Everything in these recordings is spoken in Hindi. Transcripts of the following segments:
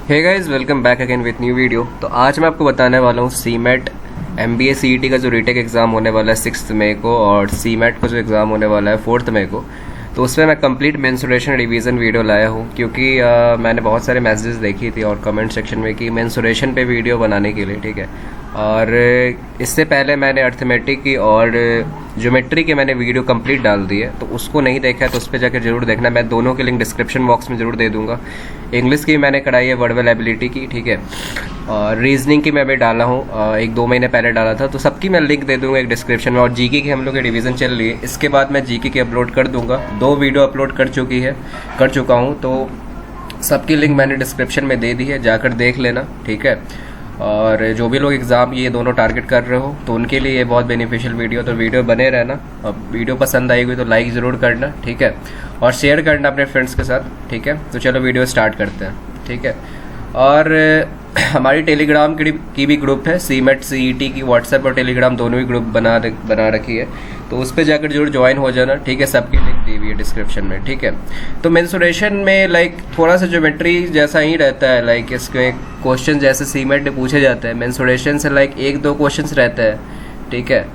Hey guys, welcome back again with new video. तो आज मैं आपको बताने वाला हूँ सीमेट एमबीए सीईटी का जो रीटेक एग्ज़ाम होने वाला है 6 मई को, और सीमेट का जो एग्ज़ाम होने वाला है 4 मई को। तो उसमें मैं कंप्लीट मेंसुरेशन रिवीजन वीडियो लाया हूँ, क्योंकि मैंने बहुत सारे मैसेजेस देखी थी और कमेंट सेक्शन में कि मेंसुरेशन पे वीडियो बनाने के लिए, ठीक है। और इससे पहले मैंने अर्थमेटिक की और ज्योमेट्री की मैंने वीडियो कंप्लीट डाल दी है, तो उसको नहीं देखा है तो उस पर जाकर जरूर देखना। मैं दोनों की लिंक डिस्क्रिप्शन बॉक्स में जरूर दे दूंगा। इंग्लिश की मैंने कराई है, वर्बल एबिलिटी की, ठीक है। और रीजनिंग की मैं भी डाला हूँ, 1-2 महीने पहले डाला था, तो सबकी मैं लिंक दे दूंगा एक डिस्क्रिप्शन में। और जीके की हम लोग की रिवीजन चल रही है, इसके बाद मैं जीके की अपलोड कर दूंगा। 2 वीडियो अपलोड कर चुका हूँ, तो सबकी लिंक मैंने डिस्क्रिप्शन में दे दी है, जाकर देख लेना, ठीक है। और जो भी लोग एग्ज़ाम ये दोनों टारगेट कर रहे हो तो उनके लिए ये बहुत बेनिफिशियल वीडियो, तो वीडियो बने रहना। और वीडियो पसंद आएगी तो लाइक ज़रूर करना, ठीक है, और शेयर करना अपने फ्रेंड्स के साथ, ठीक है। तो चलो वीडियो स्टार्ट करते हैं, ठीक है। और हमारी टेलीग्राम की भी ग्रुप है, सीमेट सीईटी की व्हाट्सएप और टेलीग्राम दोनों ही ग्रुप बना रखी है, तो उस पर जाकर जरूर ज्वाइन हो जाना, ठीक है। सबकी लिंक दी हुई है डिस्क्रिप्शन में, ठीक है। तो मेंसुरेशन में थोड़ा सा ज्योमेट्री जैसा ही रहता है, इसके क्वेश्चन जैसे सीमेट में पूछे जाते हैं, मेंसुरेशन से 1-2 क्वेश्चन रहते हैं, ठीक है।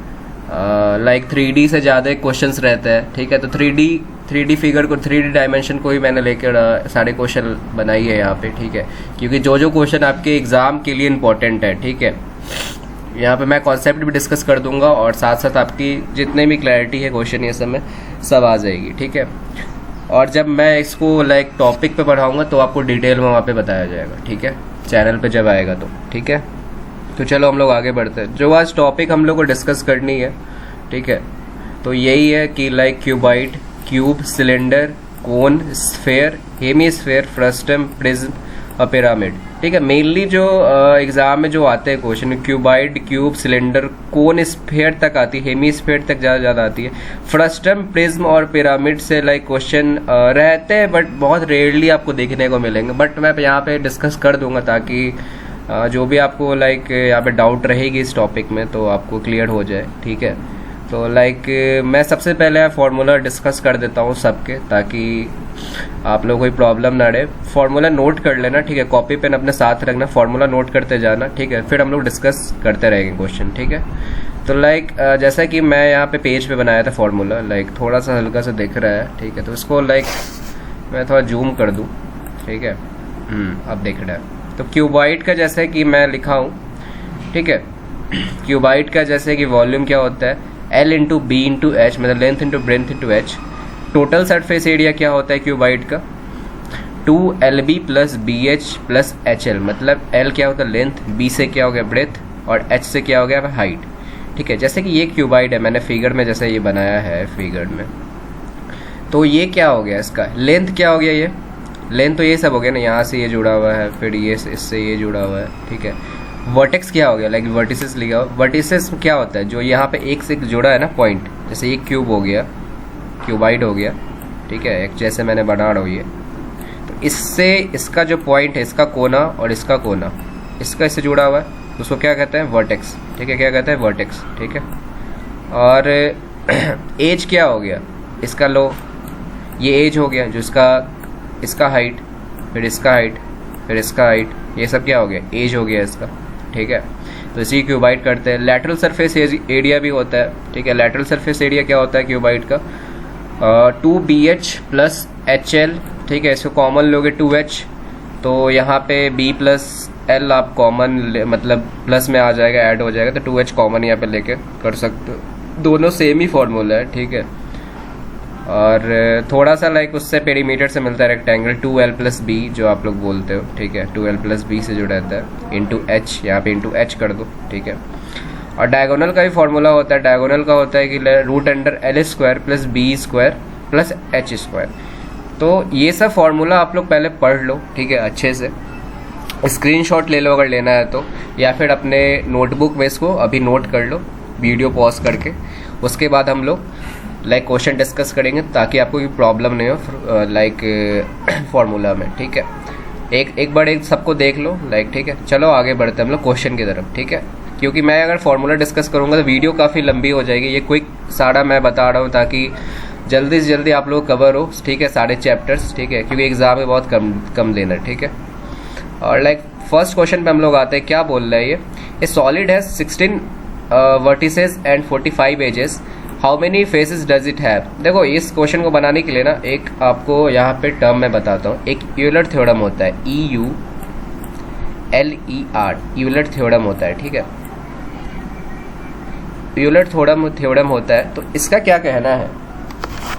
3D से ज़्यादा क्वेश्चंस रहते हैं, ठीक है। तो 3D फिगर को, 3D डायमेंशन को ही मैंने लेकर सारे क्वेश्चन बनाई है यहाँ पे, ठीक है। क्योंकि जो क्वेश्चन आपके एग्ज़ाम के लिए इम्पोर्टेंट है, ठीक है, यहाँ पे मैं कॉन्सेप्ट भी डिस्कस कर दूंगा और साथ साथ आपकी जितने भी क्लैरिटी है क्वेश्चन ये सब में सब आ जाएगी, ठीक है। और जब मैं इसको टॉपिक पे पढ़ाऊँगा तो आपको डिटेल में वहाँ पे बताया जाएगा, ठीक है, चैनल पे जब आएगा तो, ठीक है। तो चलो हम लोग आगे बढ़ते हैं। जो आज टॉपिक हम लोग को डिस्कस करनी है, ठीक है, तो यही है कि क्यूबाइड, क्यूब, सिलेंडर, कोन, स्फेयर, हेमीस्फेयर, फ्रस्टम, प्रिज्म और पिरामिड, ठीक है। मेनली जो एग्जाम में जो आते हैं क्वेश्चन, क्यूबाइड, क्यूब, सिलेंडर, कोन, स्फेयर तक आती है, हेमीस्फेयर तक ज़्यादा आती है। फ्रस्टम, प्रिज्म और पिरामिड से क्वेश्चन रहते हैं, बट बहुत रेयरली आपको देखने को मिलेंगे। बट मैं यहाँ पे डिस्कस कर दूंगा ताकि जो भी आपको यहाँ पे डाउट रहेगी इस टॉपिक में तो आपको क्लियर हो जाए, ठीक है। तो मैं सबसे पहले फार्मूला डिस्कस कर देता हूँ सबके, ताकि आप लोगों को कोई प्रॉब्लम ना रहे। फार्मूला नोट कर लेना, ठीक है, कॉपी पेन अपने साथ रखना, फार्मूला नोट करते जाना, ठीक है। फिर हम लोग डिस्कस करते रहेंगे क्वेश्चन, ठीक है। तो जैसा कि मैं यहाँ पे पेज पे बनाया था फार्मूला, थोड़ा सा हल्का सा दिख रहा है, ठीक है। तो इसको मैं थोड़ा जूम कर दूँ, ठीक है। अब दिख रहा है। तो क्यूबाइड का जैसे कि मैं लिखा हूँ, ठीक है, क्यूबाइड का जैसे कि वॉल्यूम क्या होता है, L into B into H, मतलब length into breadth into H. Total surface area क्या होता है क्यूबाइड का, 2LB plus BH plus HL, मतलब L क्या होता है लेंथ, B से क्या हो गया ब्रेथ और H से क्या हो गया हाइट, ठीक है। जैसे कि ये क्यूबाइड है, मैंने फिगर में जैसे ये बनाया है फिगर में, तो ये क्या हो गया, इसका लेंथ क्या हो गया, ये लेंथ तो ये सब हो गया ना, यहाँ से ये जुड़ा हुआ है, फिर ये इससे ये जुड़ा हुआ है, ठीक है। वर्टेक्स क्या हो गया, वर्टिसेस लिखा हो। वर्टिसेस क्या होता है, जो यहाँ पे एक से एक जुड़ा है ना पॉइंट, जैसे ये क्यूब हो गया, क्यूबाइड हो गया, ठीक है, एक जैसे मैंने बना रहा हूँ ये, तो इससे इसका जो पॉइंट है, इसका कोना और इसका कोना, इसका इससे जुड़ा हुआ है, उसको क्या कहते हैं वर्टेक्स, ठीक है, क्या कहते हैं वर्टेक्स, ठीक है। और एज क्या हो गया, इसका लो, ये एज हो गया, जो इसका हाइट, फिर इसका हाइट, फिर इसका हाइट, ये सब क्या हो गया, एज हो गया इसका, ठीक है। तो इसी क्यूबाइड करते हैं। लैटरल सरफेस एरिया भी होता है, ठीक है। लैटरल सरफेस एरिया क्या होता है क्यूबाइड का, 2BH प्लस HL, ठीक है, इसको कॉमन लोगे 2H, तो यहाँ पे B प्लस L आप कॉमन मतलब प्लस में आ जाएगा, ऐड हो जाएगा, तो 2H कॉमन यहाँ पे लेके कर सकते हो। दोनों सेम ही फॉर्मूला है, ठीक है। और थोड़ा सा उससे पेरीमीटर से मिलता है रेक्टेंगल, 2L प्लस बी जो आप लोग बोलते हो, ठीक है, 2L प्लस बी से जो रहता है इंटू H, यहाँ पे इंटू H कर दो, ठीक है। और डायगोनल का भी फॉर्मूला होता है, डायगोनल का होता है कि √L² plus B² plus H²। तो ये सब फॉर्मूला आप लोग पहले पढ़ लो, ठीक है, अच्छे से स्क्रीनशॉट ले लो अगर लेना है तो, या फिर अपने नोटबुक में इसको अभी नोट कर लो वीडियो पॉज करके। उसके बाद हम लोग क्वेश्चन डिस्कस करेंगे ताकि आपको कोई प्रॉब्लम नहीं हो फार्मूला में, ठीक है। एक बार सबको देख लो, ठीक है। चलो आगे बढ़ते हैं हम लोग क्वेश्चन की तरफ, ठीक है। क्योंकि मैं अगर फार्मूला डिस्कस करूंगा तो वीडियो काफ़ी लंबी हो जाएगी, ये क्विक सारा मैं बता रहा हूँ ताकि जल्दी से जल्दी आप लोग कवर हो, ठीक है, सारे चैप्टर्स, ठीक है, क्योंकि एग्जाम में बहुत कम लेना, ठीक है। और लाइक फर्स्ट क्वेश्चन पे हम लोग आते हैं, क्या बोल रहा है ये सॉलिड है 16 vertices and 45 edges, how many faces does it have. देखो इस क्वेश्चन को बनाने के लिए ना एक आपको यहाँ पे टर्म मैं बताता हूँ, एक यूलर थ्योरम होता है, EULER, यूलर थ्योरम होता है, ठीक है, यूलर थ्योरम होता है। तो इसका क्या कहना है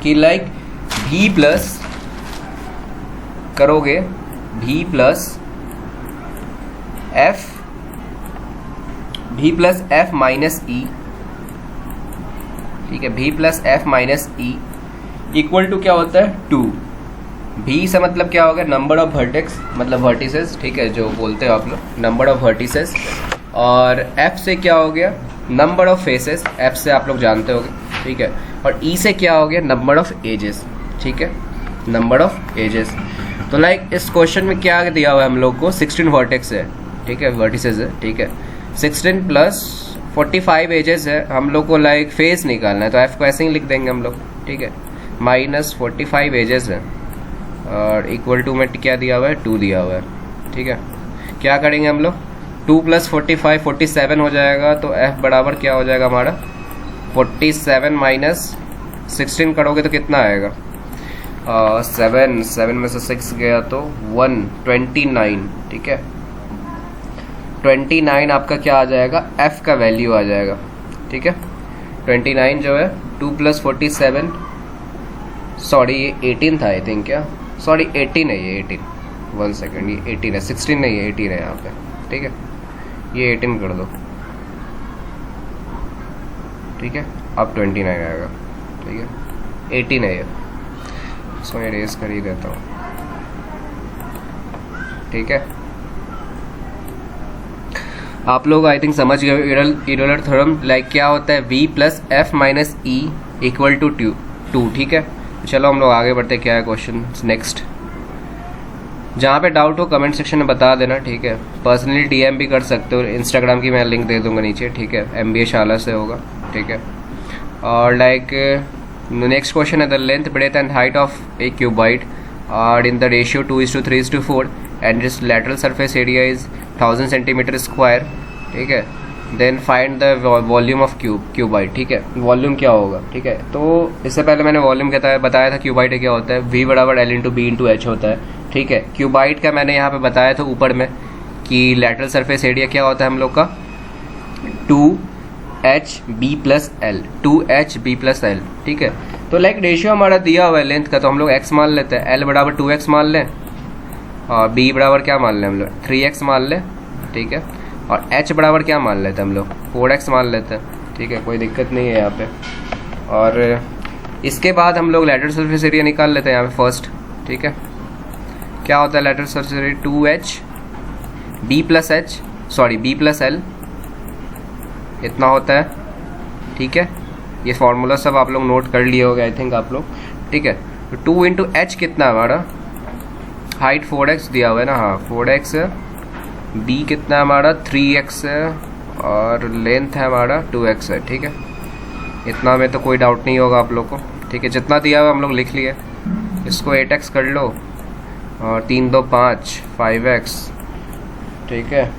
कि लाइक V प्लस करोगे, V plus F minus E, ठीक है, V plus F minus E equal to क्या होता है 2। V से मतलब क्या हो गया, नंबर ऑफ वर्टेक्स, मतलब वर्टिसेस, ठीक है, जो बोलते हो आप लोग, नंबर ऑफ वर्टिसेस। और F से क्या हो गया, नंबर ऑफ फेसेस, F से आप लोग जानते होगे, ठीक है। और E से क्या हो गया, नंबर ऑफ एजेस, ठीक है, नंबर ऑफ एजेस। तो लाइक इस क्वेश्चन में क्या दिया हुआ है हम लोग को, 16 वर्टेक्स है, ठीक है, वर्टिसेस है, ठीक है, 16 प्लस 45 एजेस है, हम लोग को लाइक फेस निकालना है, तो F को ऐसे ही लिख देंगे हम लोग, ठीक है, माइनस 45 एजेस है और इक्वल टू में क्या दिया हुआ है, 2 दिया हुआ है, ठीक है। क्या करेंगे हम लोग, 2 प्लस 45 47 हो जाएगा, तो F बराबर क्या हो जाएगा हमारा 47 माइनस 16 करोगे तो कितना आएगा, 7 में से 6 गया तो 129, ठीक है, 29 आपका क्या आ जाएगा, F का वैल्यू आ जाएगा, ठीक है। 29 जो है 2 प्लस 47, सॉरी ये 18 था आई थिंक, क्या सॉरी 18 है ये, 18, 1 सेकेंड, ये 18 है, 16 नहीं है, 18 है यहाँ पे, ठीक है, ये 18 कर दो, ठीक है, अब 29 आएगा, ठीक है, 18 है ये, इसको इरेज कर ही देता हूँ, ठीक है। आप लोग आई थिंक समझ गए यूलर थ्योरम, लाइक क्या होता है, V plus F minus E equal to 2, ठीक है। चलो हम लोग आगे बढ़ते हैं, क्या है क्वेश्चन नेक्स्ट। जहाँ पे डाउट हो कमेंट सेक्शन में बता देना, ठीक है, पर्सनली DM भी कर सकते हो, इंस्टाग्राम की मैं लिंक दे दूंगा नीचे, ठीक है, MBA शाला से होगा, ठीक है। और लाइक नेक्स्ट क्वेश्चन है, the length breadth and height of a cuboid are in the ratio 2:3:4 and its lateral surface area is 1000 centimetre square, ठीक है। Then find the volume of cuboid, ठीक है, वॉल्यूम क्या होगा, ठीक है। तो इससे पहले मैंने वॉल्यूम बताया था, क्यूबाइड क्या होता है, V बराबर L into B into H होता है, ठीक है। क्यूबाइड का मैंने यहाँ पे बताया था ऊपर में कि लैटरल सरफेस एरिया क्या होता है हम लोग का, 2HB plus L, 2HB plus L, ठीक है। तो लाइक रेशियो हमारा दिया हुआ है लेंथ का, तो हम लोग x मान लेते हैं, L बराबर 2x मान लें और B बराबर क्या मान लें हम लोग, 3x मान लें, ठीक है। और H बराबर क्या मान लेते हैं हम लोग, 4x मान लेते हैं, ठीक है, कोई दिक्कत नहीं है यहाँ पे। और इसके बाद हम लोग लैटरल सरफेस एरिया निकाल लेते हैं यहाँ पे फर्स्ट, ठीक है। क्या होता है lateral surface area, 2HB plus H, sorry B plus L, इतना होता है, ठीक है। ये फॉर्मूला सब आप लोग नोट कर लिए होंगे आई थिंक आप लोग, ठीक है। तो 2 इंटू H कितना है हमारा, हाइट 4x दिया हुआ है ना, हाँ 4x है, B कितना है हमारा 3x है और लेंथ है हमारा 2x है, ठीक है। इतना में तो कोई डाउट नहीं होगा आप लोग को, ठीक है। जितना दिया हुआ हम लोग लिख लिए, इसको 8x कर लो और 3 2 5 5x, ठीक है।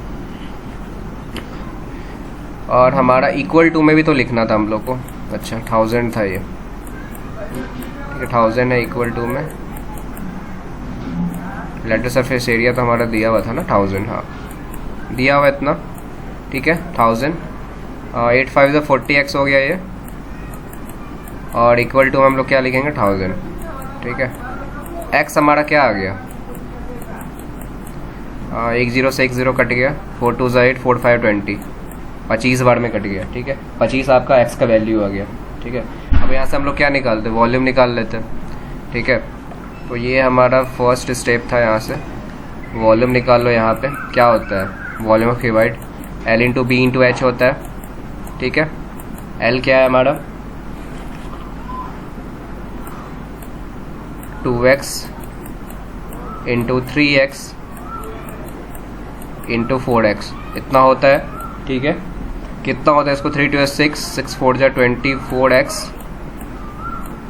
और हमारा इक्वल टू में भी तो लिखना था हम लोग को, अच्छा 1000 था ये, ठीक है, 1000 है इक्वल टू में, लैटरल सरफेस एरिया तो हमारा दिया हुआ था ना 1000, हाँ दिया हुआ इतना, ठीक है, 1000, 8 5 से 40x हो गया ये, और इक्वल टू हम लोग क्या लिखेंगे 1000, ठीक है। x हमारा क्या आ गया, 1 0 से 1 0 कट गया, 4 2 8 4 5 20, 25 बार में कट गया, ठीक है। 25 आपका x का वैल्यू आ गया, ठीक है। अब यहाँ से हम लोग क्या निकालते हैं, वॉल्यूम निकाल लेते हैं, ठीक है। तो ये हमारा फर्स्ट स्टेप था, यहाँ से वॉल्यूम निकाल लो। यहाँ पे क्या होता है, volume of cuboid L into B into H होता है, ठीक है। L क्या है हमारा 2x into 3x into 4x, इतना होता है, ठीक है। कितना होता है इसको, 3 2 6 6 4 जा 24x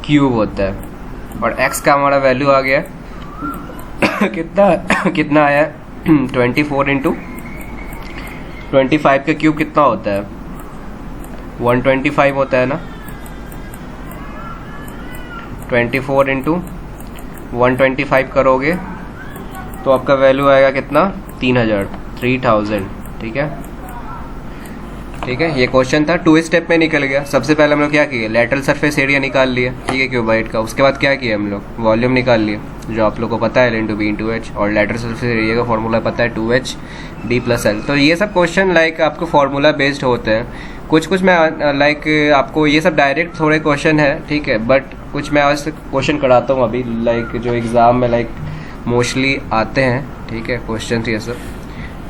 क्यूब होता है। और x का हमारा वैल्यू आ गया कितना कितना आया 24 इंटू 25 का क्यूब कितना होता है? 125 होता है ना। 24 इंटू 125 करोगे तो आपका वैल्यू आएगा कितना? 3000। ठीक है, ठीक है। ये क्वेश्चन था 2 स्टेप में निकल गया। सबसे पहले हम लोग क्या किए? लेटरल सरफेस एरिया निकाल लिया, ठीक है, क्यूबाइड का। उसके बाद क्या किया हम लोग? वॉल्यूम निकाल लिया, जो आप लोग को पता है L into B into H, और लेटरल सरफेस एरिया का फॉर्मूला पता है 2H D प्लस L। तो ये सब क्वेश्चन लाइक आपको फॉर्मूला बेस्ड होते हैं। कुछ मैं लाइक आपको ये सब डायरेक्ट थोड़े क्वेश्चन है, ठीक है, बट कुछ मैं आज क्वेश्चन कराता हूँ अभी, लाइक जो एग्ज़ाम में लाइक मोस्टली आते हैं, ठीक है, क्वेश्चन ये सब,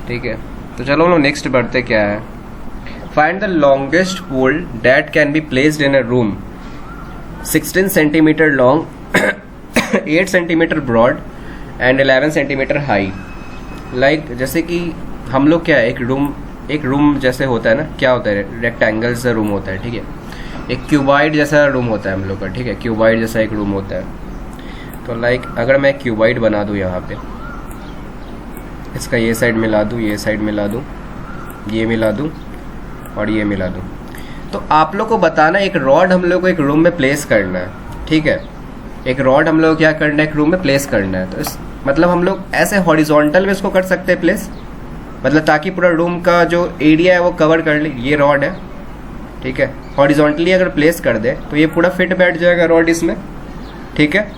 ठीक है। तो चलो हम लोग नेक्स्ट बढ़ते क्या है। Find the longest pole that can be placed in a room, 16 centimetre long, 8 centimetre broad and 11 centimetre high. Like जैसे कि हम लोग क्या है, एक रूम जैसे होता है ना, क्या होता है, रेक्टेंगल सा रूम होता है, ठीक है। एक क्यूबाइड जैसा रूम होता है हम लोग का, ठीक है, क्यूबाइड जैसा एक रूम होता है। तो लाइक अगर मैं क्यूबाइड बना दूँ यहाँ पे, इसका ये साइड मिला दूँ, ये साइड मिला दूँ, ये मिला दूँ और ये मिला दूँ, तो आप लोग को बताना एक रॉड हम लोग को एक रूम में प्लेस करना है, ठीक है। एक रॉड हम लोग क्या करना है, एक रूम में प्लेस करना है। तो इस मतलब हम लोग ऐसे हॉरिजॉन्टल में इसको कर सकते हैं प्लेस, मतलब ताकि पूरा रूम का जो एरिया है वो कवर कर ले। ये रॉड है, ठीक है, हॉरिजॉन्टली अगर प्लेस कर दे तो ये पूरा फिट बैठ जाएगा रॉड इसमें, ठीक है,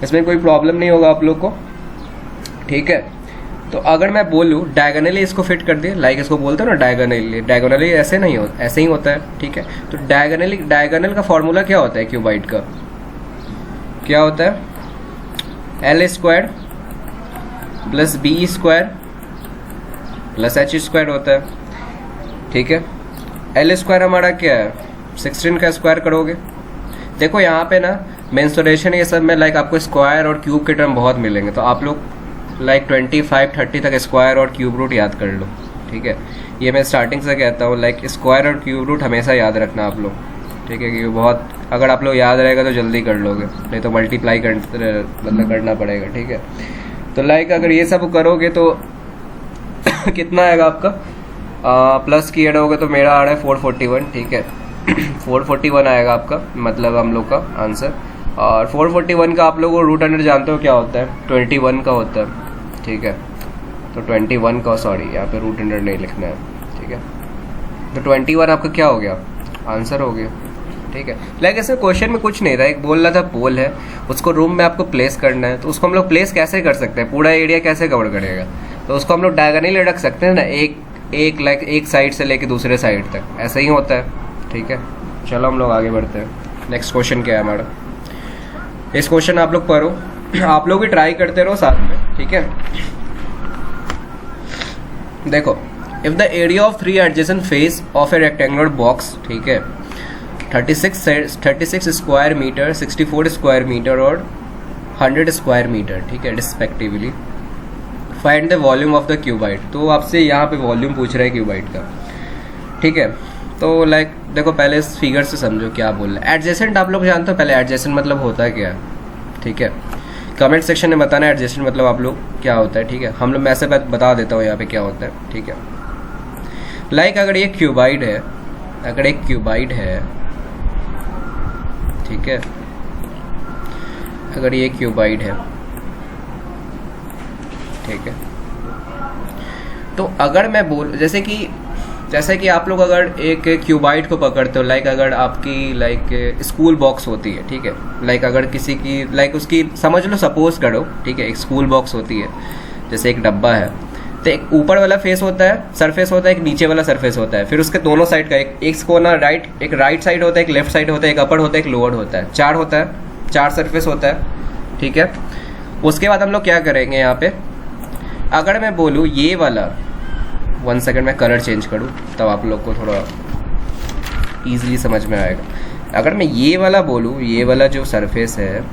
इसमें कोई प्रॉब्लम नहीं होगा आप लोग को, ठीक है। तो अगर मैं बोलूँ डायगोनली इसको फिट कर दिए, लाइक इसको बोलते हैं ना डायगोनली ऐसे नहीं होता, ऐसे ही होता है, ठीक है। तो डायगोनल का फॉर्मूला क्या होता है क्यूबाइड का? क्या होता है? L² plus B² plus H² होता है, ठीक है। L² हमारा क्या है? 16 का स्क्वायर करोगे। देखो यहाँ पे ना मेंसुरेशन ये सब में लाइक आपको स्क्वायर और क्यूब के टर्म बहुत मिलेंगे, तो आप लोग लाइक 25-30 तक स्क्वायर और क्यूब रूट याद कर लो, ठीक है। ये मैं स्टार्टिंग से कहता हूँ, लाइक स्क्वायर और क्यूब रूट हमेशा याद रखना आप लोग, ठीक है, क्योंकि बहुत अगर आप लोग याद रहेगा तो जल्दी कर लोगे, नहीं तो मल्टीप्लाई करना पड़ेगा, ठीक है। तो लाइक अगर ये सब करोगे तो कितना आएगा आपका? प्लस की एड होगा तो मेरा आ रहा है 441, ठीक है। 441 आएगा आपका, मतलब हम लोग का आंसर। और 441 का आप लोग रूट अंडर जानते हो क्या होता है? 21 का होता है, ठीक है। तो 21 का, सॉरी यहाँ पे रूट अंडर नहीं लिखना है, ठीक है। तो 21 आपका क्या हो गया? आंसर हो गया, ठीक है। लाइक ऐसे क्वेश्चन में कुछ नहीं था, एक बोल रहा था पोल है, उसको रूम में आपको प्लेस करना है, तो उसको हम लोग प्लेस कैसे कर सकते हैं? पूरा एरिया कैसे कवर करेगा? तो उसको हम लोग डायगोनली रख सकते हैं ना, एक साइड से लेके दूसरे साइड तक, ऐसा ही होता है, ठीक है। चलो हम लोग आगे बढ़ते हैं। नेक्स्ट क्वेश्चन क्या है हमारा? इस क्वेश्चन आप लोग पढ़ो, आप लोग भी ट्राई करते रहो साथ में, ठीक है। देखो, if the area of 3 adjacent face of A rectangular box, ठीक है, 36 स्क्वायर मीटर, 64 स्क्वायर मीटर और 100 स्क्वायर मीटर, ठीक है, respectively, find the volume of the cuboid. तो आपसे यहाँ पे वॉल्यूम पूछ रहा है क्यूबाइड का, ठीक है। तो लाइक देखो पहले इस फिगर से समझो क्या बोल रहे हैं। एडजेसेंट आप लोग जानते हो पहले एडजेसेंट मतलब होता है क्या, ठीक है। कमेंट सेक्शन में बताना एडजेसेंट मतलब आप लोग क्या होता है, ठीक है। हम लोग मैं ऐसे बता देता हूँ यहाँ पे क्या होता है, ठीक है। लाइक अगर ये क्यूबाइड है, अगर एक क्यूबाइड है, ठीक है, अगर ये क्यूबाइड है, ठीक है, तो अगर मैं जैसे कि आप लोग अगर एक क्यूबाइड को पकड़ते हो, लाइक अगर आपकी लाइक स्कूल बॉक्स होती है, ठीक है, लाइक अगर किसी की लाइक उसकी समझ लो, सपोज करो, ठीक है, एक स्कूल बॉक्स होती है, जैसे एक डब्बा है, तो एक ऊपर वाला फेस होता है, सरफेस होता है, एक नीचे वाला सरफेस होता है, फिर उसके दोनों साइड का एक कोना एक राइट साइड होता है, एक लेफ्ट साइड होता है, एक अपर होता है, एक लोअर होता है, 4 होता है, 4 सरफेस होता है, ठीक है। उसके बाद हम लोग क्या करेंगे यहाँ पे, अगर मैं बोलूँ ये वाला, 1 सेकंड में कलर चेंज करूँ तब आप लोग को थोड़ा ईजिली समझ में आएगा। अगर मैं ये वाला बोलूँ, ये वाला जो सरफेस है,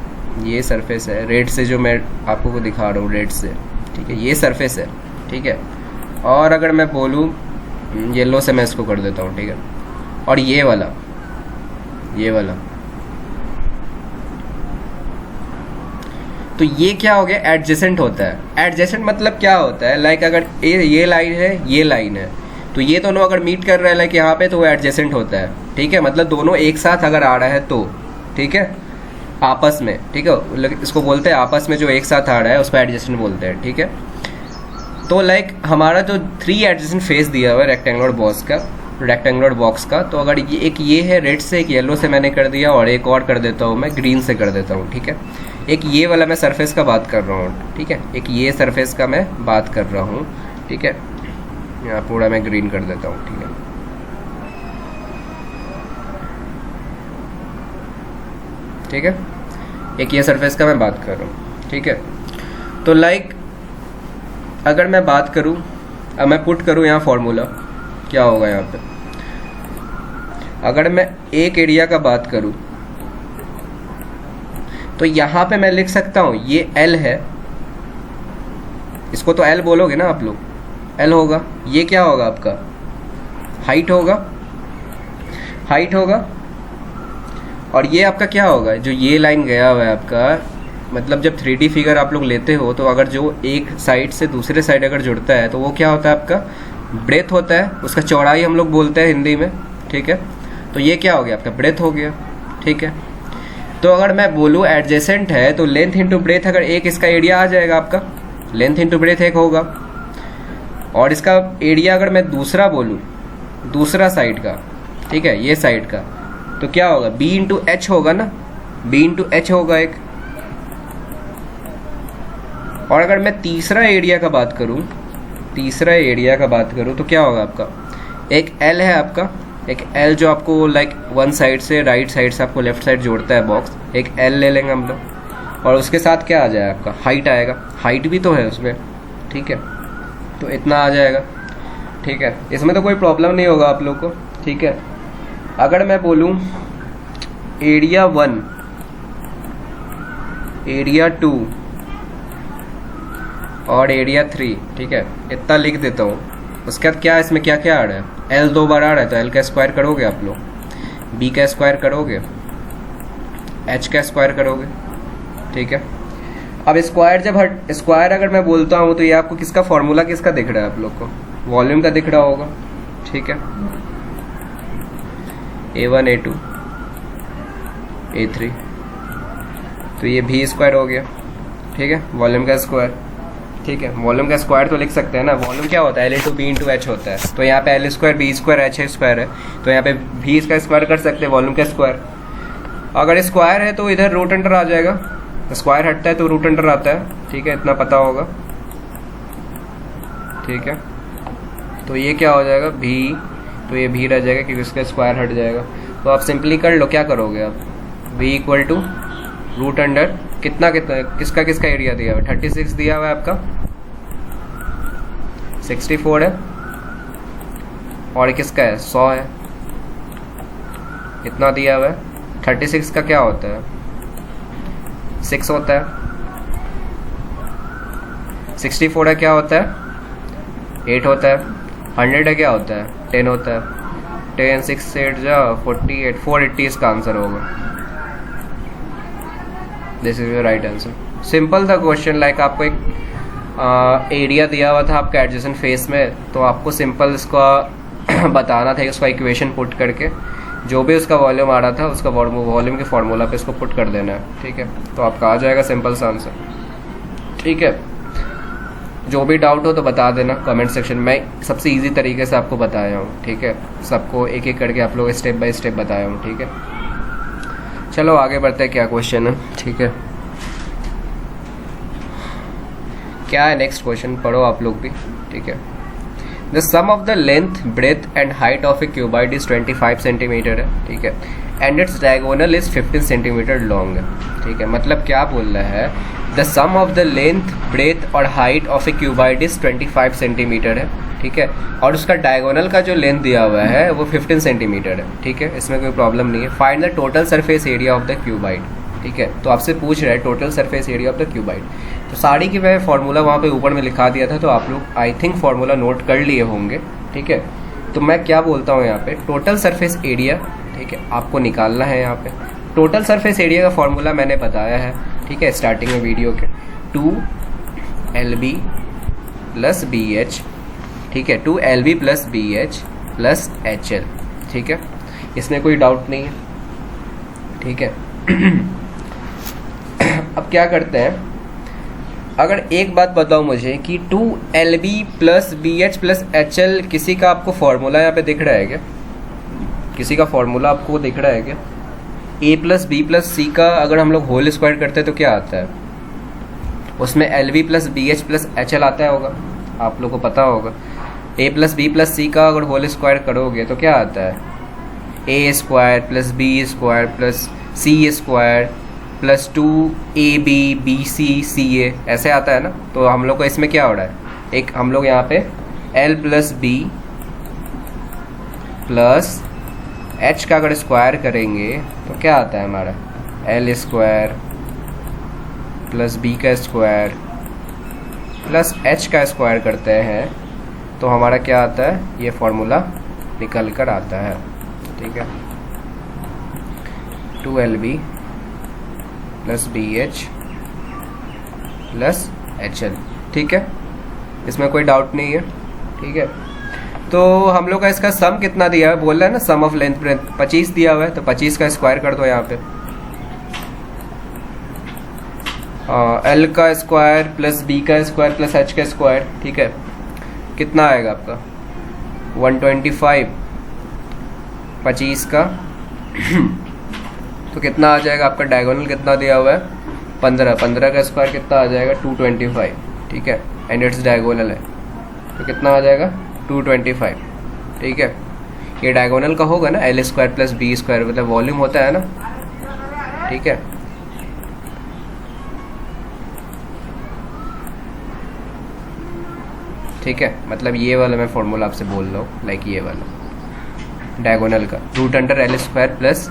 ये सरफेस है, रेड से जो मैं आपको को दिखा रहा हूँ, रेड से, ठीक है, ये सरफेस है, ठीक है। और अगर मैं बोलूँ येलो से मैं इसको कर देता हूँ, ठीक है, और ये वाला तो ये क्या हो गया, एडजेसेंट होता है। एडजेसेंट मतलब क्या होता है, लाइक अगर ये लाइन है, ये लाइन है, तो ये दोनों अगर मीट कर रहा है लाइक यहाँ पे, तो वो एडजेसेंट होता है। ठीक है, मतलब दोनों एक साथ अगर आ रहा है तो, ठीक है, आपस में, ठीक है, इसको बोलते हैं आपस में जो एक साथ आ रहा है उसको एडजेसेंट बोलते हैं। ठीक है, तो लाइक हमारा जो 3 एडजेसेंट फेस दिया हुआ है रेक्टेंगुलर बॉक्स का, तो अगर ये है रेड से, एक येलो से मैंने कर दिया, और एक और कर देता हूँ मैं ग्रीन से कर देता हूँ। ठीक है, एक ये वाला मैं सरफेस का बात कर रहा हूँ। ठीक है, एक ये सरफेस का मैं बात कर रहा हूँ। ठीक है, यहाँ पूरा मैं ग्रीन कर देता हूँ। ठीक है, ठीक है, एक ये सरफेस का मैं बात कर रहा हूँ। ठीक है, तो लाइक अगर मैं बात करूँ, अब मैं पुट करूँ यहाँ फॉर्मूला, क्या होगा यहाँ पे, अगर मैं एक एरिया का बात करूँ तो यहाँ पे मैं लिख सकता हूँ ये L है, इसको तो L बोलोगे ना आप लोग, L होगा। ये क्या होगा आपका, हाइट होगा, और ये आपका क्या होगा, जो ये लाइन गया हुआ है आपका, मतलब जब 3D फिगर आप लोग लेते हो तो अगर जो एक साइड से दूसरे साइड अगर जुड़ता है तो वो क्या होता है आपका, ब्रेथ होता है, उसका चौड़ाई हम लोग बोलते हैं हिंदी में। ठीक है, तो ये क्या हो गया आपका, ब्रेथ हो गया। ठीक है, तो अगर मैं बोलूँ एडजेसेंट है तो लेंथ इंटू ब्रेथ, अगर एक इसका एरिया आ जाएगा आपका, लेंथ इंटू ब्रेथ एक होगा, और इसका एरिया अगर मैं दूसरा बोलूँ, दूसरा साइड का, ठीक है, ये साइड का, तो क्या होगा, B इंटू एच होगा ना, B इंटू एच होगा एक। और अगर मैं तीसरा एरिया का बात करूँ तो क्या होगा आपका, एक L है आपका, एक L जो आपको लाइक वन साइड से राइट साइड से आपको लेफ्ट साइड जोड़ता है बॉक्स, एक L ले लेंगे हम लोग, और उसके साथ क्या आ जाएगा आपका, हाइट आएगा, हाइट भी तो है उसमें। ठीक है, तो इतना आ जाएगा। ठीक है, इसमें तो कोई प्रॉब्लम नहीं होगा आप लोग को। ठीक है, अगर मैं बोलूँ एरिया 1, एरिया 2 और एरिया 3, ठीक है, इतना लिख देता हूँ। उसके बाद क्या इसमें क्या क्या आ रहा है, L 2 बार आ रहा है, तो L का स्क्वायर करोगे आप लोग, B का स्क्वायर करोगे, H का स्क्वायर करोगे। ठीक है, अब स्क्वायर अगर मैं बोलता हूँ तो ये आपको किसका फॉर्मूला किसका दिख रहा है, आप लोग को वॉल्यूम का दिख रहा होगा। ठीक है, A1 A2 A3, तो ये V स्क्वायर हो गया। ठीक है, वॉल्यूम का स्क्वायर। ठीक है, वॉल्यूम का स्क्वायर तो लिख सकते हैं ना, वॉल्यूम क्या होता है, L into B into H होता है, तो यहाँ पे L square B square H square है, तो यहाँ पे V इसका स्क्वायर कर सकते हैं, वॉल्यूम का स्क्वायर। अगर स्क्वायर है तो इधर रूट अंडर आ जाएगा, स्क्वायर हटता है तो रूट अंडर आता है। ठीक है, इतना पता होगा। ठीक है, तो ये क्या हो जाएगा, V, तो ये V रह जाएगा क्योंकि इसका स्क्वायर हट जाएगा। तो आप सिंपली कर लो, क्या करोगे आप, V equal to root under कितना किसका एरिया दिया हुआ है, 36 दिया हुआ है आपका, 64 है, और किसका है 100 है, इतना दिया हुआ है। 36 का क्या होता है, 6 होता है। 64 है क्या होता है, 8 होता है। 100 है क्या होता है, 10 होता है। 10 6 8 जा 48, 480 इसका आंसर होगा। This is your right answer. Simple था क्वेश्चन, लाइक आपको एक एरिया दिया हुआ था आपका एडजेसेंट फेस में, तो आपको सिंपल इसका बताना था, उसका इक्वेशन पुट करके जो भी उसका वॉल्यूम आ रहा था उसका वॉल्यूम के फार्मूला पे इसको पुट कर देना है। ठीक है, तो आपका आ जाएगा सिंपल सा आंसर। ठीक है, जो भी डाउट हो तो बता देना कमेंट सेक्शन में, सबसे इजी तरीके से आपको बताया हूँ। ठीक है, सबको एक एक करके आप लोग स्टेप बाय स्टेप बताया हूँ। ठीक है, चलो आगे बढ़ते हैं, क्या क्वेश्चन है। ठीक है, क्या है नेक्स्ट क्वेश्चन, पढ़ो आप लोग भी। ठीक है, the sum of the length breadth and height of a cuboid is 25 centimetre है। ठीक है, and it's diagonal is 15 centimetre long है। ठीक है, मतलब क्या बोल रहा है, the sum of the length breadth और height of a cuboid is 25 centimetre है। ठीक है, और उसका डायगोनल का जो लेंथ दिया हुआ है वो 15 सेंटीमीटर है। ठीक है, इसमें कोई प्रॉब्लम नहीं है। Find the total surface area of the cuboid. ठीक है, तो आपसे पूछ रहा है total surface area of the cuboid. तो सारी की मैं फार्मूला वहाँ पे ऊपर में लिखा दिया था, तो आप लोग आई थिंक फार्मूला नोट कर लिए होंगे। ठीक है, तो मैं क्या बोलता हूँ यहाँ पे, टोटल सरफेस एरिया। ठीक है, आपको निकालना है यहाँ पे टोटल सरफेस एरिया का फार्मूला मैंने बताया है, ठीक है, स्टार्टिंग में वीडियो के 2Lb प्लस BH, ठीक है, 2Lb plus BH plus HL, ठीक है, इसमें कोई डाउट नहीं है, ठीक है। अब क्या करते हैं, अगर एक बात बताओ मुझे कि 2Lb plus BH plus HL किसी का आपको फॉर्मूला यहाँ पे दिख रहा है क्या? किसी का फॉर्मूला आपको दिख रहा है क्या? A plus B plus C का अगर हम लोग होल स्क्वायर करते हैं तो क्या आता है? उसमें LB plus BH plus HL आता होगा, आप लोग को पता होगा। A plus B plus C का अगर होल स्क्वायर करोगे तो क्या आता है? A square plus B square plus C square plus 2AB BC CA, ऐसे आता है ना। तो हम लोग को इसमें क्या हो रहा है, एक हम लोग यहाँ पे L plus B plus H का अगर स्क्वायर करेंगे तो क्या आता है हमारा, L स्क्वायर प्लस B का स्क्वायर प्लस H का स्क्वायर करते हैं तो हमारा क्या आता है, ये फॉर्मूला निकल कर आता है, ठीक है। 2Lb plus BH plus HL, ठीक है, इसमें कोई डाउट नहीं है, ठीक है। तो हम लोग का इसका सम कितना दिया है, बोल रहा है ना सम ऑफ लेंथ ब्रेथ 25 दिया हुआ है, तो 25 का स्क्वायर कर दो यहाँ पे। L का स्क्वायर प्लस B का स्क्वायर प्लस H का स्क्वायर, ठीक है, कितना आएगा आपका 125, 25 का तो कितना आ जाएगा आपका, डायगोनल कितना दिया हुआ है 15, 15 का स्क्वायर कितना आ जाएगा 225, ठीक है, एंड इट्स डायगोनल है तो कितना आ जाएगा 225, ठीक है। ये डायगोनल का होगा ना, L square plus B square मतलब वॉल्यूम होता है ना, ठीक है। ठीक है, मतलब ये वाला मैं फॉर्मूला आपसे बोल रहा हूँ, लाइक ये वाला डायगोनल का root under L square plus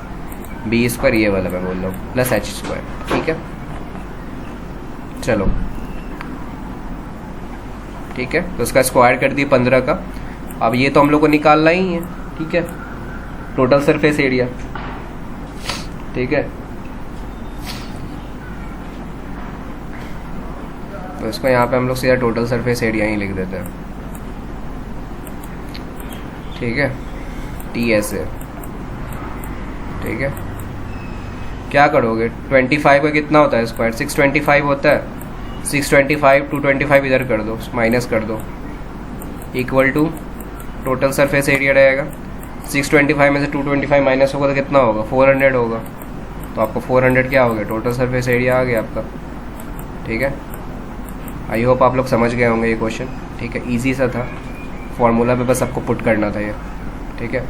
B square, ये वाला मैं बोल रहा हूँ प्लस H स्क्वायर, ठीक है। चलो ठीक है, तो उसका स्क्वायर कर दिए 15 का। अब ये तो हम लोग को निकालना ही है, ठीक है, टोटल सरफेस एरिया, ठीक है। तो इसको यहाँ पे हम लोग सीधा टोटल सरफेस एरिया ही लिख देते हैं, ठीक है, TS है, ठीक है। क्या करोगे, 25 का कितना होता है स्क्वायर, 625 होता है, 625 225 इधर कर दो, माइनस कर दो, equal to total surface area रहेगा। 625 में से 225 माइनस होगा तो कितना होगा, 400 होगा, तो आपको 400 क्या हो गया, टोटल सरफेस एरिया आ गया आपका, ठीक है। आई होप आप लोग समझ गए होंगे ये क्वेश्चन, ठीक है, इजी सा था, फॉर्मूला पे बस आपको पुट करना था ये, ठीक है।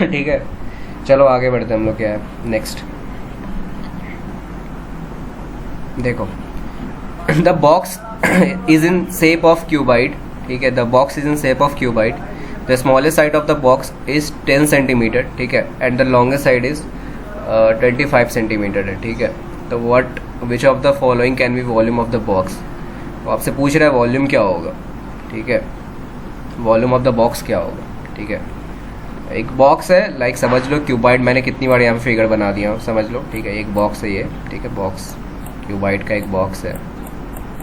ठीक है, चलो आगे बढ़ते हैं हम लोग, क्या है नेक्स्ट, देखो the box is in shape of cuboid, ठीक है, the box is in shape of cuboid, the smallest side of the box is 10 centimetre, ठीक है, and the longest side is 25 centimetre है, ठीक है। तो what which of the following can be volume of the box, तो आपसे पूछ रहा है वॉल्यूम क्या होगा, ठीक है, वॉल्यूम ऑफ द बॉक्स क्या होगा, ठीक है। एक बॉक्स है, लाइक समझ लो क्यूबाइड, मैंने कितनी बार यहाँ पे फिगर बना दिया हूँ, समझ लो, ठीक है, एक बॉक्स है ये, ठीक है, बॉक्स क्यूबाइड का एक बॉक्स है,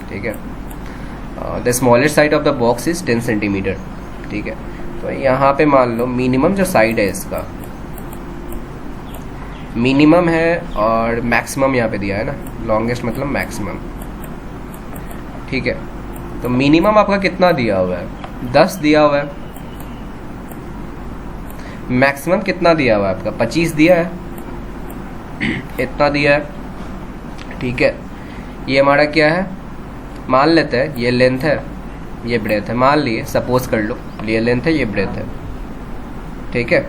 ठीक है। The smallest side of the box is 10 centimetre, ठीक है। तो यहाँ पे मान लो मिनिमम जो साइड है इसका मिनिमम है और मैक्सिमम यहाँ पे दिया है ना, लॉन्गेस्ट मतलब मैक्सिमम, ठीक है। तो मिनिमम आपका कितना दिया हुआ है, 10 दिया हुआ है, मैक्सिमम कितना दिया हुआ है आपका 25 दिया है, इतना दिया है, ठीक है। ये हमारा क्या है, मान लेते हैं ये लेंथ है ये ब्रेथ है, मान लिए सपोज कर लो ये लेंथ है ये ब्रेथ है, ठीक है।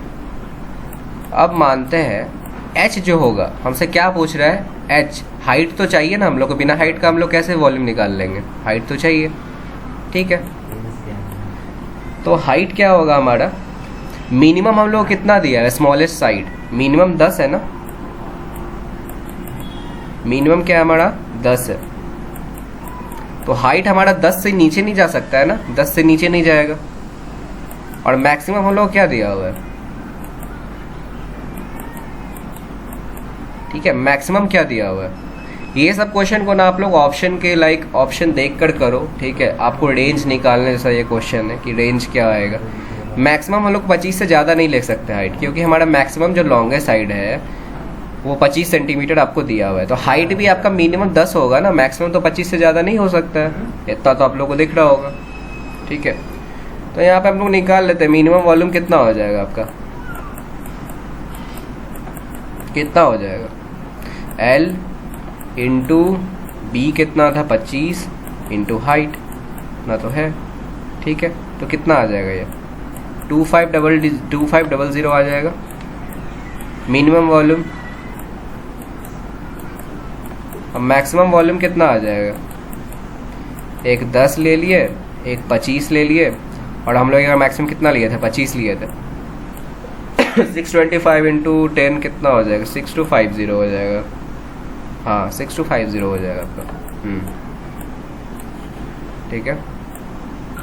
अब मानते हैं h जो होगा, हमसे क्या पूछ रहा है, h हाइट तो चाहिए ना हम लोग को, बिना हाइट का हम लोग कैसे वॉल्यूम निकाल लेंगे, हाइट तो चाहिए, ठीक है। तो हाइट क्या होगा हमारा, मिनिमम हम लोग कितना दिया है, स्मॉलेस्ट साइड मिनिमम 10 है ना, मिनिमम क्या है हमारा 10 है, तो हाइट हमारा 10 से नीचे नहीं जा सकता है ना, 10 से नीचे नहीं जाएगा, और मैक्सिमम हम लोग क्या दिया हुआ है, ठीक है, मैक्सिमम क्या दिया हुआ है ये सब क्वेश्चन को ना आप लोग ऑप्शन के लाइक ऑप्शन देख कर करो, ठीक है। आपको रेंज निकालने जैसा ये क्वेश्चन है कि रेंज क्या आएगा। मैक्सिमम हम लोग 25 से ज़्यादा नहीं ले सकते हाइट, क्योंकि हमारा मैक्सिमम जो लॉन्गेस्ट साइड है वो 25 सेंटीमीटर आपको दिया हुआ है। तो हाइट भी आपका मिनिमम 10 होगा ना, मैक्सिमम तो 25 से ज़्यादा नहीं हो सकता है। इतना तो आप लोग को दिख रहा होगा, ठीक है। तो यहाँ पे हम लोग निकाल लेते हैं मिनिमम वॉल्यूम कितना हो जाएगा आपका, कितना हो जाएगा L इंटू बी कितना था 25 इंटू हाइट ना तो है, ठीक है। तो कितना आ जाएगा ये 2500 आ जाएगा मिनिमम वॉल्यूम। अब मैक्सिमम वॉल्यूम कितना आ जाएगा, एक 10 ले लिए, एक 25 ले लिए, और हम लोग मैक्सिमम कितना लिए थे 25 लिए थे 625 इंटू 10 कितना हो जाएगा 6250 हो जाएगा। हाँ 6250 हो जाएगा आपका, ठीक है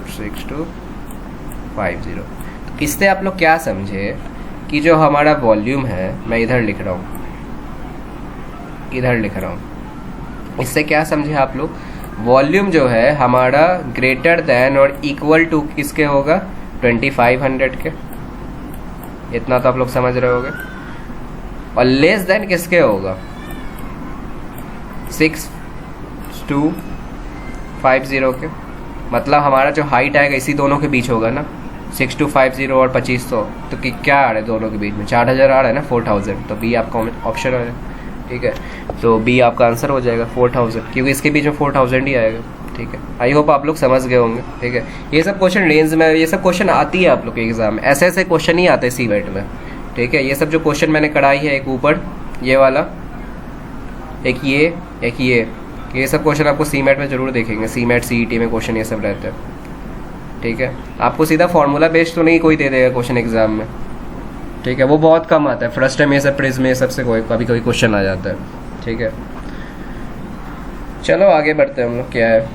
6250। इससे आप लोग क्या समझे कि जो हमारा वॉल्यूम है, मैं इधर लिख रहा हूँ, इधर लिख रहा हूँ, इससे क्या समझे आप लोग, वॉल्यूम जो है हमारा ग्रेटर देन और इक्वल टू किसके होगा 2500 के, इतना तो आप लोग समझ रहे होगे। और लेस देन किसके होगा 6250 के, मतलब हमारा जो हाइट आएगा इसी दोनों के बीच होगा ना, 6250 और 2500, तो क्या आ रहा है दोनों के बीच में 4000 आ रहा है ना 4000, तो बी आपका ऑप्शन है, ठीक है। तो बी आपका आंसर हो जाएगा 4000, क्योंकि इसके बीच में 4000 ही आएगा, ठीक है। आई होप आप लोग समझ गए होंगे, ठीक है। ये सब क्वेश्चन रेंज में, ये सब क्वेश्चन आती है आप लोग के एग्जाम में, ऐसे ऐसे क्वेश्चन ही आते हैं सीमेट में, ठीक है। ये सब जो क्वेश्चन मैंने कराई है, एक ऊपर ये वाला, एक ये सब क्वेश्चन आपको सीमेट में जरूर देखेंगे, सीमेट सीईटी में क्वेश्चन ये सब रहते हैं, ठीक है। आपको सीधा फॉर्मूला बेस्ड तो नहीं कोई दे देगा क्वेश्चन एग्जाम में, ठीक है, वो बहुत कम आता है। फर्स्ट टाइम ये सब प्रिज्म में सबसे कभी कोई क्वेश्चन आ जाता है, ठीक है। चलो आगे बढ़ते हैं हम लोग, क्या है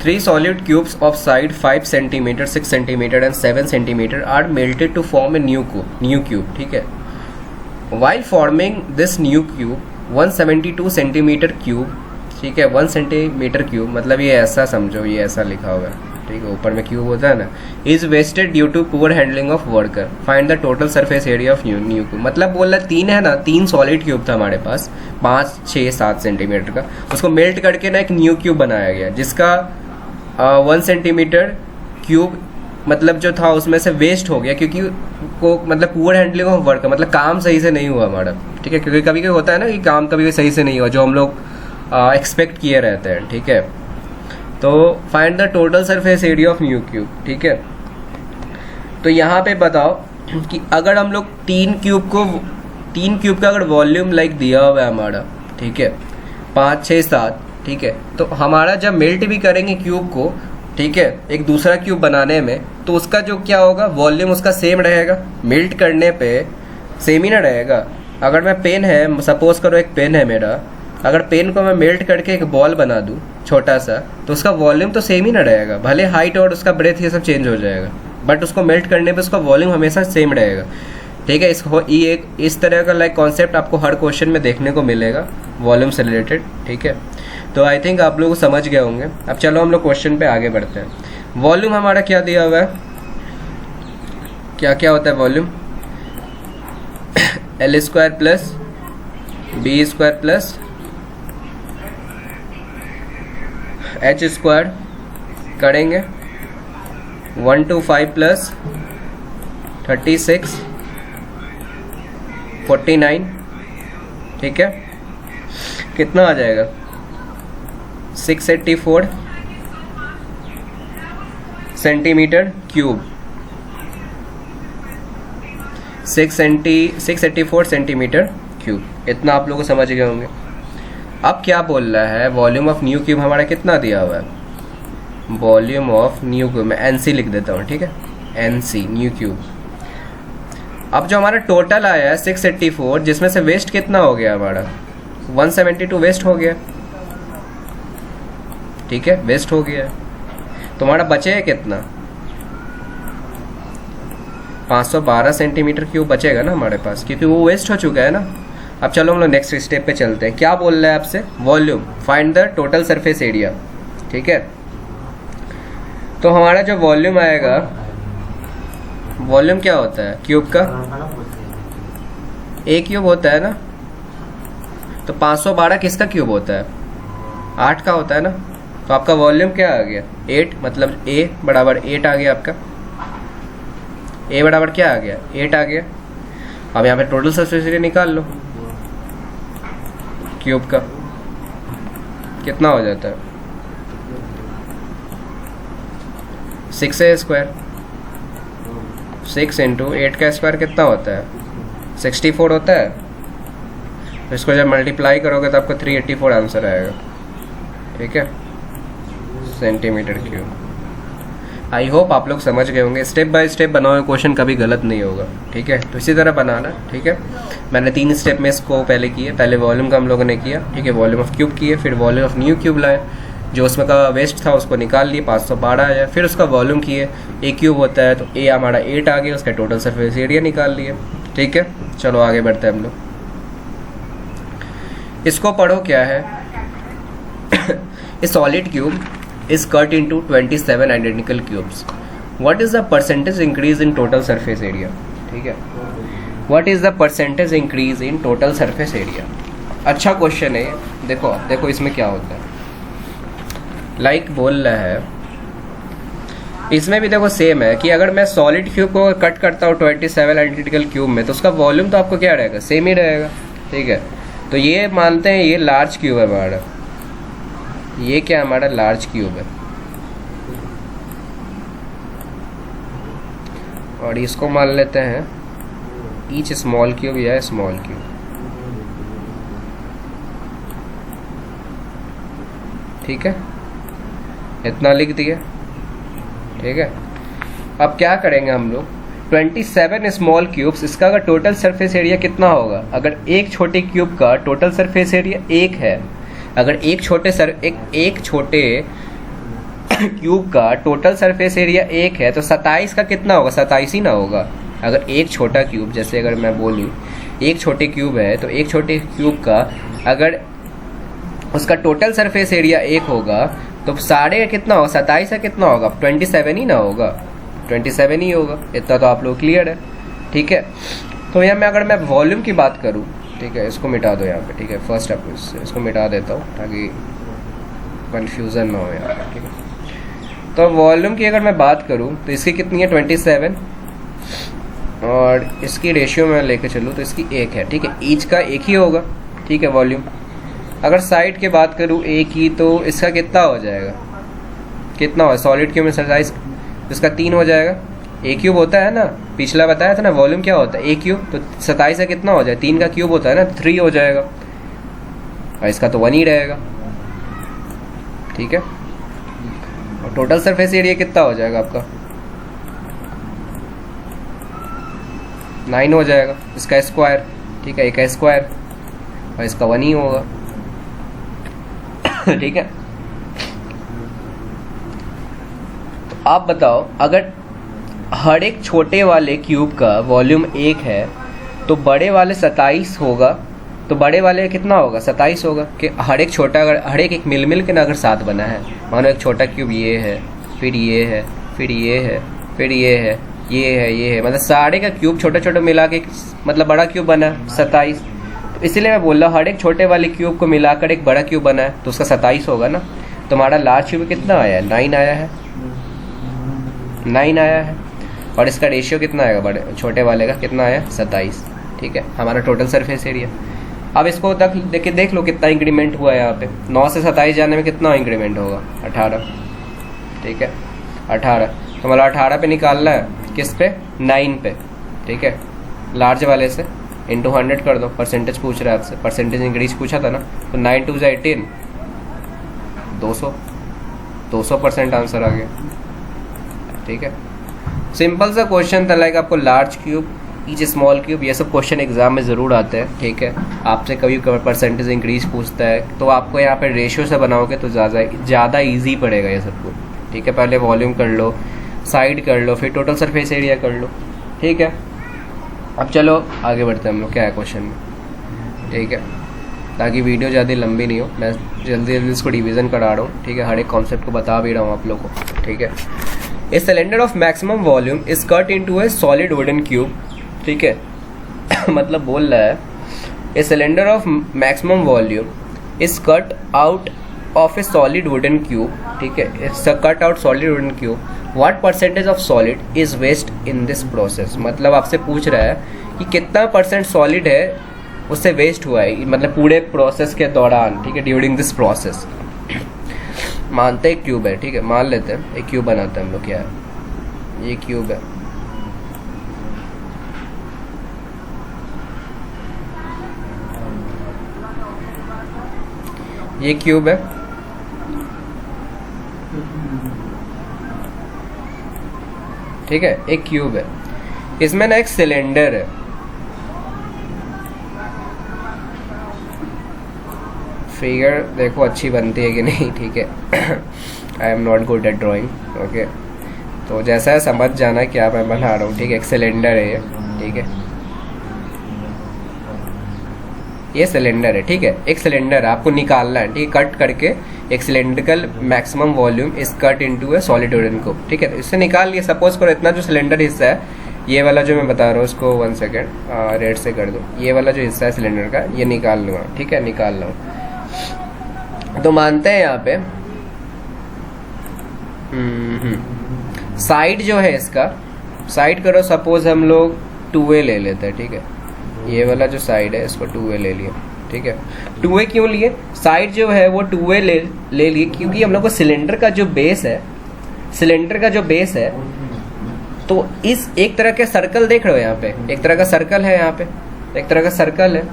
3 solid cubes of side 5 cm, 6 cm and 7 cm are melted to form a new cube, ठीक है। While forming this new cube 172 cm cube, ठीक है 1 cm cube, मतलब ये ऐसा समझो, ये ऐसा लिखा होगा, ठीक है, ऊपर में क्यूब होता है ना, is wasted due to poor handling of worker, find the total surface area of new cube. मतलब बोल रहा 3 है ना, 3 सॉलिड क्यूब था हमारे पास 5, 6, 7 सेंटीमीटर का, उसको मेल्ट करके ना एक न्यू क्यूब बनाया गया, जिसका 1 सेंटीमीटर क्यूब मतलब जो था उसमें से वेस्ट हो गया, क्योंकि को मतलब पुअर हैंडलिंग ऑफ वर्कर, मतलब काम सही से नहीं हुआ हमारा, ठीक है। क्योंकि कभी कभी होता है ना कि काम कभी सही से नहीं हुआ जो हम लोग एक्सपेक्ट किए रहते हैं, ठीक है। तो find the total surface area of new cube, ठीक है। तो यहाँ पे बताओ कि अगर हम लोग 3 क्यूब का अगर वॉल्यूम लाइक दिया हुआ है हमारा, ठीक है 5, 6, 7, ठीक है, तो हमारा जब मेल्ट भी करेंगे क्यूब को, ठीक है, एक दूसरा क्यूब बनाने में, तो उसका जो क्या होगा वॉल्यूम उसका सेम रहेगा, मेल्ट करने पे सेम ही ना रहेगा। अगर मैं पेन है, सपोज करो एक पेन है मेरा, अगर पेन को मैं मेल्ट करके एक बॉल बना दूं छोटा सा, तो उसका वॉल्यूम तो सेम ही ना रहेगा, भले हाइट और उसका ब्रेथ ये सब चेंज हो जाएगा, बट उसको मेल्ट करने पे उसका वॉल्यूम हमेशा सेम रहेगा, ठीक है। इस तरह का लाइक कॉन्सेप्ट आपको हर क्वेश्चन में देखने को मिलेगा वॉल्यूम से रिलेटेड, ठीक है। तो आई थिंक आप लोग समझ गए होंगे। अब चलो हम लोग क्वेश्चन पे आगे बढ़ते हैं। वॉल्यूम हमारा क्या दिया हुआ है, क्या क्या होता है volume, L² plus B² plus H² करेंगे 125 प्लस 36 49, ठीक है, कितना आ जाएगा 684 सेंटीमीटर क्यूब, 684 सेंटीमीटर क्यूब, इतना आप लोग को समझ गए होंगे। अब क्या बोल रहा है, वॉल्यूम ऑफ न्यू क्यूब हमारा कितना दिया हुआ है, वॉल्यूम ऑफ न्यू क्यूब, मैं NC लिख देता हूँ, ठीक है, NC न्यू क्यूब। अब जो हमारा टोटल आया है 684, जिसमें से वेस्ट कितना हो गया हमारा 172 वेस्ट हो गया, ठीक है, वेस्ट हो गया। तुम्हारा बचे है कितना 512 सेंटीमीटर क्यूब बचेगा ना हमारे पास, क्योंकि वो वेस्ट हो चुका है ना। अब चलो हम लोग नेक्स्ट स्टेप पे चलते हैं। क्या बोल रहा है आपसे? Volume, find the total surface area. ठीक है, तो हमारा जो वॉल्यूम आएगा, वॉल्यूम क्या होता है क्यूब का? ए क्यूब होता है ना। तो 512 किसका क्यूब होता है? 8 का होता है ना। तो आपका वॉल्यूम क्या आ गया? 8, मतलब ए बराबर 8 आ गया आपका। ए बराबर क्या आ गया? 8 आ गया। अब यहाँ पे टोटल सरफेस एरिया निकाल लो क्यूब का, कितना हो जाता है? 6a²। 6 इंटू 8 का स्क्वायर कितना होता है? 64 होता है। तो इसको जब मल्टीप्लाई करोगे तो आपको 384 आंसर आएगा। ठीक है, सेंटीमीटर क्यूब। आई होप आप लोग समझ गए होंगे। स्टेप बाय स्टेप बनाओ, क्वेश्चन कभी गलत नहीं होगा। ठीक है, तो इसी तरह बनाना। ठीक है, मैंने 3 स्टेप में इसको पहले किए। पहले वॉल्यूम का हम लोगों ने किया, ठीक है, वॉल्यूम ऑफ क्यूब किए, फिर वॉल्यूम ऑफ न्यू क्यूब लाए, जो उसमें का वेस्ट था उसको निकाल लिए, 512 आया। फिर उसका वॉल्यूम किए, ए क्यूब होता है तो ए हमारा 8 आ गया, उसका टोटल सरफेस एरिया निकाल लिए। ठीक है, चलो आगे बढ़ते हैं हम लोग। इसको पढ़ो क्या है। A solid cube is cut into 27 identical cubes. What is the percentage increase in total surface area? ठीक है, What is the percentage increase in total surface area? अच्छा क्वेश्चन है। देखो देखो इसमें क्या होता है। लाइक बोल रहा है, इसमें भी देखो सेम है कि अगर मैं सॉलिड क्यूब को कट करता हूँ 27 आइडेंटिकल क्यूब में, तो उसका वॉल्यूम तो आपको क्या रहेगा? सेम ही रहेगा। ठीक है, तो ये मानते हैं ये लार्ज क्यूब है हमारा। ये क्या हमारा? लार्ज क्यूब है। और इसको मान लेते हैं ईच स्मॉल क्यूब या स्मॉल क्यूब। ठीक है, इतना लिख दिया। ठीक है, अब क्या करेंगे हम लोग? 27 स्मॉल क्यूब्स, इसका अगर टोटल सरफेस एरिया कितना होगा? अगर एक छोटे क्यूब का टोटल सरफेस एरिया 1 है, अगर एक छोटे क्यूब का टोटल सरफेस एरिया 1 है, तो 27 का कितना होगा? 27 ही ना होगा। अगर एक छोटा क्यूब, जैसे अगर मैं बोलूँ एक छोटे क्यूब है, तो एक छोटे क्यूब का अगर उसका टोटल सरफेस एरिया 1 होगा, तो साढ़े कितना होगा? 27 का कितना होगा? 27 ही ना होगा। 27 ही होगा। इतना तो आप लोग क्लियर है। ठीक है, तो यहाँ मैं अगर मैं वॉल्यूम की बात करूँ, ठीक है, इसको मिटा दो यहाँ पे। ठीक है, फर्स्ट आप इसको मिटा देता हूँ ताकि कंफ्यूजन ना हो यहाँ पे। ठीक है, तो वॉल्यूम की अगर मैं बात करूँ तो इसकी कितनी है? 27, और इसकी रेशियो में लेकर चलूँ तो इसकी 1 है। ठीक है, ईच का 1 ही होगा। ठीक है, वॉल्यूम। अगर साइड की बात करूँ ए की, तो इसका कितना हो जाएगा? कितना हो? सॉलिड क्यूब में 27, इसका 3 हो जाएगा। ए क्यूब होता है ना, पिछला बताया था ना वॉल्यूम क्या होता है? ए क्यूब। तो 27 का कितना हो जाए? 3 का क्यूब होता है ना, 3 हो जाएगा, और इसका तो 1 ही रहेगा। ठीक है, और टोटल सरफेस एरिया कितना हो जाएगा आपका? 9 हो जाएगा, इसका स्क्वायर। ठीक है, एक का स्क्वायर, और इसका 1 ही होगा। ठीक है, तो आप बताओ, अगर हर एक छोटे वाले क्यूब का वॉल्यूम 1 है, तो बड़े वाले 27 होगा, तो बड़े वाले कितना होगा? 27 होगा। कि हर एक छोटा, अगर हर एक मिल के ना अगर 7 बना है, मानो एक छोटा क्यूब ये है, फिर ये है, फिर ये है, फिर ये है, ये है, मतलब सारे का क्यूब छोटा छोटा मिला के मतलब बड़ा क्यूब बना है 27। तो इसलिए मैं बोल रहा हूँ हर एक छोटे वाले क्यूब को मिलाकर एक बड़ा क्यूब बना है, तो उसका 27 होगा ना। तो हमारा लार्ज क्यूब कितना आया है? 9 आया है। 9 आया है, और इसका रेशियो कितना आएगा? बड़े छोटे वाले का कितना आया? 27। ठीक है, हमारा टोटल सरफेस एरिया। अब इसको तक देख लो कितना इंक्रीमेंट हुआ है यहाँ पे। 9 से 27 जाने में कितना इंक्रीमेंट होगा? 18। ठीक है, 18। तो मतलब 18 पे निकालना है, किस पे? 9 पे। ठीक है, लार्ज वाले से इंटू 100 कर दो। परसेंटेज पूछ रहा है आपसे, परसेंटेज इंक्रीज पूछा था ना। तो 9 2 18, 200% आंसर आ गया। ठीक है, सिंपल सा क्वेश्चन था। लाइक आपको large cube, each small cube, ये सब क्वेश्चन एग्जाम में ज़रूर आते हैं। ठीक है, आपसे कभी परसेंटेज इंक्रीज पूछता है, तो आपको यहाँ पे रेशियो से बनाओगे तो ज़्यादा ईजी पड़ेगा ये सबको। ठीक है, पहले वॉल्यूम कर लो, साइड कर लो, फिर टोटल सरफेस एरिया कर लो। ठीक है, अब चलो आगे बढ़ते हैं हम लोग क्या है क्वेश्चन में, ठीक है, ताकि वीडियो ज़्यादा लंबी नहीं हो। मैं जल्दी जल्दी इसको डिवीज़न करा रहा हूँ, ठीक है, हर एक कॉन्सेप्ट को बता भी रहा हूँ आप लोग को, ठीक है। A cylinder of maximum volume is cut into a solid wooden cube, ठीक है मतलब बोल रहा है a cylinder of maximum volume is cut out of a solid wooden cube, ठीक है, it's a cut out solid wooden cube, what percentage of solid is waste in this process. मतलब आपसे पूछ रहा है कि कितना परसेंट सॉलिड है उससे वेस्ट हुआ है, मतलब पूरे प्रोसेस के दौरान, ठीक है, ड्यूरिंग दिस प्रोसेस। मानते हैं क्यूब है, ठीक है, मान लेते हैं एक क्यूब बनाते हैं हम लोग, क्या है ये क्यूब है, ये क्यूब है, ठीक है, एक क्यूब है, इसमें ना एक सिलेंडर है, फिगर देखो अच्छी बनती है कि नहीं, ठीक है I am not good at drawing, okay, तो जैसा है समझ जाना क्या मैं बना रहा हूँ, ठीक है, एक सिलेंडर है ये, ठीक है, ये सिलेंडर है, ठीक है, एक सिलेंडर आपको निकालना है, ठीक है, कट करके एक cylindrical maximum volume is cut into a solid wooden को, ठीक है, इससे निकाल लिए। सपोज करो इतना जो सिलेंडर हिस्सा है, ये वाला जो मैं बता रहा हूँ उसको 1 सेकेंड रेड से कर दो, ये वाला जो हिस्सा है सिलेंडर का ये निकाल लूँगा, ठीक है, निकाल लो। तो मानते हैं यहाँ पे साइड जो है इसका, साइड करो सपोज हम लोग 2A ले लेते हैं, ठीक है, ये वाला जो साइड है इसको 2A ले लिया, ठीक है, 2A क्यों लिए, साइड जो है वो 2A ले लिए क्योंकि हम लोग को सिलेंडर का जो बेस है, सिलेंडर का जो बेस है, तो इस एक तरह के सर्कल देख रहे हो यहाँ पे, एक तरह का सर्कल है, यहाँ पे एक तरह का सर्कल है,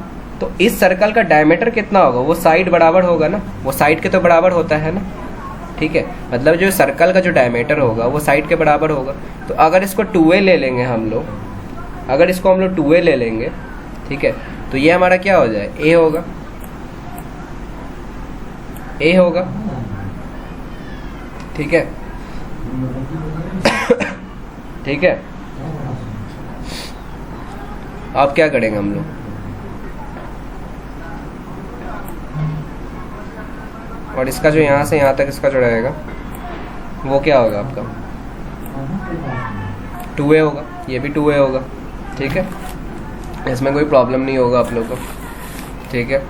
तो इस सर्कल का डायमीटर कितना होगा, वो साइड बराबर होगा ना, वो साइड के तो बराबर होता है ना, ठीक है, मतलब जो सर्कल का जो डायमीटर होगा वो साइड के बराबर होगा। तो अगर इसको 2A ले लेंगे हम लोग, अगर इसको हम लोग 2A ले लेंगे, ठीक है, तो ये हमारा क्या हो जाए, A होगा, A होगा, ठीक है ठीक है, अब क्या करेंगे हम लोग, और इसका जो यहाँ से यहाँ तक इसका जो रहेगा वो क्या होगा आपका 2A होगा, ये भी 2A होगा, ठीक है, इसमें कोई प्रॉब्लम नहीं होगा आप लोग को, ठीक है।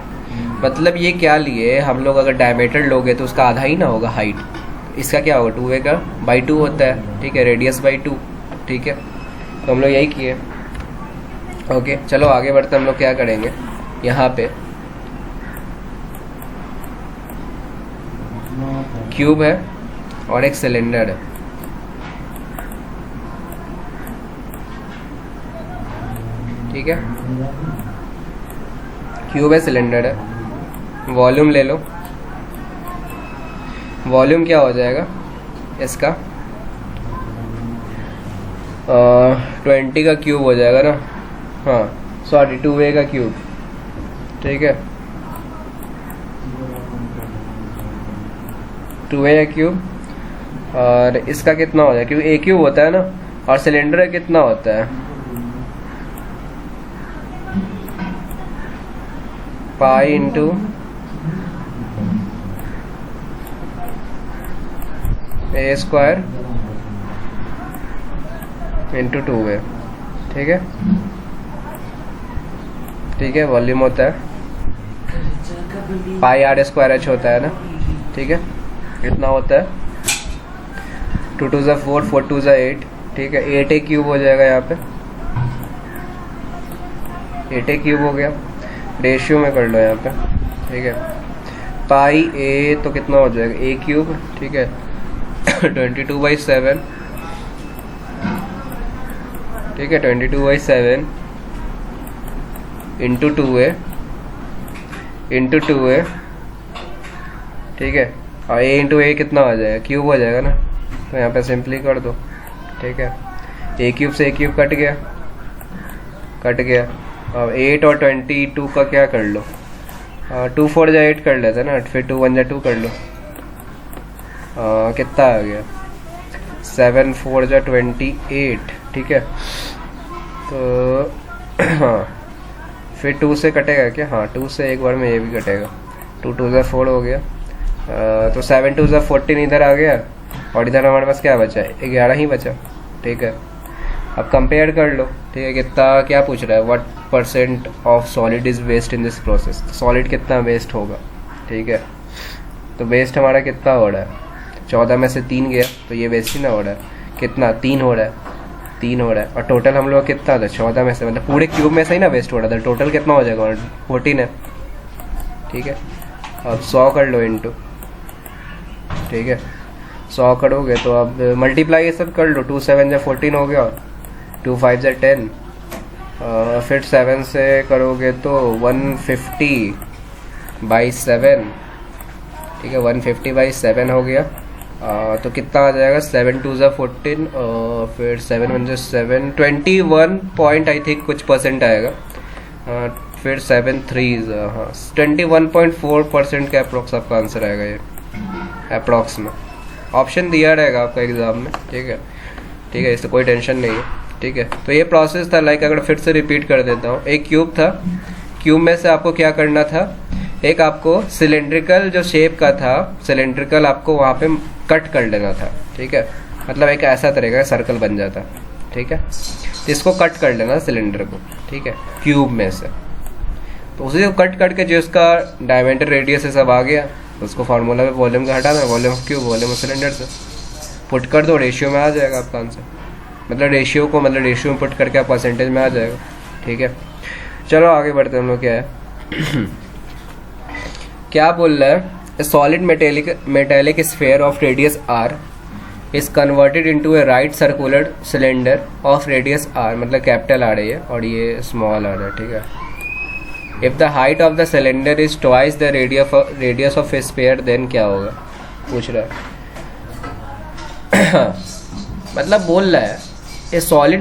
मतलब ये क्या लिए हम लोग, अगर डायमीटर लोगे तो उसका आधा ही ना होगा हाइट, इसका क्या होगा 2A का बाई 2 होता है, ठीक है, रेडियस बाई 2, ठीक है, तो हम लोग यही किए, ओके। चलो आगे बढ़ते हम लोग क्या करेंगे, यहाँ पे क्यूब है और एक सिलेंडर है, ठीक है, क्यूब है सिलेंडर है, वॉल्यूम ले लो, वॉल्यूम क्या हो जाएगा इसका 20 का क्यूब हो जाएगा ना, हाँ सॉरी 2A का क्यूब, ठीक है, 2A का क्यूब, और इसका कितना हो जाएगा क्योंकि A क्यूब होता है ना, और सिलेंडर कितना होता है pi into A square into 2A, ठीक है, ठीक है, वॉल्यूम होता है पाई R स्क्वायर H होता है ना, ठीक है, कितना होता है 2 2 ज़ा 4 4 2 ज़ा 8, ठीक है, 8A क्यूब हो जाएगा यहाँ पे, 8A क्यूब हो गया, रेशियो में कर लो यहाँ पे, ठीक है, पाई A तो कितना हो जाएगा A क्यूब, ठीक है 22/7, ठीक है, 22/7 इंटू 2A इंटू 2A, ठीक है, और A इंटू A कितना हो जाएगा क्यूब हो जाएगा ना, तो यहाँ पे सिंपली कर दो, ठीक है, A क्यूब से A क्यूब कट गया, कट गया, अब 8 और 22 का क्या कर लो, 2 4 जा 8 कर लेते ना, फिर 2 1 जा 2 कर लो, कितना आ गया 7 4 जा 28, ठीक है, तो हाँ, फिर 2 से कटेगा क्या? हाँ, 2 से एक बार में ये भी कटेगा। 2 2 ज़ा 4 हो गया। तो 7 2 ज़ा 14 इधर आ गया, और इधर हमारे पास क्या बचा है? 11 ही बचा। ठीक है, अब कंपेयर कर लो। ठीक है, कितना क्या पूछ रहा है? What percent of solid is waste in this process. Solid कितना वेस्ट होगा? ठीक है, तो वेस्ट हमारा कितना हो रहा है? 14 में से 3 गया तो ये वेस्ट ही ना हो रहा है। कितना? 3 हो रहा है, 3 हो रहा है। और टोटल हम लोग कितना था? 14 में से, मतलब पूरे क्यूब में से ही ना वेस्ट हो रहा था। टोटल कितना हो जाएगा? 14 है। ठीक है, अब 100 कर लो इंटू। ठीक है, 100 करोगे तो अब मल्टीप्लाई ये सब कर लो। 2 7 × 14 हो गया, 2 5 × 10, फिर 7 से करोगे तो 150/7। ठीक है, 150/7 हो गया। तो कितना आ जाएगा? 7 2 ज़ा 14, फिर 7 1 ज़ा 7, 21 पॉइंट आई थिंक कुछ परसेंट आएगा। फिर 7 3 हाँ 21.4% का अप्रोक्स आपका आंसर आएगा ये, अप्रोक्स में। ऑप्शन दिया रहेगा आपका एग्ज़ाम में। ठीक है, ठीक है, इससे कोई टेंशन नहीं है। ठीक है, तो ये प्रोसेस था। लाइक अगर फिर से रिपीट कर देता हूँ, एक क्यूब था। क्यूब में से आपको क्या करना था? एक आपको सिलेंड्रिकल जो शेप का था, सिलेंड्रिकल आपको वहाँ पे कट कर लेना था। ठीक है, मतलब एक ऐसा तरह का सर्कल बन जाता। ठीक है, इसको कट कर लेना सिलेंडर को। ठीक है, क्यूब में से। तो उसी को कट करके जो उसका डायमीटर रेडियस है सब आ गया, उसको फार्मूला में वॉल्यूम का हटाना, volume of cube volume of cylinder से पुट कर दो, रेशियो में आ जाएगा आपका आंसर। मतलब रेशियो को, मतलब रेशियो में पुट करके आप परसेंटेज में आ जाएगा। ठीक है, चलो आगे बढ़ते हैं हम लोग। क्या है क्या बोल रहा है? A solid metallic sphere of radius r is converted into A right circular cylinder of radius r, मतलब कैपिटल R है ये और ये स्मॉल r है। ठीक है, if the height of the cylinder is twice the radius of a sphere, then क्या होगा? पूछ रहा है। मतलब बोल रहा है ए सॉलिड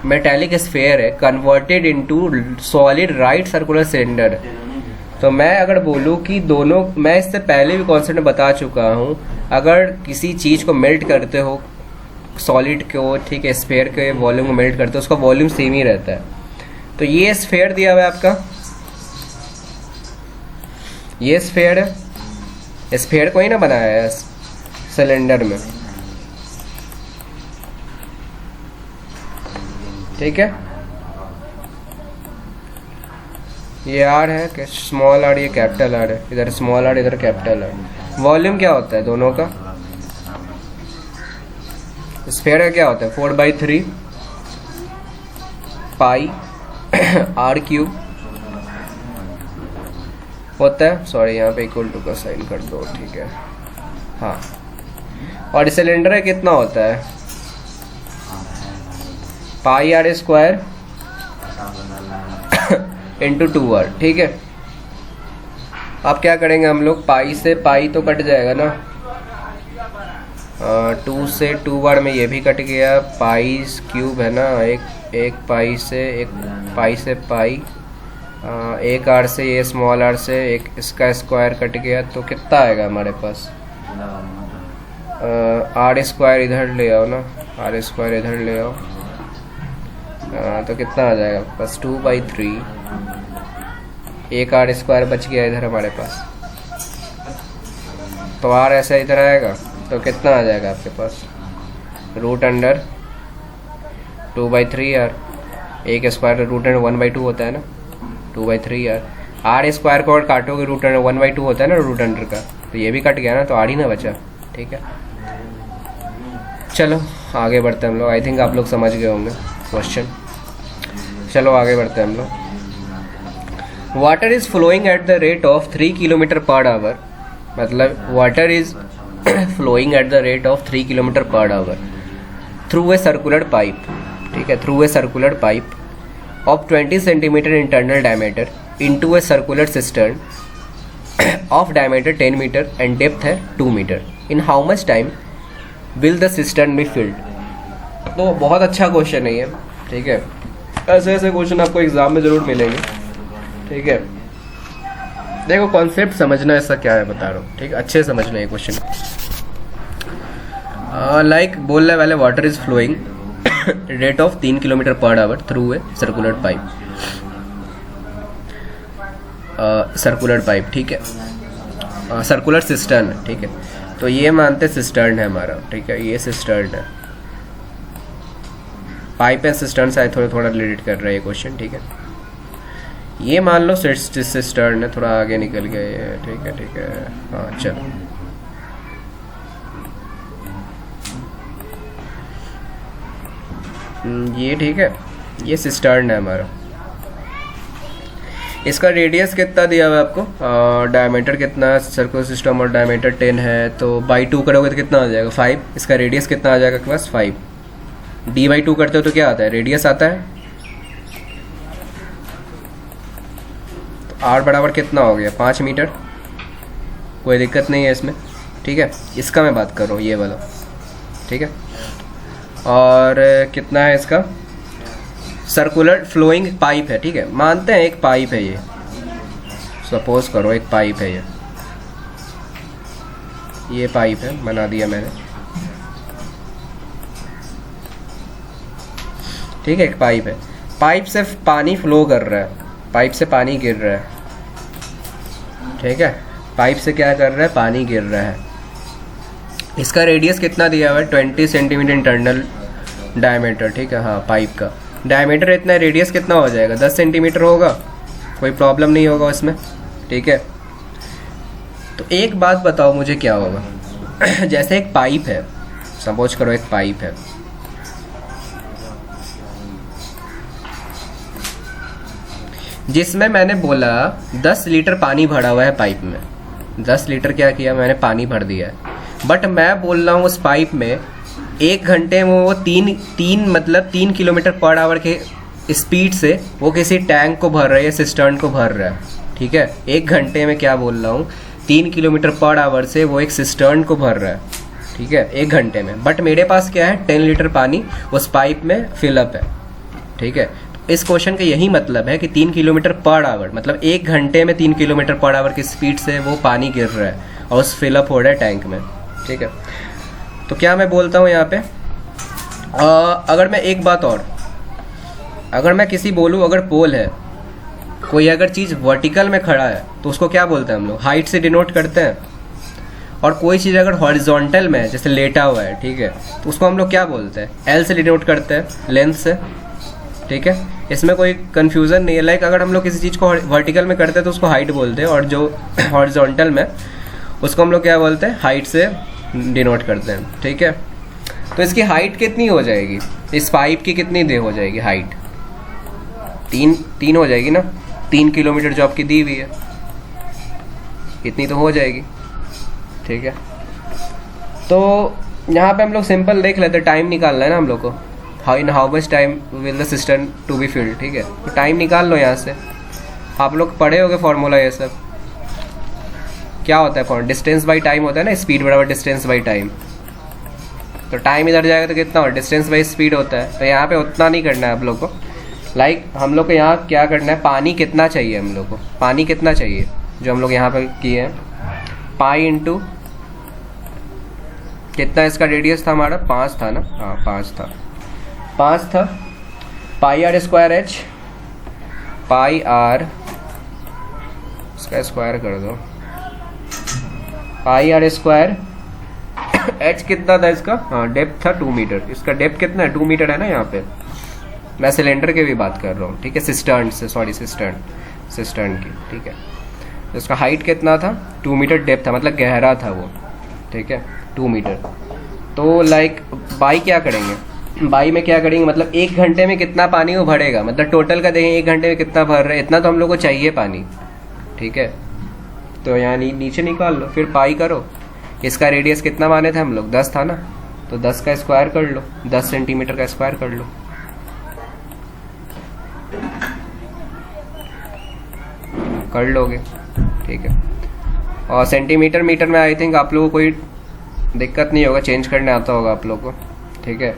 मेटेलिक स्फेयर है converted into solid right circular cylinder. तो मैं अगर बोलूँ कि दोनों, मैं इससे पहले भी कॉन्सेप्ट में बता चुका हूँ, अगर किसी चीज़ को मेल्ट करते हो, सॉलिड को, ठीक है, स्फेयर के वॉल्यूम को मेल्ट करते हो, उसका वॉल्यूम सेम ही रहता है। तो ये स्फेयर दिया हुआ है आपका, ये स्फेयर है। स्फेयर को ही ना बनाया है सिलेंडर में। ठीक है, ये आर है कि स्मॉल आर, ये कैपिटल आर है, इधर स्मॉल आर इधर कैपिटल आर। वॉल्यूम क्या होता है दोनों का? स्फेयर का क्या होता है? 4/3 पाई आर क्यूब होता है। सॉरी, यहाँ पे इक्वल टू का साइन कर दो। ठीक है, हाँ। और सिलेंडर कितना होता है? पाई आर स्क्वायर इंटू 2r। ठीक है, अब क्या करेंगे हम लोग? पाई से पाई तो कट जाएगा ना, 2 से 2r में ये भी कट गया। पाई क्यूब है ना, एक पाई से पाई, एक आर से, ये स्मॉल आर से, एक इसका स्क्वायर कट गया। तो कितना आएगा हमारे पास? आर स्क्वायर इधर ले आओ ना, आर स्क्वायर इधर ले आओ। तो कितना आ जाएगा? बस 2/3, एक आर स्क्वायर बच गया इधर हमारे पास। तो आर ऐसा इधर आएगा तो कितना आ जाएगा आपके पास? √अंडर 2/3r, एक स्क्वायर √अंडर 1/2 होता है ना, 2/3r। आर स्क्वायर को और काटोगे √अंडर 1/2 होता है ना √अंडर का, तो ये भी कट गया ना, तो आर ही ना बचा। ठीक है, चलो आगे बढ़ते हैं हम लोग। आई थिंक आप लोग समझ गए होंगे क्वेश्चन। चलो आगे बढ़ते हैं हम लोग। Water is flowing at the rate of 3 km/h, मतलब water is flowing at the rate of 3 km/h through a circular pipe. ठीक है, through a circular pipe of 20 cm internal diameter into a circular cistern of diameter 10 metre and depth है 2 metre. In how much time will the cistern be filled? तो बहुत अच्छा क्वेश्चन है ये। ठीक है, ऐसे ऐसे क्वेश्चन आपको एग्जाम में जरूर मिलेंगे। ठीक है, देखो कॉन्सेप्ट समझना ऐसा क्या है बता रहा हूँ। ठीक है, अच्छे समझना है क्वेश्चन। लाइक बोल रहा है पहले water is flowing rate of 3 kilometre per hour through a circular pipe, circular pipe, ठीक है, सर्कुलर सिस्टर्न, ठीक है। तो ये मानते सिस्टर्न है हमारा, ठीक है, ये सिस्टर्न है। पाइप एंड सिस्टर्न से थोड़ा थोड़ा रिलेटेड कर रहा है ये क्वेश्चन, ठीक है। ये मान लो सिस्टर्न है, थोड़ा आगे निकल गया ये, ठीक है, ठीक है, हाँ चलो। ये ठीक है, ये सिस्टर्न है हमारा। इसका रेडियस कितना दिया हुआ है आपको, डायमीटर कितना, सर्कुलर सिस्टम और डायमीटर 10 है, तो बाई 2 करोगे तो कितना आ जाएगा 5। इसका रेडियस कितना आ जाएगा आपके पास 5। डी बाई 2 करते हो तो क्या आता है, रेडियस आता है। तो आर बराबर कितना हो गया 5 मीटर, कोई दिक्कत नहीं है इसमें, ठीक है। इसका मैं बात कर रहा हूँ, ये वाला, ठीक है। और कितना है इसका, सर्कुलर फ्लोइंग पाइप है, ठीक है। मानते हैं एक पाइप है ये, सपोज करो एक पाइप है ये पाइप है, बना दिया मैंने, ठीक है। एक पाइप है, पाइप से पानी फ्लो कर रहा है, पाइप से पानी गिर रहा है, ठीक है। पाइप से क्या कर रहा है, पानी गिर रहा है। इसका रेडियस कितना दिया हुआ है 20 सेंटीमीटर इंटरनल डायमीटर, ठीक है। हाँ, पाइप का डायमीटर इतना, रेडियस कितना हो जाएगा 10 सेंटीमीटर होगा, कोई प्रॉब्लम नहीं होगा इसमें, ठीक है। तो एक बात बताओ मुझे क्या होगा जैसे एक पाइप है, सपोज करो एक पाइप है, जिसमें मैंने बोला 10 लीटर पानी भरा हुआ है पाइप में, 10 लीटर क्या किया मैंने, पानी भर दिया है। बट मैं बोल रहा हूँ उस पाइप में 1 घंटे में वो 3 किलोमीटर पर आवर के स्पीड से वो किसी टैंक को भर रहा है या सिस्टर्न को भर रहा है, ठीक है। 1 घंटे में क्या बोल रहा हूँ, 3 किलोमीटर पर आवर से वो एक सिस्टर्न को भर रहा है, ठीक है, 1 घंटे में। बट मेरे पास क्या है, 10 लीटर पानी उस पाइप में फिलअप है, ठीक है। इस क्वेश्चन का यही मतलब है कि 3 किलोमीटर पर आवर, मतलब 1 घंटे में 3 किलोमीटर पर आवर की स्पीड से वो पानी गिर रहा है और उस फिलअप हो रहा है टैंक में, ठीक है। तो क्या मैं बोलता हूँ यहाँ पे, अगर मैं एक बात और, अगर मैं किसी बोलूँ, अगर पोल है, कोई अगर चीज़ वर्टिकल में खड़ा है तो उसको क्या बोलते हैं हम लोग, हाइट से डिनोट करते हैं। और कोई चीज़ अगर हॉरिजॉन्टल में है, जैसे लेटा हुआ है, ठीक है, तो उसको हम लोग क्या बोलते हैं, एल से डिनोट करते हैं, लेंथ से, ठीक है। इसमें कोई कन्फ्यूज़न नहीं है। लाइक अगर हम लोग किसी चीज़ को वर्टिकल में करते हैं तो उसको हाइट बोलते हैं, और जो हॉरिजॉन्टल में उसको हम लोग क्या बोलते हैं, हाइट से डिनोट करते हैं, ठीक है। तो इसकी हाइट कितनी हो जाएगी, इस पाइप की कितनी दे हो जाएगी हाइट, 3 हो जाएगी ना, 3 किलोमीटर जो आपकी दी हुई है, इतनी तो हो जाएगी, ठीक है। तो यहाँ पे हम लोग सिंपल देख लेते हैं, टाइम निकालना है ना हम लोग को, how much time will the system to be filled, ठीक है। तो टाइम निकाल लो यहाँ से, आप लोग पढ़े होगे फॉर्मूला ये सब, क्या होता है डिस्टेंस बाई टाइम होता है ना, स्पीड बराबर डिस्टेंस बाई टाइम। तो टाइम इधर जाएगा तो कितना हो, डिस्टेंस बाई स्पीड होता है। तो यहाँ पे उतना नहीं करना है आप लोग को। लाइक हम लोग को यहाँ क्या करना है, पानी कितना चाहिए हम लोग को, पानी कितना चाहिए जो हम लोग यहाँ पे किए हैं, पाई इंटू कितना इसका रेडियस था हमारा, 5 था ना, हाँ 5 था, pi R square H, pi R इसका स्क्वायर कर दो, पाई आर स्क्वायर एच कितना था इसका, हाँ डेप्थ था 2 मीटर, इसका डेप्थ कितना है 2 मीटर है ना। यहाँ पे मैं सिलेंडर की भी बात कर रहा हूँ, ठीक है, सिस्टर्न से, सॉरी सिस्टर्न की, ठीक है। तो इसका हाइट कितना था 2 मीटर, डेप्थ था मतलब गहरा था वो, ठीक है, 2 मीटर। तो लाइक बाई क्या करेंगे, बाई में क्या करेंगे, मतलब 1 घंटे में कितना पानी वो भरेगा, मतलब टोटल का देखेंगे 1 घंटे में कितना भर रहे हैं, इतना तो हम लोग को चाहिए पानी, ठीक है। तो यहाँ नीचे निकाल लो, फिर पाई करो, इसका रेडियस कितना माने थे हम लोग, 10 था ना, तो 10 का स्क्वायर कर लो, 10 सेंटीमीटर का स्क्वायर कर लो, कर लोगे, ठीक है। और सेंटीमीटर मीटर में आई थिंक आप लोगों को कोई दिक्कत नहीं होगा, चेंज करने आता होगा आप लोगों को, ठीक है।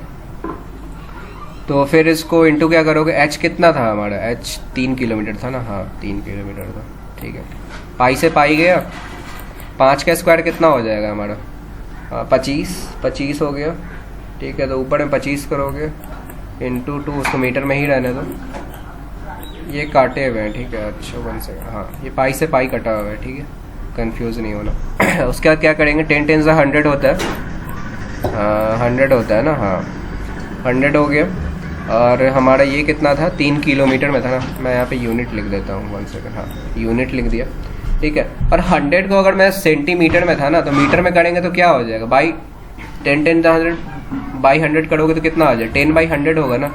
तो फिर इसको इंटू क्या करोगे, एच कितना था हमारा, एच 3 किलोमीटर था ना, हाँ 3 किलोमीटर था, ठीक है। पाई से पाई गया, 5 का स्क्वायर कितना हो जाएगा हमारा, 25 हो गया, ठीक है। तो ऊपर में 25 करोगे इंटू 2, उसको मीटर में ही रहने दो। ये काटे हुए हैं, ठीक है। अच्छा 1 सेकंड, हाँ ये पाई से पाई कटा हुआ है, ठीक है, कंफ्यूज नहीं होना। उसके बाद क्या करेंगे, 10 10 100 होता है, 100 होता है ना, हाँ 100 हो गया। और हमारा ये कितना था, 3 किलोमीटर में था ना, मैं यहाँ पे यूनिट लिख देता हूँ, 1 सेकंड, हाँ यूनिट लिख दिया, ठीक है। और 100 को अगर मैं सेंटीमीटर में था ना, तो मीटर में करेंगे तो क्या हो जाएगा, बाई 10 10 100 बाई 100 करोगे तो कितना आ जाए, 10 बाई 100 होगा ना,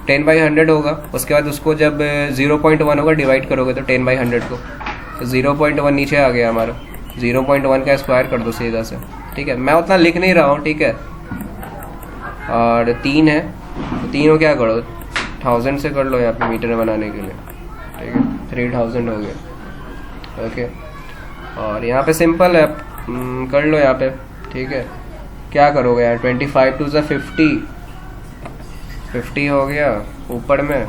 10 बाई 100 होगा। उसके बाद उसको जब 0.1 होगा डिवाइड करोगे तो 10 बाई 100 को, तो 0.1 नीचे आ गया हमारा, 0.1 का स्क्वायर कर दो सीधा से, ठीक है। मैं उतना लिख नहीं रहा हूँ, ठीक है। और 3 है, तो 3 को क्या करो, 1000 से कर लो यहाँ पे मीटर में बनाने के लिए, ठीक है, 3000 हो गया, ओके। और यहाँ पे सिंपल है, कर लो यहाँ पे, ठीक है। क्या करोगे यार, 25 2 50 हो गया ऊपर में।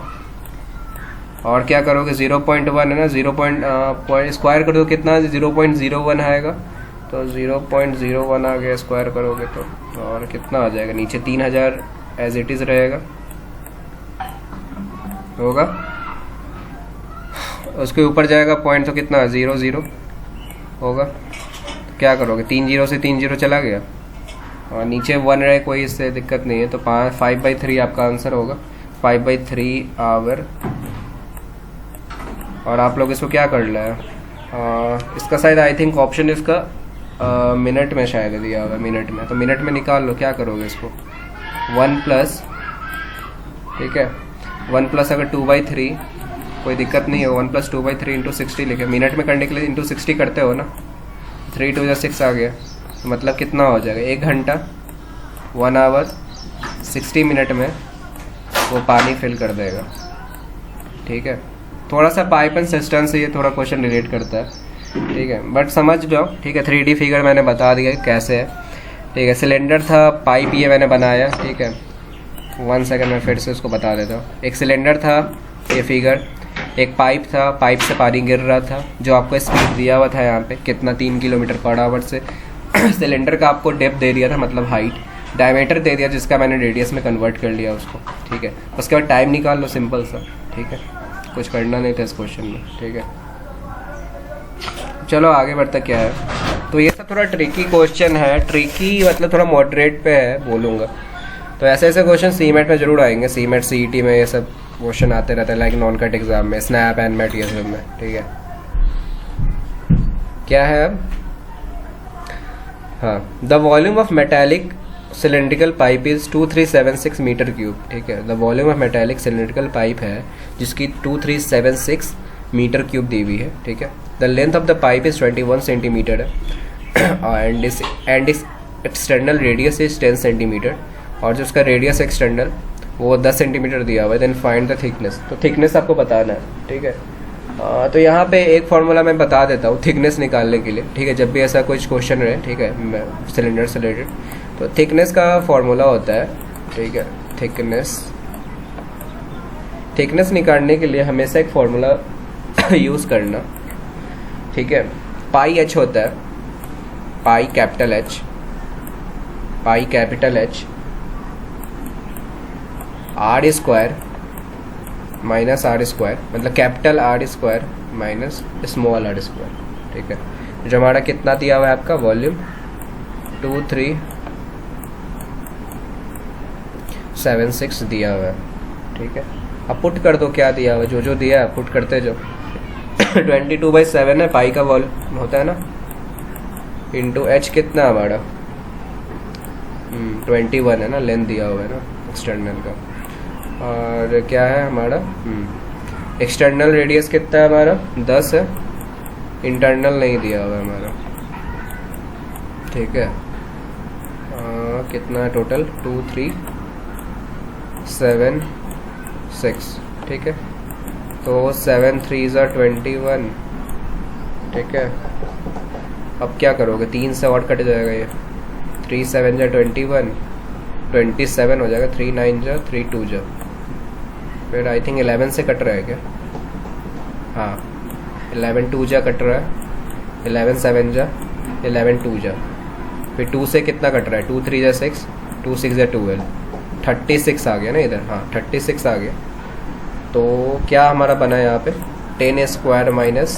और क्या करोगे, 0.1 है ना, 0 स्क्वायर कर दो, कितना 0.01 आएगा, तो 0.01 आ गया, स्क्वायर करोगे तो। और कितना आ जाएगा नीचे, 3000 एज इट इज़ रहेगा, होगा। उसके ऊपर जाएगा पॉइंट, तो कितना 0 0 होगा। क्या करोगे, 3 0 से 3 0 चला गया, और नीचे 1 रहे, कोई इससे दिक्कत नहीं है, तो 5/3 आपका आंसर होगा, 5/3 आवर। और आप लोग इसको क्या कर रहे हैं, इसका शायद आई थिंक ऑप्शन इसका मिनट में शायद दिया होगा, मिनट में, तो मिनट में निकाल लो। क्या करोगे इसको, 1 प्लस, ठीक है, 1 प्लस अगर 2/3, कोई दिक्कत नहीं है, 1 प्लस 2/3 इंटू 60 लिखे, मिनट में करने के लिए इंटू 60 करते हो ना, 3 2 6 आ गया, तो मतलब कितना हो जाएगा, 1 घंटा 1 आवर 60 मिनट में वो पानी फिल कर देगा, ठीक है। थोड़ा सा पाइप एंड सिस्टम से ये थोड़ा क्वेश्चन रिलेट करता है, ठीक है, बट समझ जाओ, ठीक है। 3D फिगर मैंने बता दिया कैसे है, ठीक है। सिलेंडर था, पाइप ये मैंने बनाया, ठीक है। 1 सेकंड में फिर से उसको बता देता हूँ। एक सिलेंडर था, ये फिगर, एक पाइप था, पाइप से पानी गिर रहा था, जो आपको स्पीड दिया हुआ था यहाँ पे कितना, 3 किलोमीटर पर आवर से। सिलेंडर का आपको डेप्थ दे दिया था, मतलब हाइट, डायमीटर दे दिया, जिसका मैंने रेडियस में कन्वर्ट कर लिया उसको, ठीक है। उसके बाद टाइम निकाल लो, सिंपल सा, ठीक है, कुछ करना नहीं था इस क्वेश्चन में, ठीक है। चलो आगे बढ़ता क्या है, तो ये सब थोड़ा ट्रिकी क्वेश्चन है, ट्रिकी मतलब थोड़ा मॉडरेट पे है बोलूँगा। तो ऐसे ऐसे क्वेश्चन सीमेट में जरूर आएंगे, सीमेट सीईटी में ये सब क्वेश्चन आते रहते हैं, लाइक नॉन कट एग्जाम में, स्नैप एंड मैट, ये सब में, ठीक है। क्या है अब, हाँ, the volume of metallic cylindrical pipe is 2376 metre cube, ठीक है। The volume of metallic cylindrical pipe है जिसकी 2376 मीटर क्यूब दी हुई है, ठीक है। The length of the pipe is 21 centimetre है, एंड इस एक्सटर्नल रेडियस इज 10 सेंटीमीटर, और जो उसका रेडियस एक्सटर्नल वो 10 सेंटीमीटर दिया हुआ है। देन फाइंड द थिकनेस, तो थिकनेस आपको बताना है, ठीक है। तो यहाँ पे एक फार्मूला मैं बता देता हूँ थिकनेस निकालने के लिए, ठीक है, जब भी ऐसा कुछ क्वेश्चन रहे, ठीक है, सिलेंडर से रिलेटेड, तो थिकनेस का फार्मूला होता है, ठीक है। थिकनेस निकालने के लिए हमेशा एक फार्मूला यूज़ करना, ठीक है। पाई एच होता है, pi capital H R square minus R square, मतलब capital R square minus small R square, ठीक है। जो हमारा कितना दिया हुआ है आपका वॉल्यूम 2376 दिया हुआ है, ठीक है। अब पुट कर दो क्या दिया हुआ है, जो दिया है पुट करते जाओ। 22/7 है पाई का वॉल्यूम होता है ना, इंटू एच कितना हमारा 21 है ना, लेंथ दिया हुआ है ना एक्सटर्नल का। और क्या है हमारा एक्सटर्नल रेडियस कितना है हमारा 10 है, इंटरनल नहीं दिया हुआ है हमारा, ठीक है। कितना है टोटल 2376, ठीक है। तो 7 3 21, ठीक है। अब क्या करोगे, 3 से और कट जाएगा ये, 3 7 21, 27 हो जाएगा, 3 9 3 2 फिर आई थिंक 11 से कट रहा है क्या, हाँ 11 2 कट रहा है, 11 7 11 2 फिर 2 से कितना कट रहा है, 2 3 6, 2 6 12, 36 आ गया ना इधर, हाँ 36 आ गया। तो क्या हमारा बना यहाँ पे 10 स्क्वायर माइनस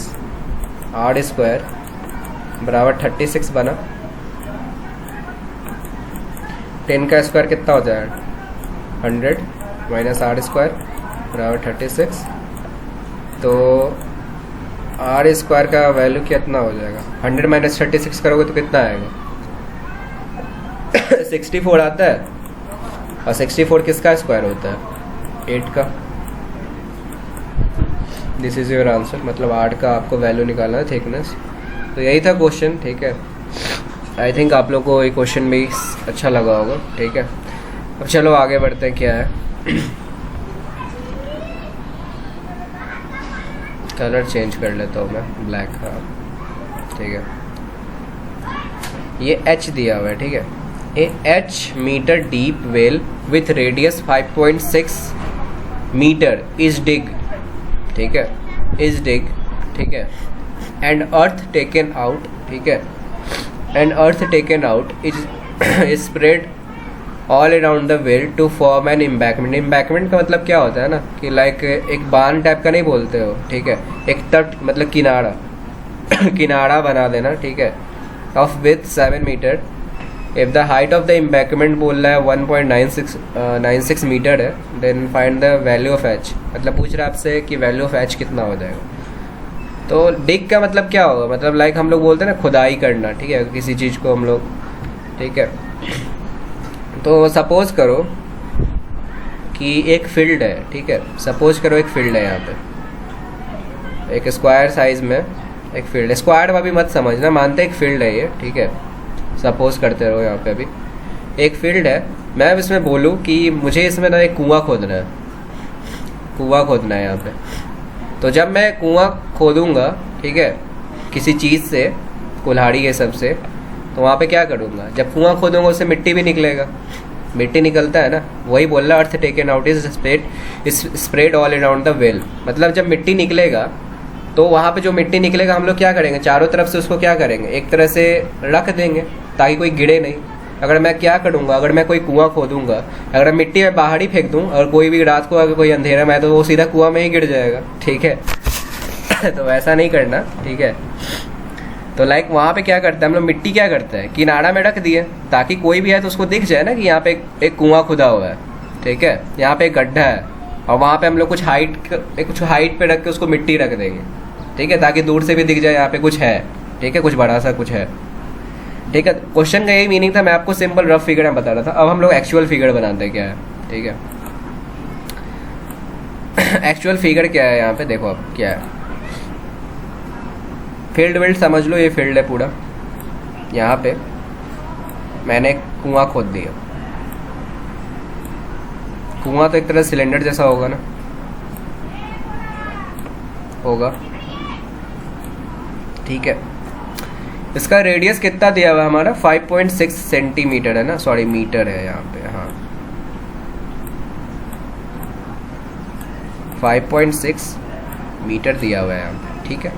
8 स्क्वायर बराबर 36 बना। 10 का स्क्वायर कितना हो जाएगा 100 माइनस 8 स्क्वायर बराबर 36। तो 8 स्क्वायर का वैल्यू कितना हो जाएगा, 100 माइनस 36 करोगे तो कितना आएगा 64 आता है। और 64 किसका स्क्वायर होता है 8 का। दिस इज़ योर आंसर, मतलब 8 का आपको वैल्यू निकालना है थिकनेस। तो यही था क्वेश्चन, ठीक है। आई थिंक आप लोग को ये क्वेश्चन भी अच्छा लगा होगा, ठीक है। अब चलो आगे बढ़ते हैं, क्या है कलर चेंज कर लेता हूँ मैं, ब्लैक, हाँ ठीक है। ये H दिया हुआ है, ठीक है। A H metre deep well with radius 5.6 metre is dig, ठीक है, इज डिग, ठीक है, एंड अर्थ टेकन आउट, ठीक है, and earth taken out is spread all around the well to form an embankment. Embankment का मतलब क्या होता है ना कि लाइक एक बांध टाइप का नहीं बोलते हो, ठीक है, एक तट मतलब किनारा किनारा बना देना, ठीक है, of with 7 metre. If the height of the embankment बोल रहा है 1.96 मीटर है, then find the value of h. मतलब पूछ रहा है आपसे कि वैल्यू ऑफ एच कितना हो जाएगा। तो डिग का मतलब क्या होगा, मतलब लाइक हम लोग बोलते हैं ना खुदाई करना, ठीक है, किसी चीज़ को हम लोग, ठीक है। तो सपोज करो कि एक फील्ड है, ठीक है, सपोज करो एक फील्ड है यहाँ पे, एक स्क्वायर साइज में एक फील्ड है। स्क्वायर अभी मत समझना, मानते एक फील्ड है ये, ठीक है, सपोज करते रहो। यहाँ पे अभी एक फील्ड है, मैं अब इसमें बोलूँ कि मुझे इसमें ना एक कुआं खोदना है, कुआं खोदना है यहाँ पे। तो जब मैं कुआं खोदूँगा, ठीक है, किसी चीज़ से, कुल्हाड़ी ये सब से, तो वहाँ पे क्या करूँगा, जब कुआं खोदूँगा उससे मिट्टी भी निकलेगा, मिट्टी निकलता है ना, वही बोल रहा अर्थ taken out is spread all around the well. मतलब जब मिट्टी निकलेगा तो वहाँ पे जो मिट्टी निकलेगा हम लोग क्या करेंगे, चारों तरफ से उसको क्या करेंगे, एक तरह से रख देंगे ताकि कोई गिरे नहीं। अगर मैं क्या करूँगा, अगर मैं कोई कुआं खोदूँगा, अगर मिट्टी में बाहर ही फेंक दूँ और कोई भी रात को अगर कोई अंधेरा में है तो वो सीधा कुआं में ही गिर जाएगा, ठीक है तो ऐसा नहीं करना, ठीक है। तो लाइक वहाँ पे क्या करते हैं हम लोग, मिट्टी क्या करते हैं किनारा में रख दिए ताकि कोई भी है तो उसको दिख जाए ना कि यहाँ पे एक कुआं खुदा हुआ है, ठीक है, यहाँ पे एक गड्ढा है, और वहाँ पे हम लोग कुछ हाइट पे रख के उसको मिट्टी रख देंगे, ठीक है, ताकि दूर से भी दिख जाए यहाँ पे कुछ है, ठीक है, कुछ बड़ा सा कुछ है, ठीक है। क्वेश्चन का यही मीनिंग था, मैं आपको सिंपल रफ फिगर में बता रहा था। अब हम लोग एक्चुअल फिगर बनाते हैं क्या है, ठीक है। एक्चुअल फिगर क्या है यहाँ पे, देखो अब क्या है, फील्ड विल्ड समझ लो, ये फील्ड है पूरा। यहाँ पे मैंने एक कुआं खोद दिया। कुआं तो एक तरह सिलेंडर जैसा होगा ना, होगा, ठीक है। इसका रेडियस कितना दिया हुआ है हमारा 5.6 सेंटीमीटर है ना, सॉरी मीटर है यहाँ पे, हाँ 5.6 मीटर दिया हुआ है यहाँ पे, ठीक है।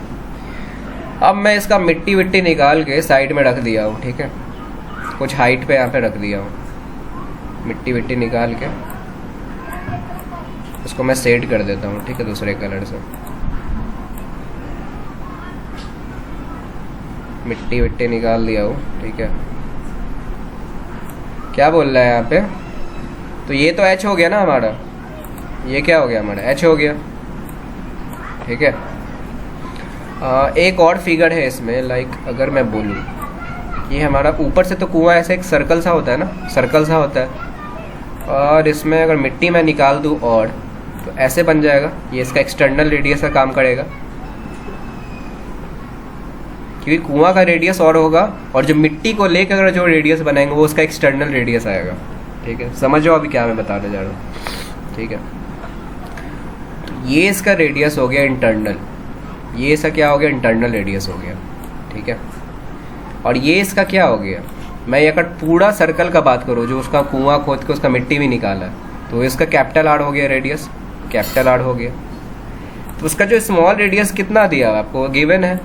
अब मैं इसका मिट्टी विट्टी निकाल के साइड में रख दिया हूँ, ठीक है, कुछ हाइट पे यहाँ पे रख दिया हूँ, मिट्टी विट्टी निकाल के उसको मैं शेड कर देता हूँ, ठीक है, दूसरे कलर से। मिट्टी विट्टी निकाल दिया हूँ, ठीक है। क्या बोल रहा है यहाँ पे, तो ये तो एच हो गया ना हमारा, ये क्या हो गया हमारा एच हो गया, ठीक है। एक और फिगर है इसमें, लाइक अगर मैं बोलूँ ये हमारा ऊपर से तो कुआं ऐसे एक सर्कल सा होता है ना, सर्कल सा होता है, और इसमें अगर मिट्टी में निकाल दूँ और तो ऐसे बन जाएगा, ये इसका एक्सटर्नल रेडियस का काम करेगा, क्योंकि कुआं का रेडियस और होगा और जो मिट्टी को लेकर अगर जो रेडियस बनाएंगे वो उसका एक्सटर्नल रेडियस आएगा, ठीक है। समझो अभी क्या मैं बताने जा रहा हूँ, ठीक है। तो ये इसका रेडियस हो गया इंटरनल, ये इसका क्या हो गया इंटरनल रेडियस हो गया, ठीक है। और ये इसका क्या हो गया, मैं अगर पूरा सर्कल का बात करूँ जो उसका कुआं खोद के उसका मिट्टी भी निकाला है, तो इसका कैपिटल आर हो गया रेडियस, कैपिटल आर हो गया। तो उसका जो स्मॉल रेडियस कितना दिया आपको गिवन है,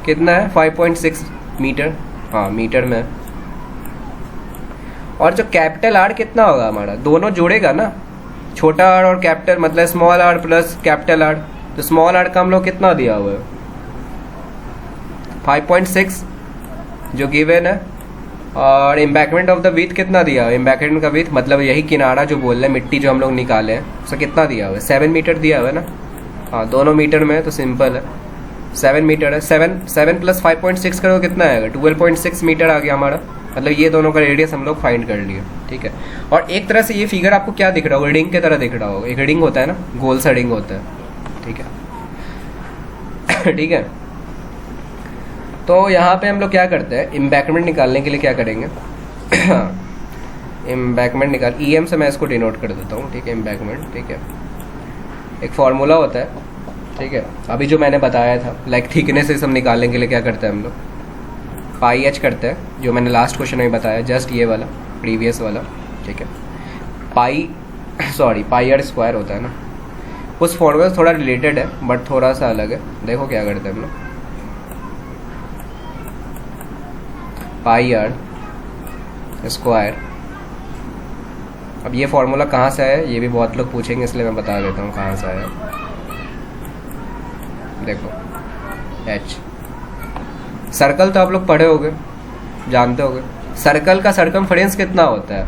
कितना है 5.6 मीटर, हाँ मीटर में। और जो कैपिटल आर कितना होगा हमारा, दोनों जोड़ेगा ना, छोटा आर और कैपिटल, मतलब small R plus capital R. तो स्मॉल आर का हम लोग कितना दिया हुआ है 5.6 जो गिवन है। और इम्बैकमेंट ऑफ द विथ कितना दिया हुआ है, इम्बैकमेंट का विथ मतलब यही किनारा जो बोल रहे हैं मिट्टी जो हम लोग निकाले हैं उसका कितना दिया हुआ है 7 मीटर दिया हुआ है ना। हाँ दोनों मीटर में है तो सिंपल है 7 मीटर है। 7 प्लस 5.6 करो कितना आएगा 12.6 मीटर आ गया हमारा। मतलब ये दोनों का रेडियस हम लोग फाइंड कर लिए, ठीक है। और एक तरह से ये फिगर आपको क्या दिख रहा होगा, रिंग की तरह दिख रहा होगा। एक रिंग होता है ना, गोल सा रिंग होता है, ठीक है। ठीक है, तो यहाँ पे हम लोग क्या करते हैं, इम्बैकमेंट निकालने के लिए क्या करेंगे इम्बैकमेंट निकाल, EM से मैं इसको डिनोट कर देता हूँ, ठीक है। इम्बैकमेंट, ठीक है, एक फॉर्मूला होता है, ठीक है। अभी जो मैंने बताया था लाइक थिकनेस से सब निकालने के लिए क्या करते हैं हम लोग, पाई एच करते हैं, जो मैंने लास्ट क्वेश्चन में बताया, जस्ट ये वाला प्रीवियस वाला, ठीक है। पाई आर स्क्वायर होता है ना, उस फॉर्मूला से थोड़ा रिलेटेड है बट थोड़ा सा अलग है। देखो क्या करते हैं हम लोग, पाई आर स्क्वायर। अब ये फॉर्मूला कहाँ से है ये भी बहुत लोग पूछेंगे, इसलिए मैं बता देता हूँ कहाँ से आया। देखो एच, सर्कल तो आप लोग पढ़े होगे, जानते होगे। सर्कल का सरकमफ्रेंस कितना होता है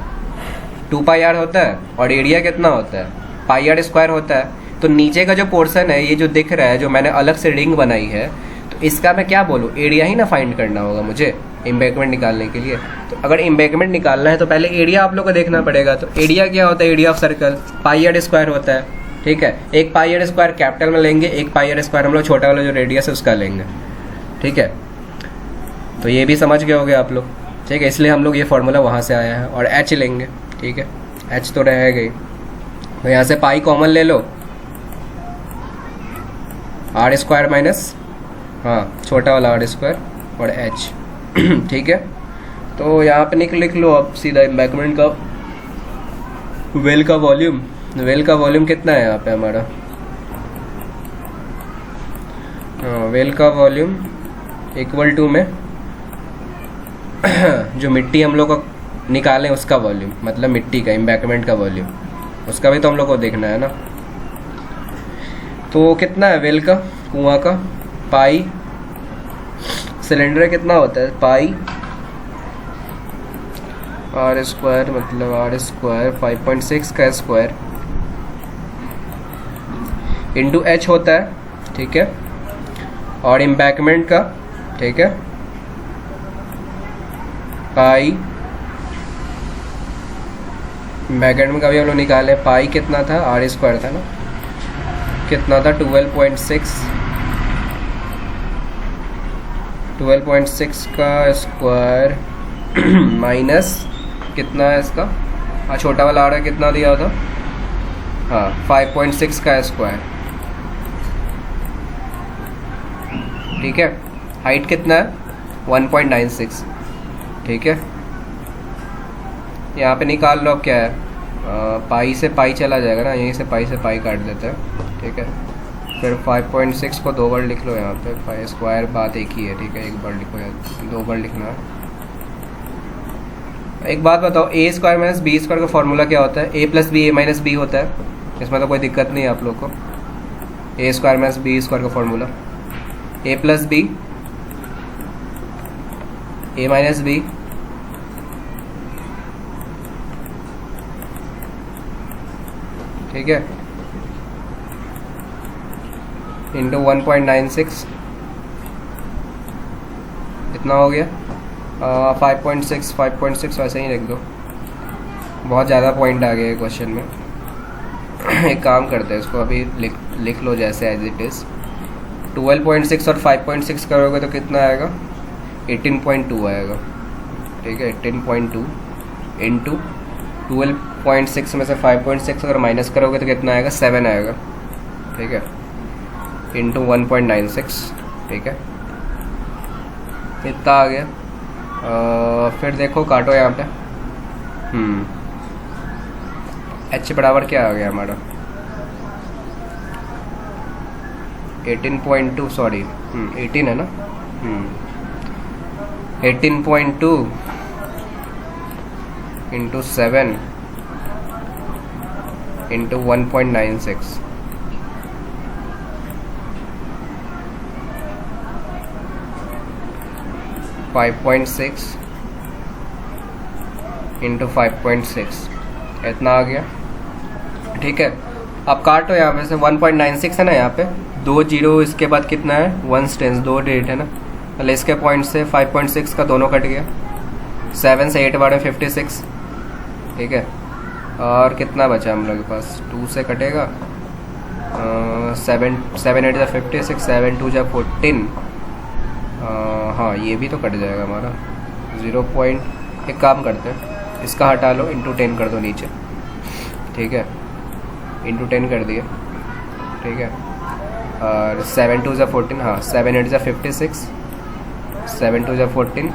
2 पाई आर होता है, और एरिया कितना होता है पाई आर स्क्वायर होता है। तो नीचे का जो पोर्शन है ये जो दिख रहा है, जो मैंने अलग से रिंग बनाई है, तो इसका मैं क्या बोलूँ, एरिया ही ना फाइंड करना होगा मुझे इम्बैकमेंट निकालने के लिए। तो अगर इम्बैकमेंट निकालना है तो पहले एरिया आप लोग को देखना पड़ेगा। तो एरिया क्या होता है, area of circle pi R square होता है, ठीक है। एक पाई आर स्क्वायर कैपिटल में लेंगे, एक पाई आर स्क्वायर हम लोग छोटा वाला जो रेडियस है उसका लेंगे, ठीक है। तो ये भी समझ गए होगे आप लोग, ठीक है। इसलिए हम लोग ये फॉर्मूला वहाँ से आया है। और एच लेंगे, ठीक है, एच तो रहेगा ही, तो यहाँ से पाई कॉमन ले लो, आर स्क्वायर माइनस, हाँ छोटा वाला आर स्क्वायर और एच, ठीक है। तो यहाँ पे लिख लो अब सीधा इम्बैकमेंट का वेल का वॉल्यूम। वेल का वॉल्यूम कितना है यहाँ पे हमारा, वेल का वॉल्यूम इक्वल टू में जो मिट्टी हम लोग को निकालें उसका वॉल्यूम, मतलब मिट्टी का इम्बैकमेंट का वॉल्यूम, उसका भी तो हम लोग को देखना है ना। तो कितना है वेल का, कुआं का, पाई, सिलेंडर कितना होता है पाई आर स्क्वायर, मतलब आर स्क्वायर 5.6 का स्क्वायर इंटू एच होता है, ठीक है। और इम्बैकमेंट का, ठीक है, पाई, इम्बैकमेंट का भी हम लोग निकाले, पाई कितना था, आर स्क्वायर था ना, कितना था 12.6 का स्क्वायर माइनस कितना है इसका, हाँ छोटा वाला आ रहा है कितना दिया था, हाँ 5.6 का स्क्वायर, ठीक है। हाइट कितना है 1.96, ठीक है। यहाँ पे निकाल लो क्या है, पाई से पाई चला जाएगा ना, यहीं से पाई काट देते हैं, ठीक है। फिर 5.6 को 2 बार लिख लो यहाँ पे, 5 स्क्वायर बात एक ही है, ठीक है। एक बार लिखो या 2 बार लिखना है। एक बात बताओ, ए स्क्वायर माइनस बी स्क्वायर का फॉर्मूला क्या होता है, ए प्लस बी ए माइनस बी होता है, इसमें तो कोई दिक्कत नहीं है आप लोग को। ए स्क्वायर माइनस बी स्क्वायर का फॉर्मूला ए प्लस बी ए माइनस बी, ठीक है, इंटू 1.96, इतना हो गया। 5.6 वैसे ही लिख दो, बहुत ज़्यादा पॉइंट आ गए क्वेश्चन में। एक काम करते हैं, इसको अभी लिख लो जैसे एज इट इज़। 12.6 और 5.6 करोगे तो कितना आएगा 18.2 आएगा, ठीक है। 18.2 इंटू 12.6 में से 5.6 अगर माइनस करोगे तो कितना आएगा 7 आएगा, ठीक है, इंटू 1.96, ठीक है, इतना आ गया। फिर देखो काटो यहाँ पे, एच बराबर क्या आ गया हमारा 18.2, सॉरी 18 है ना, 18.2 इंटू 7 इंटू 1.96 5.6 इंटू 5.6 इतना आ गया। ठीक है, अब काटो यहाँ पे से 1.96 है ना, यहाँ पे 2 जीरो, इसके बाद कितना है 1 टेंस, 2 डिजिट है ना, मतलब इसके पॉइंट से 5.6 का दोनों कट गया। 7 से 8 बार में 56। ठीक है, और कितना बचा हम लोग के पास, 2 से कटेगा 7 8 जा 56, 7 2 जा 14। हाँ ये भी तो कट जाएगा हमारा 0 पॉइंट। एक काम करते हैं, इसका हटा लो, इंटू 10 कर दो नीचे। ठीक है, इंटू 10 कर दिया। ठीक है, और 7 2 जा 14, हाँ 7 8 जा 56, 7 2 जा 14,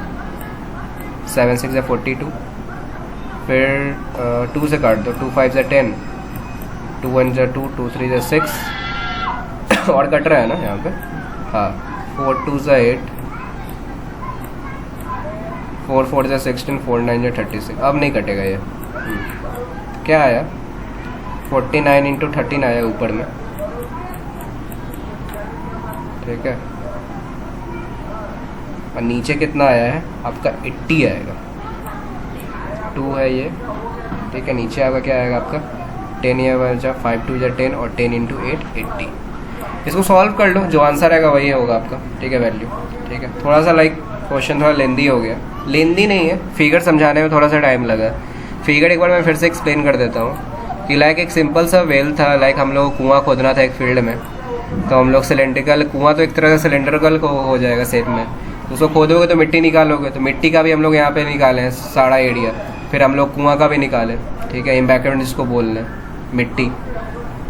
7 6 जा 42, फिर 2 से काट दो, 2 5 जा 10, 2 1 जा 2, 2 3 जा 6 और कट रहा है ना यहाँ पे, हाँ 4 2 जा 8, 4 4 जा 16, 4 9 जा 36। अब नहीं कटेगा ये। क्या आया 49 इंटू 13 आया ऊपर में। ठीक है, और नीचे कितना आया है आपका 80 आएगा, 2 है ये। ठीक है, नीचे आपका क्या आएगा आपका 10 या बचा 5 2 जा 10 और 10 इंटू 8 80। इसको सॉल्व कर लो, जो आंसर आएगा वही होगा आपका। ठीक है, वैल्यू। ठीक है, थोड़ा सा लाइक क्वेश्चन थोड़ा लेंदी हो गया, लेंदी नहीं है, फिगर समझाने में थोड़ा सा टाइम लगा। फिगर एक बार मैं फिर से एक्सप्लेन कर देता हूँ कि लाइक एक सिंपल सा वेल था, लाइक हम लोग को कुआँ खोदना था एक फील्ड में, तो हम लोग सिलेंड्रिकल, कुआँ तो एक तरह से सिलेंड्रिकल को हो जाएगा शेप में, उसको खोदोगे तो मिट्टी निकालोगे, तो मिट्टी का भी हम लोग यहाँ पे निकाले हैं सारा एरिया, फिर हम लोग कुआँ का भी निकालें। ठीक है, एम्बैकमेंट जिसको बोल रहे हैं, मिट्टी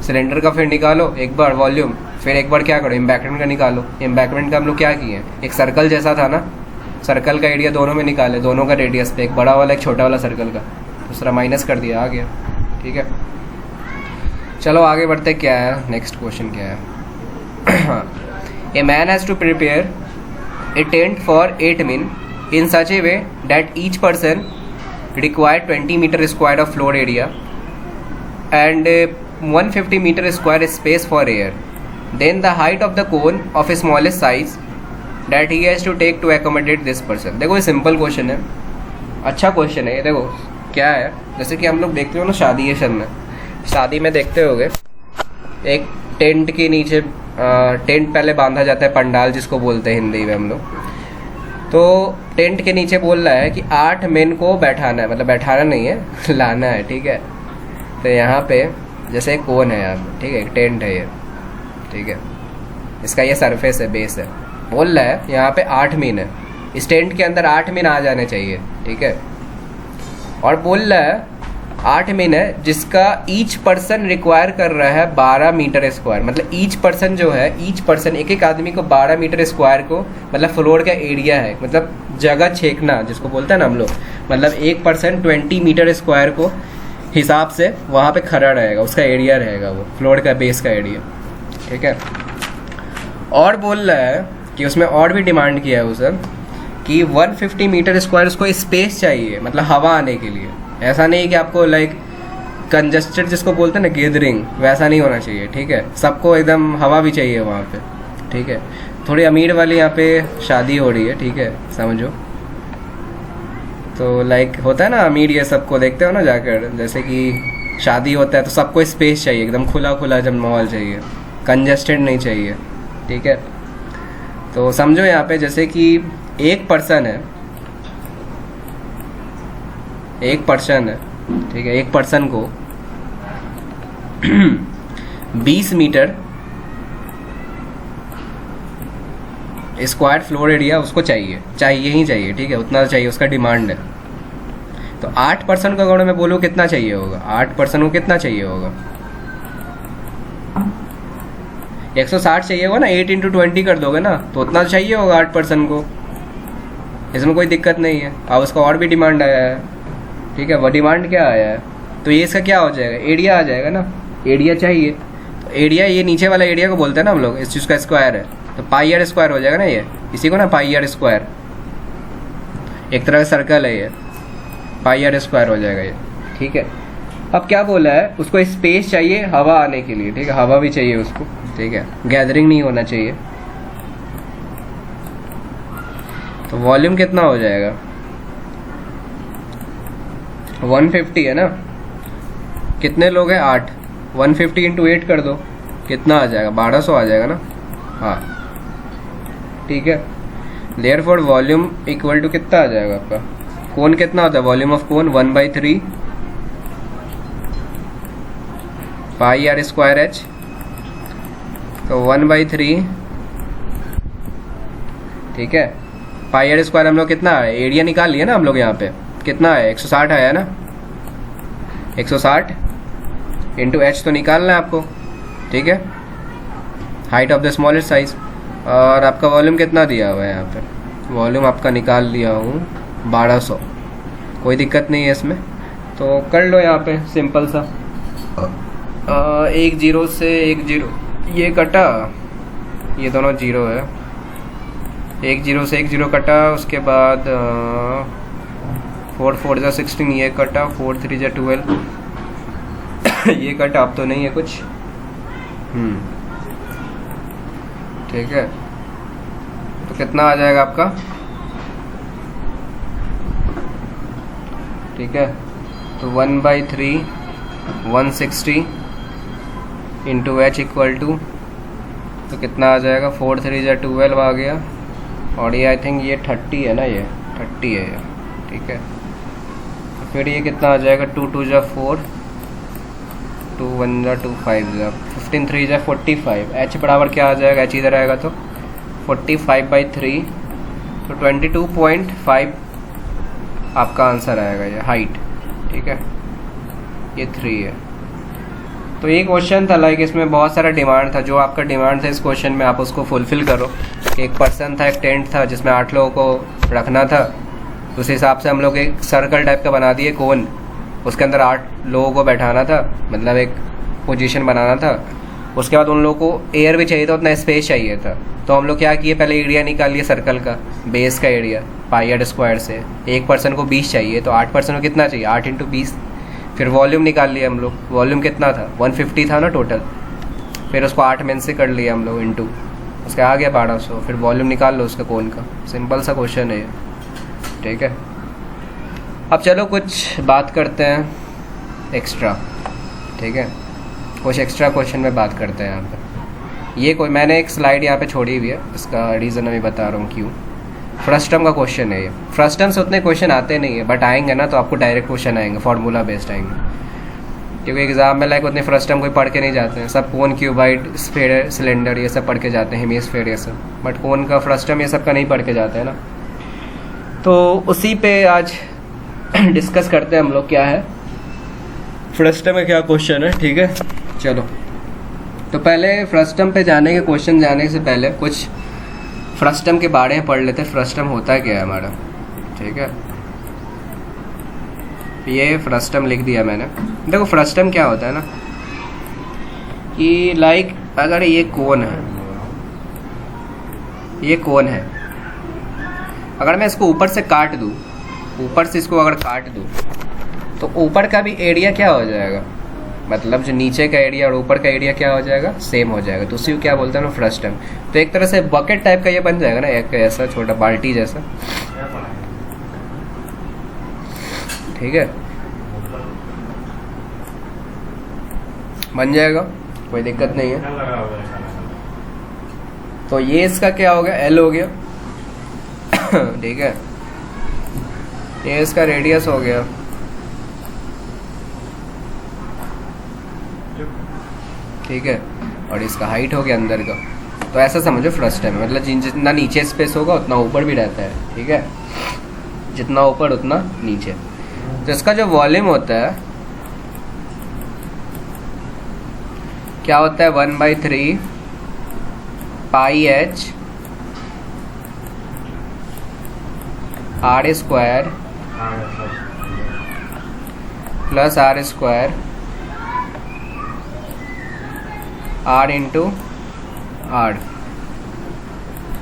सिलेंडर का फिर निकालो एक बार वॉल्यूम, फिर एक बार क्या करो एम्बैकमेंट का निकालो। एम्बैकमेंट का हम लोग क्या किए, एक सर्कल जैसा था ना, सर्कल का एरिया दोनों में निकाले, दोनों का रेडियस पे, एक बड़ा वाला एक छोटा वाला सर्कल का, दूसरा माइनस कर दिया, आ गया। ठीक है, चलो आगे बढ़ते, क्या है नेक्स्ट क्वेश्चन क्या है। A man has to prepare a tent for 8 men in such a way that each person required 20 meter square of floor area and 150 meter square space for air. Then the height of the cone of a smallest size that he has to take to accommodate this person. देखो ये सिंपल क्वेश्चन है, अच्छा क्वेश्चन है ये। देखो क्या है, जैसे कि हम लोग देखते हो ना शादी में, शादी में देखते होगे एक टेंट के नीचे टेंट पहले बांधा जाता है, पंडाल जिसको बोलते हैं हिंदी में हम लोग। तो टेंट के नीचे बोल रहा है कि 8 मेन को बैठाना है, मतलब बैठाना नहीं है लाना है। ठीक है, तो यहाँ पे जैसे एक कोन है यहाँ पे, ठीक है, एक टेंट है ये। ठीक है, इसका ये सरफेस है, बेस है, बोल रहा है यहाँ पे 8 मीन है, इस टेंट के अंदर 8 मीन आ जाने चाहिए। ठीक है, और बोल रहा है 8 मीन है जिसका ईच पर्सन रिक्वायर कर रहा है 12 मीटर स्क्वायर, मतलब ईच पर्सन जो है, ईच पर्सन एक एक आदमी को 12 मीटर स्क्वायर को, मतलब फ्लोर का एरिया है, मतलब जगह छेकना जिसको बोलते हैं ना हम लोग, मतलब एक पर्सन 20 मीटर स्क्वायर को हिसाब से वहाँ पे खड़ा रहेगा, उसका एरिया रहेगा वो फ्लोर का बेस का एरिया। ठीक है, और बोल रहा है कि उसमें और भी डिमांड किया है उसे कि 150 मीटर स्क्वायर उसको स्पेस चाहिए, मतलब हवा आने के लिए। ऐसा नहीं कि आपको लाइक कंजस्टेड जिसको बोलते हैं ना गैदरिंग, वैसा नहीं होना चाहिए। ठीक है, सबको एकदम हवा भी चाहिए वहाँ पे। ठीक है, थोड़ी अमीर वाली यहाँ पे शादी हो रही है। ठीक है, समझो, तो लाइक होता है ना अमीर, ये सबको देखते हो ना जाकर, जैसे कि शादी होता है तो सबको स्पेस चाहिए, एकदम खुला खुला जब माहौल चाहिए, कंजस्टेड नहीं चाहिए। ठीक है, तो समझो यहाँ पे जैसे कि एक पर्सन है, ठीक है, एक पर्सन को 20 मीटर स्क्वायर फ्लोर एरिया उसको चाहिए ही चाहिए। ठीक है, उतना चाहिए, उसका डिमांड है। तो 8 पर्सन को अगर मैं बोलूँ कितना चाहिए होगा, 8 पर्सन को कितना चाहिए होगा, 160 चाहिए होगा ना, 8 इंटू 20 कर दोगे ना, तो उतना चाहिए होगा 8 पर्सन को, इसमें कोई दिक्कत नहीं है। अब उसका और भी डिमांड आया है। ठीक है, वो डिमांड क्या आया है, तो ये इसका क्या हो जाएगा, एरिया आ जाएगा ना, एरिया चाहिए। तो एरिया ये नीचे वाला एरिया को बोलते हैं ना हम लोग, इस चीज़ का स्क्वायर है, तो पाई आर स्क्वायर हो जाएगा ना ये, इसी को ना पाई आर स्क्वायर, एक तरह का सर्कल है ये, पाई आर स्क्वायर हो जाएगा ये, ठीक है। अब क्या बोला है, उसको स्पेस चाहिए हवा आने के लिए, ठीक है, हवा भी चाहिए उसको, ठीक है, गैदरिंग नहीं होना चाहिए। तो वॉल्यूम कितना हो जाएगा, 150 है ना, कितने लोग हैं 8, 150 इंटू 8 कर दो, कितना आ जाएगा 1200 आ जाएगा ना, हाँ ठीक है। देयरफॉर वॉल्यूम इक्वल टू कितना आ जाएगा आपका, कोन कितना होता है, volume of cone 1/3 pi R square h, तो 1/3, ठीक है। पाई आर स्क्वायर हम लोग कितना है, एरिया निकाल लिया ना हम लोग, यहाँ पे कितना है 160 आया ना, 160 इंटू एच तो निकालना है आपको, ठीक है, height of the smallest size. और आपका वॉल्यूम कितना दिया हुआ है यहाँ पे, वॉल्यूम आपका निकाल लिया हूँ 1200, कोई दिक्कत नहीं है इसमें, तो कर लो यहाँ पे सिंपल सा। 1 0 से 1 0 ये कटा, ये दोनों 0 है, 1 0 से 1 0 कटा, उसके बाद 4 4 जा 16 ये कटा, 4 3 जा 12 ये कटा, अब तो नहीं है कुछ, ठीक है। तो कितना आ जाएगा आपका, ठीक है, तो 1/3 160 इंटू एच इक्वल टू, तो कितना आ जाएगा 4 3 जा 12 आ गया, और ये आई थिंक ये 30 है ना, ये 30 है ये, ठीक है। तो फिर ये कितना आ जाएगा 2 2 जा 4, 2 1 जा 2 5 जा 15 3 जा 45, एच बराबर क्या आ जाएगा, एच इधर आएगा तो 45/3, तो 22.5 आपका आंसर आएगा ये हाइट, ठीक है, ये 3 है। तो ये क्वेश्चन था, लाइक इसमें बहुत सारा डिमांड था, जो आपका डिमांड था इस क्वेश्चन में आप उसको फुलफिल करो। एक पर्सन था, एक टेंट था जिसमें 8 लोगों को रखना था, उस हिसाब से हम लोग एक सर्कल टाइप का बना दिए कोन, उसके अंदर 8 लोगों को बैठाना था, मतलब एक पोजीशन बनाना था। उसके बाद उन लोगों को एयर भी चाहिए था, उतना स्पेस चाहिए था, तो हम लोग क्या किए, पहले एरिया निकाल लिए सर्कल का, बेस का एरिया पाई आर स्क्वायर से, एक पर्सन को 20 चाहिए, तो 8 पर्सन को कितना चाहिए, 8 इंटू 20। फिर वॉल्यूम निकाल लिया हम लोग, वॉल्यूम कितना था 150 था ना टोटल, फिर उसको 8 में से कर लिया हम लोग इंटू, उसके आ गया 1200, फिर वॉल्यूम निकाल लो उसका कोन का, सिंपल सा क्वेश्चन है ये, ठीक है। अब चलो कुछ बात करते हैं एक्स्ट्रा, ठीक है, कुछ एक्स्ट्रा क्वेश्चन में बात करते हैं यहाँ पे। ये कोई मैंने एक स्लाइड यहाँ पे छोड़ी हुई है, इसका रीज़न अभी बता रहा हूँ क्यों। फर्स्ट टर्म का क्वेश्चन है ये, फर्स्ट टर्म से उतने क्वेश्चन आते नहीं है, बट आएंगे ना तो आपको डायरेक्ट क्वेश्चन आएंगे, फार्मूला बेस्ड आएंगे, क्योंकि एग्जाम में लाइक उतने फर्स्ट टर्म कोई पढ़ के नहीं जाते हैं, सब कोन क्यूबाइड स्फीयर सिलेंडर ये सब पढ़ के जाते हैं, हेमिस्फीयर ये सब, बट कोन का फर्स्ट टर्म ये सब का नहीं पढ़ के जाते हैं ना। तो उसी पे आज डिस्कस करते हैं हम लोग, क्या है फर्स्ट टर्म में क्या क्वेश्चन है, ठीक है। चलो तो पहले फर्स्ट टर्म पे जाने के क्वेश्चन जाने से पहले कुछ फर्स्ट टर्म के बारे में पढ़ लेते हैं, फर्स्ट टर्म होता क्या है हमारा, ठीक है। ये फर्स्ट टर्म लिख दिया मैंने। देखो फर्स्ट टर्म क्या होता है ना, कि लाइक अगर ये कोन है, ये कोन है, अगर मैं इसको ऊपर से काट दूँ, ऊपर से इसको अगर काट दूँ, तो ऊपर का भी एरिया क्या हो जाएगा, मतलब जो नीचे का एरिया और ऊपर का एरिया क्या हो जाएगा, सेम हो जाएगा, तो उसी को क्या बोलते हैं ना फर्स्ट टर्म। तो एक तरह से बकेट टाइप का ये बन जाएगा ना, एक ऐसा छोटा बाल्टी जैसा, ठीक है, बन जाएगा, कोई दिक्कत नहीं है। तो ये इसका क्या हो गया, एल हो गया, ठीक है, ये इसका रेडियस हो गया, ठीक है, और इसका हाइट हो गया अंदर का। तो ऐसा समझो फर्स्ट टाइम, मतलब जितना नीचे स्पेस होगा उतना ऊपर भी रहता है, ठीक है, जितना ऊपर उतना नीचे। तो इसका जो वॉल्यूम होता है क्या होता है, 1/3 pi H R square plus R square R into R.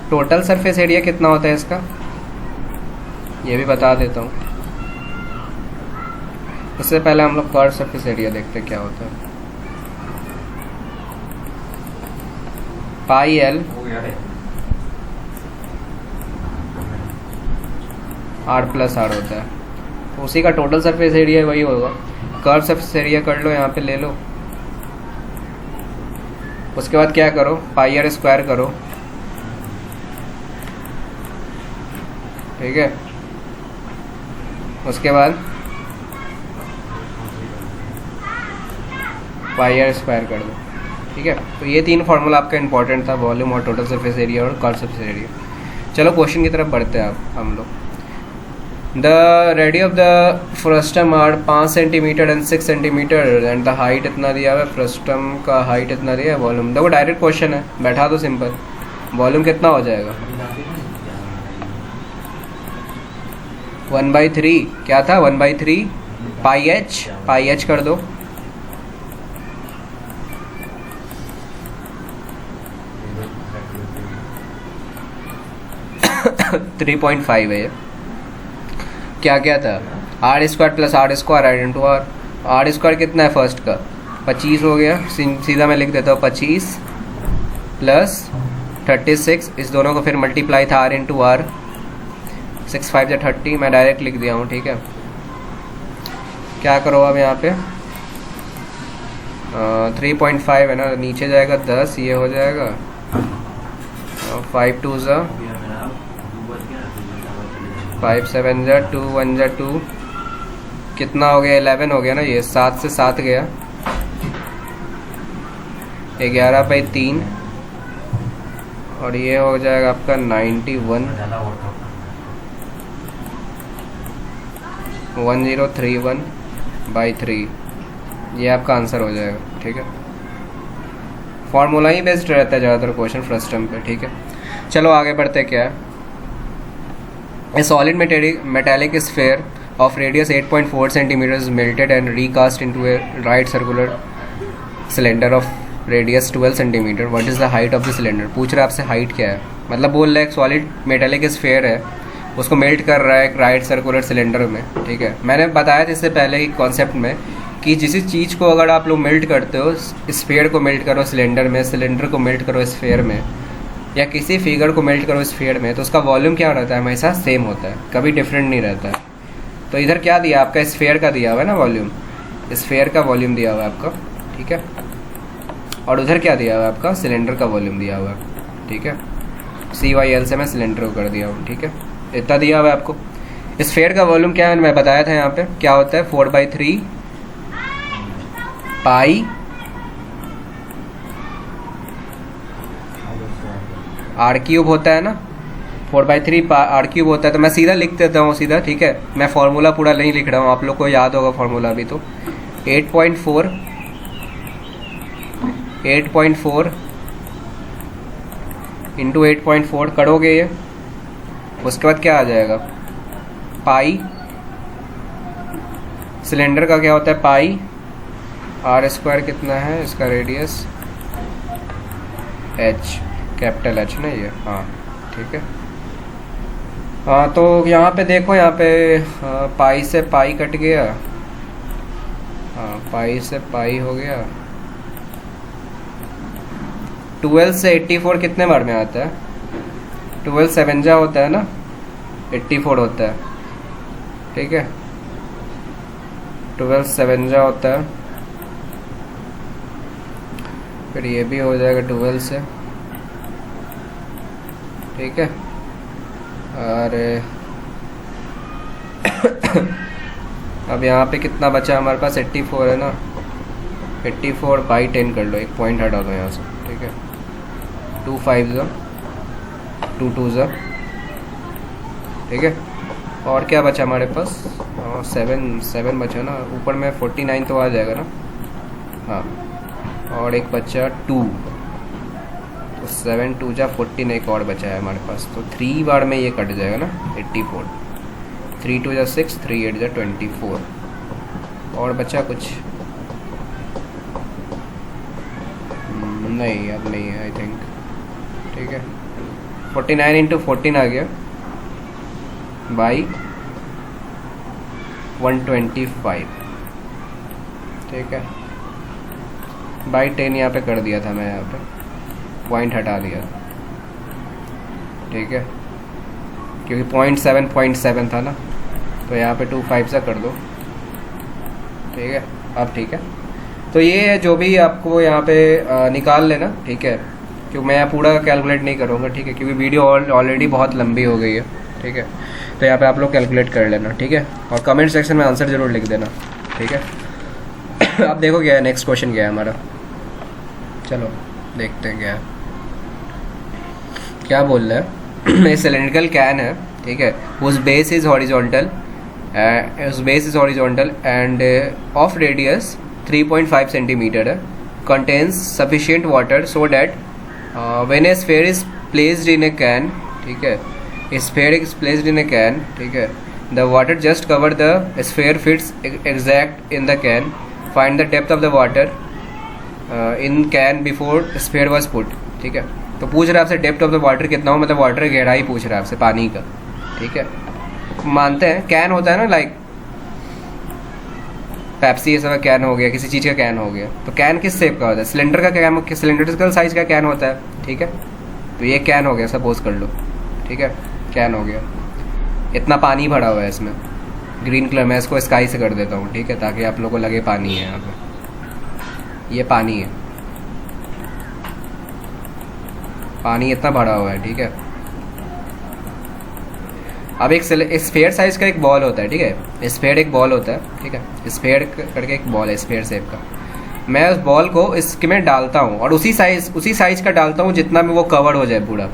Total surface area कितना होता है इसका, ये भी बता देता हूँ, उससे पहले हम लोग कर्व सरफेस एरिया देखते हैं क्या होता है। Pi l R plus R होता है, तो उसी का टोटल सरफेस एरिया वही होगा। कर्व सरफेस एरिया कर लो, यहाँ पे ले लो। उसके बाद क्या करो, पाई आर स्क्वायर करो, ठीक है। उसके बाद पाई आर स्क्वायर कर दो, ठीक है। तो ये तीन फार्मूला आपका इंपॉर्टेंट था, वॉल्यूम और टोटल सरफेस एरिया और कर्व सरफेस एरिया। चलो क्वेश्चन की तरफ बढ़ते हैं हम लोग। The radius of the frustum are 5 centimetre and 6 centimetre and the height इतना दिया हुआ है, फ्रस्टम का हाइट इतना दिया है, वॉल्यूम देखो डायरेक्ट क्वेश्चन है, बैठा दो सिंपल। वॉल्यूम कितना हो जाएगा 1/3, क्या था 1/3 पाई एच कर दो, थ्री 3.5 है ये। क्या क्या था, R square plus R square R into R. R square कितना है फर्स्ट का 25 हो गया, सीधा मैं लिख देता हूँ 25 प्लस 36, इस दोनों को फिर मल्टीप्लाई था आर इंटू आर, 6 5 या 30, मैं डायरेक्ट लिख दिया हूँ, ठीक है। क्या करो अब यहाँ पे 3.5 है ना, नीचे जाएगा 10, ये हो जाएगा 5 2 ज़ा 5 7 ज़ा 2 1 ज़ा 2, कितना हो गया 11 हो गया ना, ये 7 से 7 गया, 11/3, और ये हो जाएगा आपका 91 1031/3, ये आपका आंसर हो जाएगा, ठीक है। फॉर्मूला ही बेस्ड रहता है ज़्यादातर क्वेश्चन फ्रस्टम पे, ठीक है। चलो आगे बढ़ते, क्या है, a solid metallic sphere of radius 8.4 centimeters melted and recast into a right circular cylinder of radius 12 centimeter. What is the height of the cylinder? पूछ रहा है आपसे हाइट क्या है, मतलब बोल रहा है एक सॉलिड मेटेलिक स्फेयर है, उसको मेल्ट कर रहा है एक राइट सर्कुलर सिलेंडर में, ठीक है। मैंने बताया था इससे पहले ही कॉन्सेप्ट में कि जिस चीज़ को अगर आप लोग मेल्ट करते हो, स्फेयर को मेल्ट करो सिलेंडर में, सिलेंडर को मेल्ट करो स्फेयर में, या किसी फिगर को मेल्ट करो स्फेयर में, तो उसका वॉल्यूम क्या रहता है, हमेशा सेम होता है, कभी डिफरेंट नहीं रहता है। तो इधर क्या दिया आपका, स्फेयर का दिया हुआ है ना वॉल्यूम, स्फेयर का वॉल्यूम दिया हुआ है आपका, ठीक है। और उधर क्या दिया हुआ है आपका, सिलेंडर का वॉल्यूम दिया हुआ है, ठीक है। CYL से मैं सिलेंडर को कर दिया हूँ, ठीक है। इतना दिया हुआ है आपको। स्फेयर का वॉल्यूम क्या है, मैं बताया था यहाँ पे क्या होता है, 4/3 पाई r³ होता है ना, 4/3 r³ होता है, तो मैं सीधा लिख देता हूँ सीधा, ठीक है। मैं फार्मूला पूरा नहीं लिख रहा हूँ, आप लोग को याद होगा फार्मूला अभी। तो 8.4 इंटू 8.4 करोगे ये, उसके बाद क्या आ जाएगा, पाई, सिलेंडर का क्या होता है पाई, r² कितना है इसका रेडियस, h, कैपिटल H ना ये, हाँ ठीक है। हाँ तो यहाँ पे देखो, यहाँ पे पाई से पाई कट गया, हाँ पाई से पाई हो गया। 12 से 84 कितने बार में आता है, 12 7 जा होता है ना, 84 होता है, ठीक है। 12 7 जा होता है, फिर ये भी हो जाएगा 12 से, ठीक है। अरे अब यहाँ पे कितना बचा हमारे पास, 84 है ना, 84/10 कर लो, एक पॉइंट हटा दो यहाँ से, ठीक है। 2 5 ज़ा 2 2 ज़ा, ठीक है। और क्या बचा हमारे पास, 7 बचा ना, ऊपर में 49 तो आ जाएगा ना, हाँ। और एक बचा 2, तो 7 2 जा 14, एक और बचा है हमारे पास, तो 3 बार में ये कट जाएगा ना 84, 3 2 जा 6, 3 8 जा 24। और बचा कुछ नहीं, अब नहीं है आई थिंक, ठीक है। 49 इंटू 14 आ गया बाई 125, ठीक है, बाई 10 यहाँ पे कर दिया था मैं, यहाँ पे पॉइंट हटा दिया, ठीक है, क्योंकि 0.7 था ना, तो यहाँ पे 2.5 सा कर दो, ठीक है। अब ठीक है, तो ये है जो भी आपको यहाँ पे निकाल लेना, ठीक है, क्योंकि मैं पूरा कैलकुलेट नहीं करूँगा, ठीक है, क्योंकि वीडियो ऑलरेडी बहुत लंबी हो गई है, ठीक है। तो यहाँ पे आप लोग कैलकुलेट कर लेना, ठीक है, और कमेंट सेक्शन में आंसर ज़रूर लिख देना, ठीक है। अब देखो क्या है, नेक्स्ट क्वेश्चन क्या है हमारा, चलो देखते हैं क्या है, क्या बोल रहा है। ये सिलेंड्रिकल कैन है, ठीक है, उस base is horizontal and of radius 3.5 centimetre है, contains sufficient water so that when a sphere is placed in a can, ठीक है, sphere is placed in a can, ठीक है, the water just cover the sphere fits exact in the can, find the depth of the water in can before sphere was put, ठीक है। तो पूछ रहा है आपसे डेप्थ ऑफ द वाटर कितना हो, मतलब वाटर की गहराई पूछ रहा है आपसे पानी का, ठीक है। मानते हैं कैन होता है ना, लाइक पेप्सी ये सब कैन हो गया, किसी चीज़ का कैन हो गया, तो कैन किस शेप का होता है, सिलेंडर का कैन, सिलेंड्रिकल साइज का कैन होता है, ठीक है। तो ये कैन हो गया, सपोज कर लो, ठीक है, कैन हो गया, इतना पानी भरा हुआ है इसमें, ग्रीन कलर में इसको स्काई से कर देता हूँ, ठीक है, ताकि आप लोगों को लगे पानी है यहाँ पे, ये पानी है, पानी इतना भरा हुआ है, ठीक है। अब एक स्फीयर साइज का एक बॉल होता है, ठीक है, स्फीयर एक बॉल होता है, ठीक है, स्फीयर करके एक बॉल है स्फीयर शेप का, मैं उस बॉल को इसमें डालता हूँ और उसी साइज का डालता हूँ जितना में वो कवर हो जाए पूरा,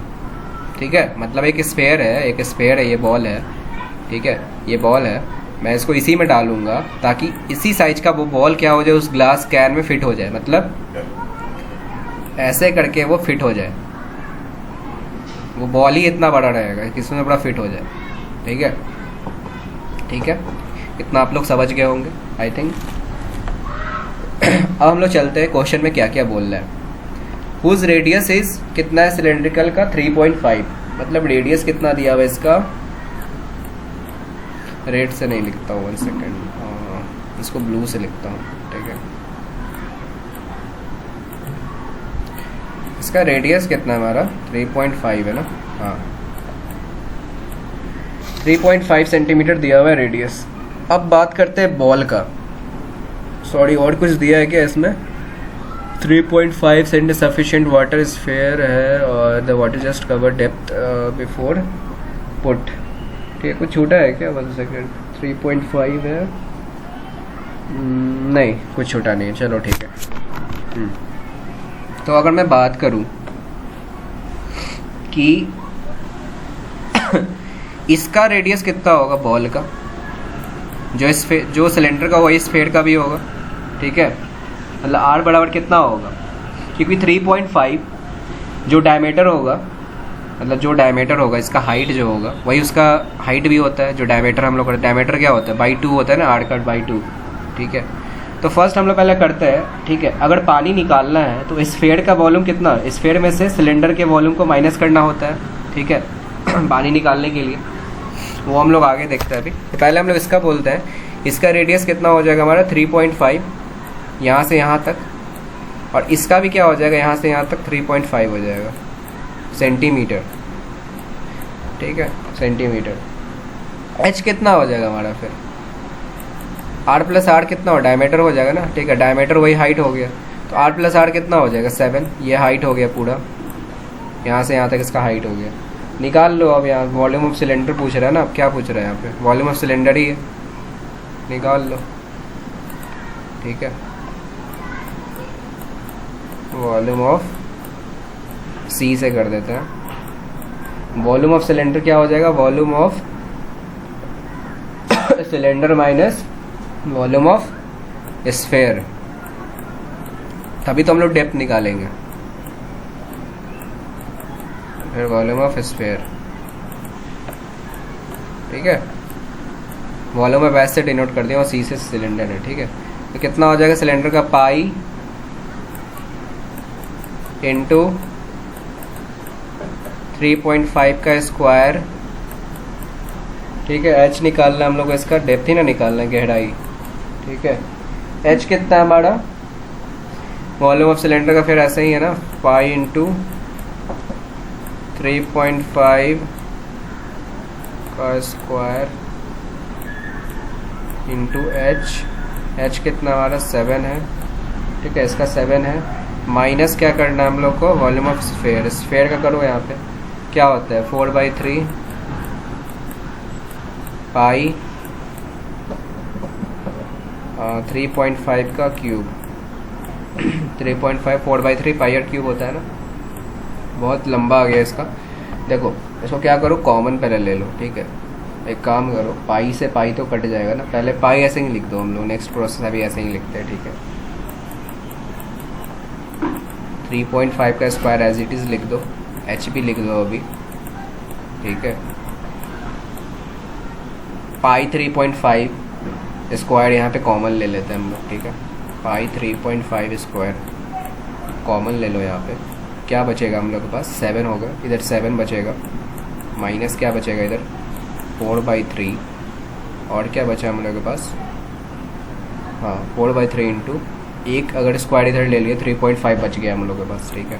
ठीक है। मतलब एक स्फीयर है, ये बॉल है, ठीक है, ये बॉल है, मैं इसको इसी में डालूंगा ताकि इसी साइज का वो बॉल क्या हो जाए, उस ग्लास कैन में फिट हो जाए, मतलब ऐसे करके वो फिट हो जाए, वो बॉल ही इतना बड़ा रहेगा कि इसमें बड़ा फिट हो जाए, ठीक है, ठीक है, इतना आप लोग समझ गए होंगे आई थिंक। अब हम लोग चलते हैं क्वेश्चन में क्या क्या बोल रहा है। हुज रेडियस इज कितना है सिलेंड्रिकल का, 3.5, मतलब रेडियस कितना दिया हुआ इसका, रेड से नहीं लिखता हूँ, 1 सेकेंड, इसको ब्लू से लिखता हूँ, ठीक है। इसका रेडियस कितना है हमारा, 3.5 है ना, हाँ 3.5 सेंटीमीटर दिया हुआ है रेडियस। अब बात करते हैं बॉल का, सॉरी और कुछ दिया है क्या इसमें, 3.5 सेंटी सफिशिएंट वाटर स्फीयर है और the water just cover depth before put, ठीक है, कुछ छोटा है क्या, 1 सेकेंड, 3.5 है, नहीं कुछ छोटा नहीं है, चलो ठीक है। तो अगर मैं बात करूं कि इसका रेडियस कितना होगा बॉल का, जो सिलेंडर का वही स्फीयर का भी होगा, ठीक है, मतलब आर बराबर कितना होगा, क्योंकि 3.5 जो डायमीटर होगा, मतलब जो डायमीटर होगा इसका हाइट जो होगा वही उसका हाइट भी होता है, जो डायमीटर हम लोग डायमीटर क्या होता है, बाई 2 होता है ना, आर कट बाई 2, ठीक है। तो फर्स्ट हम लोग पहले करते हैं, ठीक है, अगर पानी निकालना है तो स्फीयर का वॉल्यूम कितना, स्फीयर में से सिलेंडर के वॉल्यूम को माइनस करना होता है, ठीक है, पानी निकालने के लिए, वो हम लोग आगे देखते हैं। अभी तो पहले हम लोग इसका बोलते हैं, इसका रेडियस कितना हो जाएगा हमारा 3.5 यहाँ से यहाँ तक, और इसका भी क्या हो जाएगा यहाँ से यहाँ तक 3.5 हो जाएगा सेंटीमीटर, ठीक है, सेंटीमीटर। एच कितना हो जाएगा हमारा, फिर आर प्लस आर कितना हो, डायमीटर हो जाएगा ना, ठीक है, डायमीटर वही हाइट हो गया, तो आर प्लस आर कितना हो जाएगा 7, ये हाइट हो गया पूरा, यहाँ से यहाँ तक इसका हाइट हो गया। निकाल लो अब, यहाँ वॉल्यूम ऑफ सिलेंडर पूछ रहा है ना, अब क्या पूछ रहा है यहाँ पे, वॉल्यूम ऑफ सिलेंडर ही है, निकाल लो, ठीक है, वॉल्यूम ऑफ सी से कर देते हैं, वॉल्यूम ऑफ सिलेंडर क्या हो जाएगा, volume of cylinder minus volume of sphere, तभी तो हम लोग डेप्थ निकालेंगे, फिर वॉल्यूम ऑफ स्फीयर, ठीक है, वॉल्यूम में वैसे डिनोट कर दिया और सी से सिलेंडर है, ठीक है। तो कितना हो जाएगा सिलेंडर का, पाई इंटू 3.5 का स्क्वायर, ठीक है, एच निकालना हम लोग को, इसका डेप्थ ही ना निकालना है, गहराई, ठीक है, एच कितना है हमारा, वॉल्यूम ऑफ सिलेंडर का फिर ऐसा ही है ना, पाई इंटू 3.5 का स्क्वायर इंटू एच कितना हमारा 7 है, ठीक है, इसका 7 है, माइनस क्या करना है हम लोग को, वॉल्यूम ऑफ स्फेयर का करो यहाँ पे, क्या होता है 4/3 पाई 3.5 का क्यूब 3.5 4/3 पाई आर क्यूब होता है ना, बहुत लंबा आ गया इसका। देखो इसको क्या करो, कॉमन पहले ले लो, ठीक है, एक काम करो, पाई से पाई तो कट जाएगा ना, पहले पाई ऐसे ही लिख दो हम लोग, नेक्स्ट प्रोसेस अभी ऐसे ही लिखते हैं, ठीक है। 3.5 का स्क्वायर एज इट इज़ लिख दो, एच भी लिख दो अभी, ठीक है, पाई 3.5 स्क्वायर यहाँ पे कॉमन ले लेते हैं हम लोग, ठीक है, पाई 3.5 स्क्वायर कॉमन ले लो, यहाँ पे क्या बचेगा हम लोग के पास 7 होगा, इधर 7 बचेगा, माइनस क्या बचेगा इधर 4/3, और क्या बचा हम लोग के पास, हाँ 4/3 इंटू एक, अगर स्क्वायर इधर ले लिए 3.5 बच गया हम लोग के पास, ठीक है,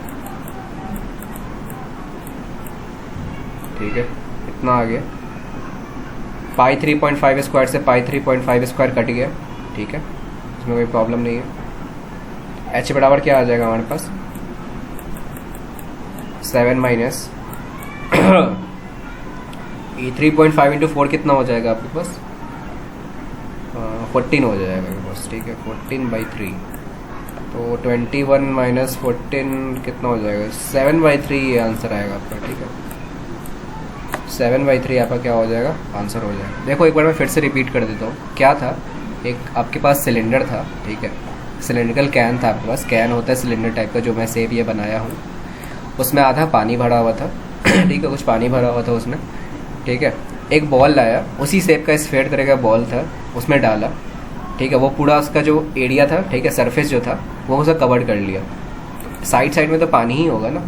ठीक है, इतना आ गया, पाई 3.5 स्क्वायर से पाई 3.5 स्क्वायर कट गया, ठीक है, इसमें कोई प्रॉब्लम नहीं है। एच बराबर क्या आ जाएगा हमारे पास 7 माइनस 3.5 इंटू 4 कितना हो जाएगा आपके पास 14 हो जाएगा आपके पास, ठीक है, 14/3, तो 21 माइनस 14 कितना हो जाएगा 7/3, ये आंसर आएगा आपका, ठीक है, 7/3 आपका क्या हो जाएगा, आंसर हो जाएगा। देखो एक बार मैं फिर से रिपीट कर देता हूँ, क्या था, एक आपके पास सिलेंडर था, ठीक है, सिलेंड्रिकल कैन था आपके पास, कैन होता है सिलेंडर टाइप का, जो मैं सेव ये बनाया हूँ, उसमें आधा पानी भरा हुआ था, ठीक है, कुछ पानी भरा हुआ था उसमें, ठीक है, एक बॉल लाया, उसी शेप का स्फेयर तरह का बॉल था, उसमें डाला, ठीक है, वो पूरा उसका जो एरिया था, ठीक है, सरफेस जो था वो उसे कवर कर लिया, साइड साइड में तो पानी ही होगा ना,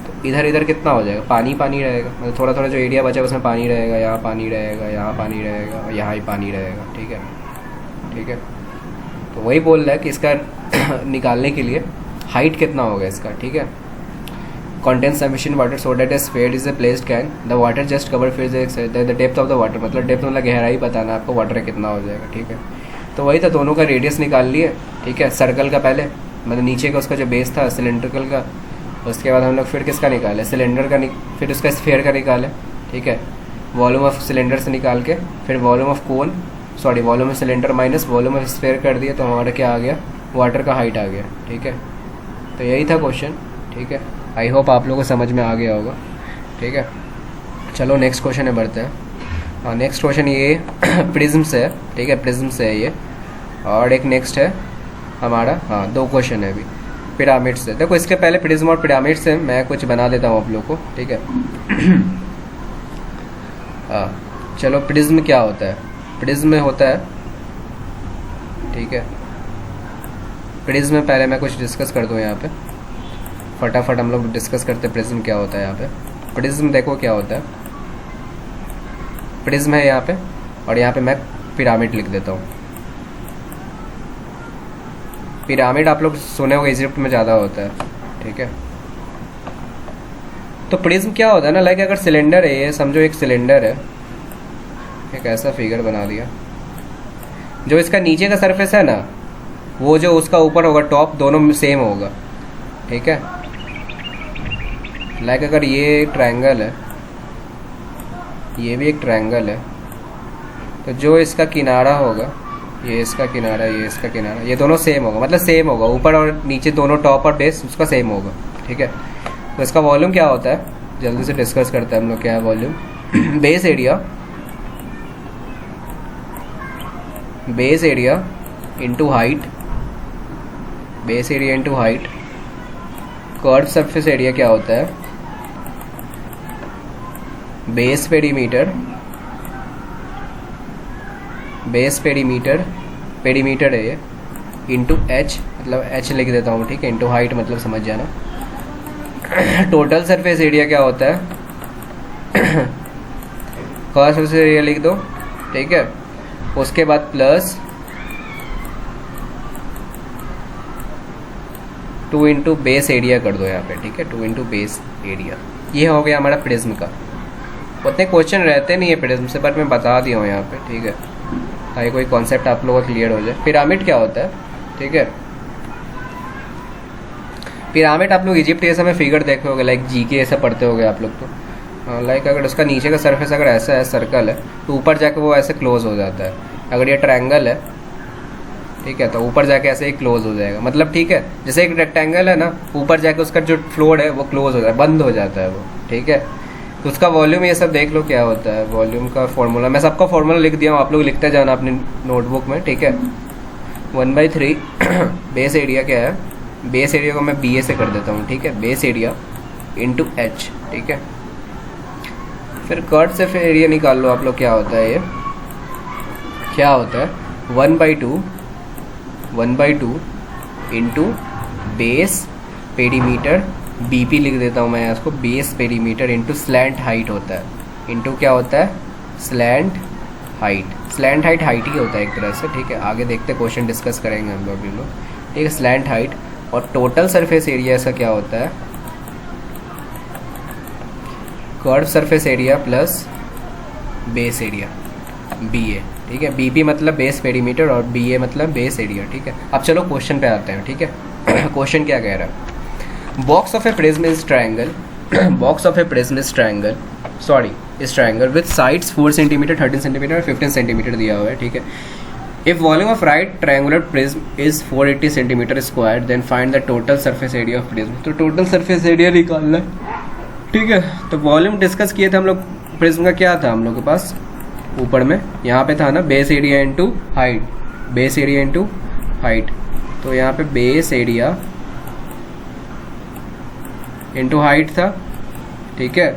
तो इधर इधर कितना हो जाएगा, पानी पानी रहेगा, मतलब थोड़ा थोड़ा जो एरिया बचा उसमें पानी रहेगा, यहाँ पानी रहेगा, यहाँ पानी रहेगा, और यहाँ ही पानी रहेगा, ठीक है, ठीक है, तो वही बोल रहा है कि इसका निकालने के लिए हाइट कितना होगा इसका, ठीक है, contains sufficient water so that a sphere is a placed can, the water just cover fills the depth of the water, मतलब डेप्थ मतलब गहराई बताना आपको, वाटर कितना हो जाएगा, ठीक है, तो वही था, दोनों का रेडियस निकाल लिए, ठीक है, सर्कल का पहले, मतलब नीचे का उसका जो बेस था सिलेंड्रिकल का, उसके बाद हम लोग फिर किसका निकाले, सिलेंडर का फिर उसका स्फेयर का निकाले, ठीक है, वॉल्यूम ऑफ सिलेंडर से निकाल के फिर volume of cone, sorry volume of cylinder minus volume of sphere कर दिया, तो हमारा क्या आ गया, वाटर का हाइट आ गया, ठीक है, तो यही था क्वेश्चन, ठीक है, आई होप आप लोगों को समझ में आ गया होगा, ठीक है। चलो नेक्स्ट क्वेश्चन है बढ़ते हैं। हाँ नेक्स्ट क्वेश्चन ये प्रिज्म से है, ठीक है, प्रिज्म से है ये, और एक नेक्स्ट है हमारा, हाँ 2 क्वेश्चन है अभी पिरामिड से। देखो इसके पहले प्रिज्म और पिरामिड से मैं कुछ बना देता हूँ आप लोग को, ठीक है। हाँ चलो, प्रिज्म क्या होता है, प्रिज्म में होता है, ठीक है, प्रिज्म में पहले मैं कुछ डिस्कस कर दूँ यहाँ पे, फटाफट हम लोग डिस्कस करते हैं प्रिज्म क्या होता है यहाँ पे। प्रिज्म देखो क्या होता है, प्रिज्म है यहाँ पे, और यहाँ पे मैं पिरामिड लिख देता हूँ। पिरामिड आप लोग सुने होंगे इजिप्ट में ज़्यादा होता है, ठीक है। तो प्रिज्म क्या होता है ना, लाइक अगर सिलेंडर है, ये समझो एक सिलेंडर है, एक ऐसा फिगर बना दिया, जो इसका नीचे का सरफेस है ना, वो जो उसका ऊपर होगा टॉप, दोनों सेम होगा, ठीक है। लाइक अगर ये ट्रायंगल है, ये भी एक ट्रायंगल है, तो जो इसका किनारा होगा, ये इसका किनारा, ये इसका किनारा, ये दोनों सेम होगा, मतलब सेम होगा, ऊपर और नीचे दोनों टॉप और बेस उसका सेम होगा, ठीक है। तो इसका वॉल्यूम क्या होता है, जल्दी से डिस्कस करते हैं हम लोग, क्या है volume. Base area into height, base area into height. Curve surface area क्या होता है, बेस पेरीमीटर है ये, इंटू एच, मतलब एच लिख देता हूँ, ठीक है, इंटू हाइट मतलब समझ जाना। टोटल सरफेस एरिया क्या होता है, कर्व सरफेस एरिया लिख दो, ठीक है, उसके बाद प्लस 2 इंटू बेस एरिया कर दो यहाँ पे, ठीक है, 2 इंटू बेस एरिया। ये हो गया हमारा प्रिज्म का। उतने क्वेश्चन रहते नहीं है प्रिज्म से, बट मैं बता दिया हूँ यहाँ पे, ठीक है, ताकि कोई कॉन्सेप्ट आप लोगों का क्लियर हो जाए। पिरामिड क्या होता है, ठीक है, पिरामिड आप लोग इजिप्ट ऐसा में फिगर देखे होगे, लाइक जीके ऐसा पढ़ते होगे आप लोग तो। लाइक अगर उसका नीचे का सरफेस अगर ऐसा है, सर्कल है, तो ऊपर जाके वो ऐसे क्लोज हो जाता है। अगर ये ट्रायंगल है, ठीक है, तो ऊपर जाके ऐसे ही क्लोज हो जाएगा। मतलब ठीक है, जैसे एक रेक्टेंगल है ना, ऊपर जाके उसका जो फ्लोर है वो क्लोज हो जाता है, बंद हो जाता है वो, ठीक है। तो उसका वॉल्यूम ये सब देख लो क्या होता है, वॉल्यूम का फॉर्मूला मैं सबका फॉर्मूला लिख दिया हूँ, आप लोग लिखते जाना अपनी नोटबुक में, ठीक है। 1/3 बेस एरिया क्या है, बेस एरिया को मैं बी ए से कर देता हूँ, ठीक है, बेस एरिया इंटू एच, ठीक है। फिर कर्ट से फिर एरिया निकाल लो आप लोग, क्या होता है ये, क्या होता है 1/2 इंटू बेस पेरीमीटर, बीपी लिख देता हूँ मैं इसको, base perimeter into slant height होता है, इंटू क्या होता है, slant height. Slant height height ही होता है एक तरह से, ठीक है। आगे देखते क्वेश्चन डिस्कस करेंगे हम लोग, ठीक है, स्लैंट हाइट। और टोटल सरफेस एरिया ऐसा क्या होता है, curve surface area plus base area, B A, ठीक है। बीपी मतलब बेस पेरीमीटर और बी ए मतलब बेस एरिया, ठीक है। अब चलो क्वेश्चन पे आते हैं, ठीक है। क्वेश्चन क्या कह रहा है, box of a prism is triangle, box of a prism is triangle, sorry is triangle with sides 4 centimetre, 13 centimetre और 15 सेंटीमीटर दिया हुआ है, ठीक है। If volume of right triangular prism is 480 centimetre square, then find the total surface area of prism. तो टोटल सरफेस एरिया निकालना है, ठीक है। तो वॉल्यूम डिस्कस किए थे हम लोग, प्रिज्म का क्या था हम लोग के पास ऊपर में, यहाँ पे था ना base area into height, base area into height. तो यहाँ पे बेस एरिया इंटू हाइट था, ठीक है।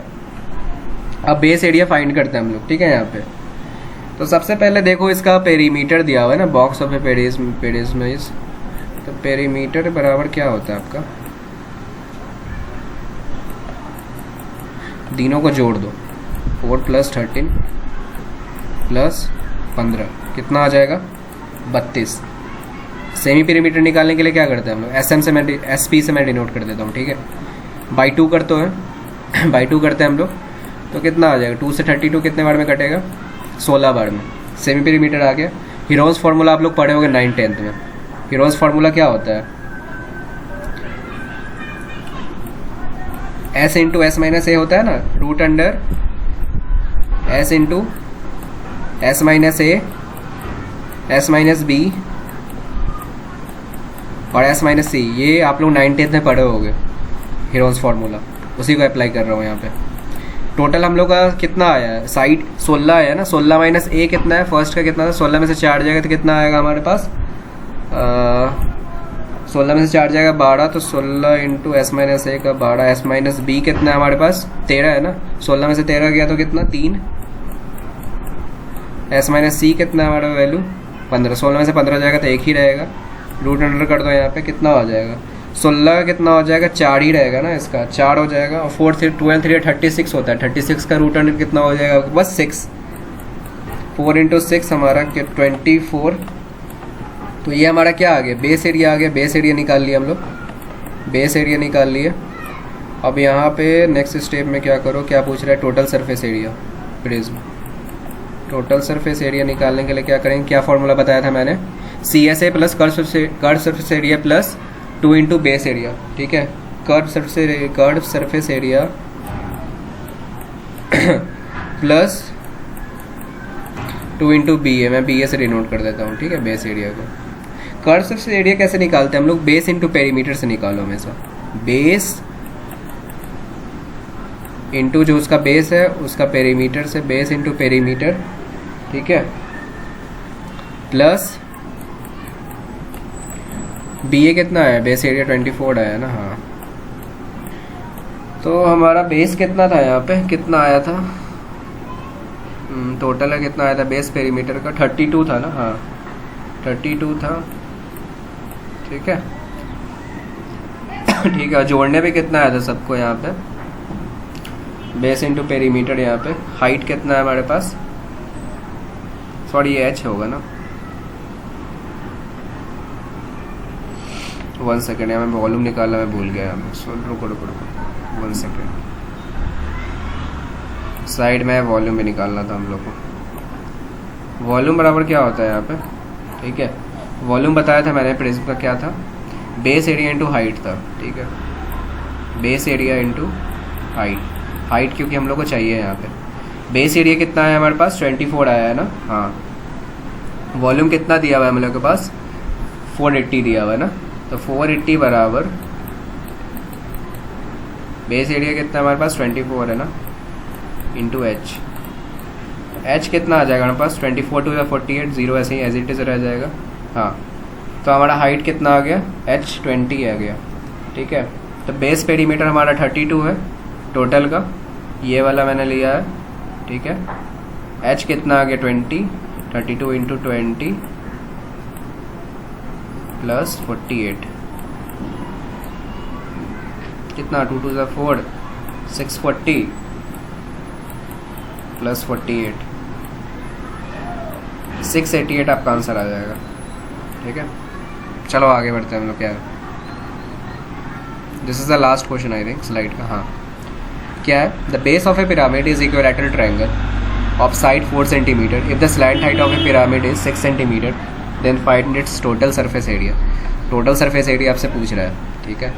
अब बेस एरिया फाइंड करते हैं हम लोग, ठीक है। यहाँ पे तो सबसे पहले देखो इसका पेरीमीटर दिया हुआ है ना, बॉक्स ऑफ ए पेरिज्म इज, तो पेरीमीटर बराबर क्या होता है आपका, तीनों को जोड़ दो, 4 + 13 + 15 कितना आ जाएगा, 32। सेमी पेरीमीटर निकालने के लिए क्या करते हैं हम लोग, एस पी से मैं डिनोट कर देता हूँ, ठीक है। बाई 2 करते हैं बाई 2 करते हैं हम लोग, तो कितना आ जाएगा, 2 से 32 कितने बार में कटेगा, 16 बार में। सेमी पेरीमीटर आ गया। हीरोज फार्मूला आप लोग पढ़े होंगे 9th-10th में। हीरोज फार्मूला क्या होता है, S into S minus A होता है ना, root under S into S minus A, S minus B और एस माइनस सी। ये आप लोग 9th-10th में पढ़े होंगे हीरोज फार्मूला, उसी को अप्लाई कर रहा हूँ यहाँ पे। टोटल हम लोग का कितना आया है, साइड 16 आया ना, 16 माइनस ए कितना है, फर्स्ट का कितना था, 16 में से 4 जाएगा तो कितना आएगा हमारे पास, 16 में से 4 जाएगा 12, तो 16 इंटू एस माइनस ए का 12, एस माइनस बी कितना है हमारे पास, 13 है ना, 16 में से 13 गया तो कितना 3, एस माइनस सी कितना है हमारा वैल्यू 15, 16 में से 15 जाएगा तो 1 ही रहेगा, रूट अंडर कर दो यहाँ पे, कितना हो जाएगा 16 का कितना हो जाएगा, 4 ही रहेगा ना, इसका 4 हो जाएगा। और 4 3 12 3 36 होता है, 36 का रूट अंडर कितना हो जाएगा, बस 6, 4 इंटू 6 हमारा 24। तो ये हमारा क्या आ गया, बेस एरिया आ गया। बेस एरिया निकाल लिया हम लोग, बेस एरिया निकाल लिए। अब यहाँ पे नेक्स्ट स्टेप में क्या करो, क्या पूछ रहा है, total surface area prism. Total surface area निकालने के लिए क्या करेंगे, क्या फॉर्मूला बताया था मैंने, CSA plus curve surface area plus 2 into base area, ठीक है। Curve surface area plus 2 into B A, मैं बी ए से डिनोट कर देता हूँ, ठीक है, बेस एरिया को। कर्व सरफेस एरिया कैसे निकालते हैं हम लोग, बेस इंटू पेरीमीटर से निकालो हमेशा, बेस इंटू जो उसका बेस है उसका पेरीमीटर से, बेस इंटू पेरीमीटर, ठीक है, प्लस बी ए कितना है, बेस एरिया 24 आया ना, हाँ। तो हमारा बेस कितना था यहाँ पे, कितना आया था, टोटल है कितना आया था बेस पेरीमीटर का, 32 था ना, हाँ 32 था, ठीक है। ठीक है, जोड़ने पे कितना आया था सबको यहाँ पे, बेस इंटू पेरीमीटर, यहाँ पे हाइट कितना है हमारे पास, सॉरी ये h होगा ना, 1 सेकेंड, यहाँ मैं वॉल्यूम निकालना मैं भूल गया। रुको 1 सेकेंड, साइड में वॉल्यूम भी निकालना था हम लोग को। वॉल्यूम बराबर क्या होता है यहाँ पे, ठीक है। वॉल्यूम बताया था मैंने प्रिज्म का क्या था, बेस एरिया इंटू हाइट था, ठीक है। बेस एरिया इंटू हाइट क्योंकि हम लोग को चाहिए यहाँ पे। बेस एरिया कितना है हमारे पास, 24 आया है ना, हाँ। वॉल्यूम कितना दिया हुआ है हम लोग के पास, 480 दिया हुआ है ना, तो 480 बराबर बेस एरिया कितना है हमारे पास 24 है ना, इंटू एच कितना आ जाएगा हमारे पास 24 टू या 48, जीरो ऐसे ही एज इट इज रह जाएगा, हाँ। तो हमारा हाइट कितना आ गया, h 20 आ गया, ठीक है। तो बेस पेरीमीटर हमारा 32 है टोटल का, ये वाला मैंने लिया है, ठीक है। h कितना आ गया 20, 32 इंटू 20 प्लस 48, कितना 2 2 4, 640 प्लस 48, 688 आपका आंसर आ जाएगा, ठीक है। चलो आगे बढ़ते हैं हम लोग। क्या है, this is the last question I think slide का, हाँ। क्या है, the base of a pyramid is equilateral triangle of side 4 centimetre if the slant height of a pyramid is 6 centimetre then find its total surface area. Total surface area आपसे पूछ रहा है, ठीक है।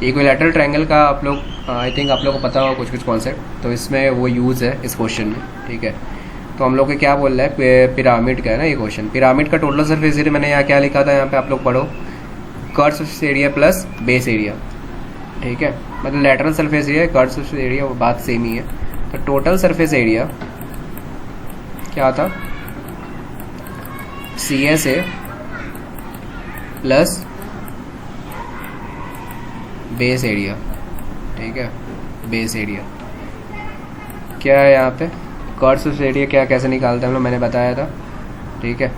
इक्विलैटरल ट्रायंगल का आप लोग आई थिंक आप लोग को पता होगा कुछ कॉन्सेप्ट, तो इसमें वो यूज़ है इस क्वेश्चन में, ठीक है। तो हम लोग को क्या बोल रहा है, पिरामिड का है ना ये क्वेश्चन। पिरामिड का टोटल सरफेस एरिया मैंने यहाँ क्या लिखा था, यहाँ पे आप लोग पढ़ो, curve surface area plus base area, ठीक है। मतलब lateral surface area curve surface area वो बात सेम ही है। तो टोटल सरफेस एरिया क्या था, CSA प्लस बेस एरिया, ठीक है। बेस एरिया क्या है यहाँ पे, कर्व सरफेस एरिया क्या कैसे निकालते हैं हम लोग, मैंने बताया था, ठीक है।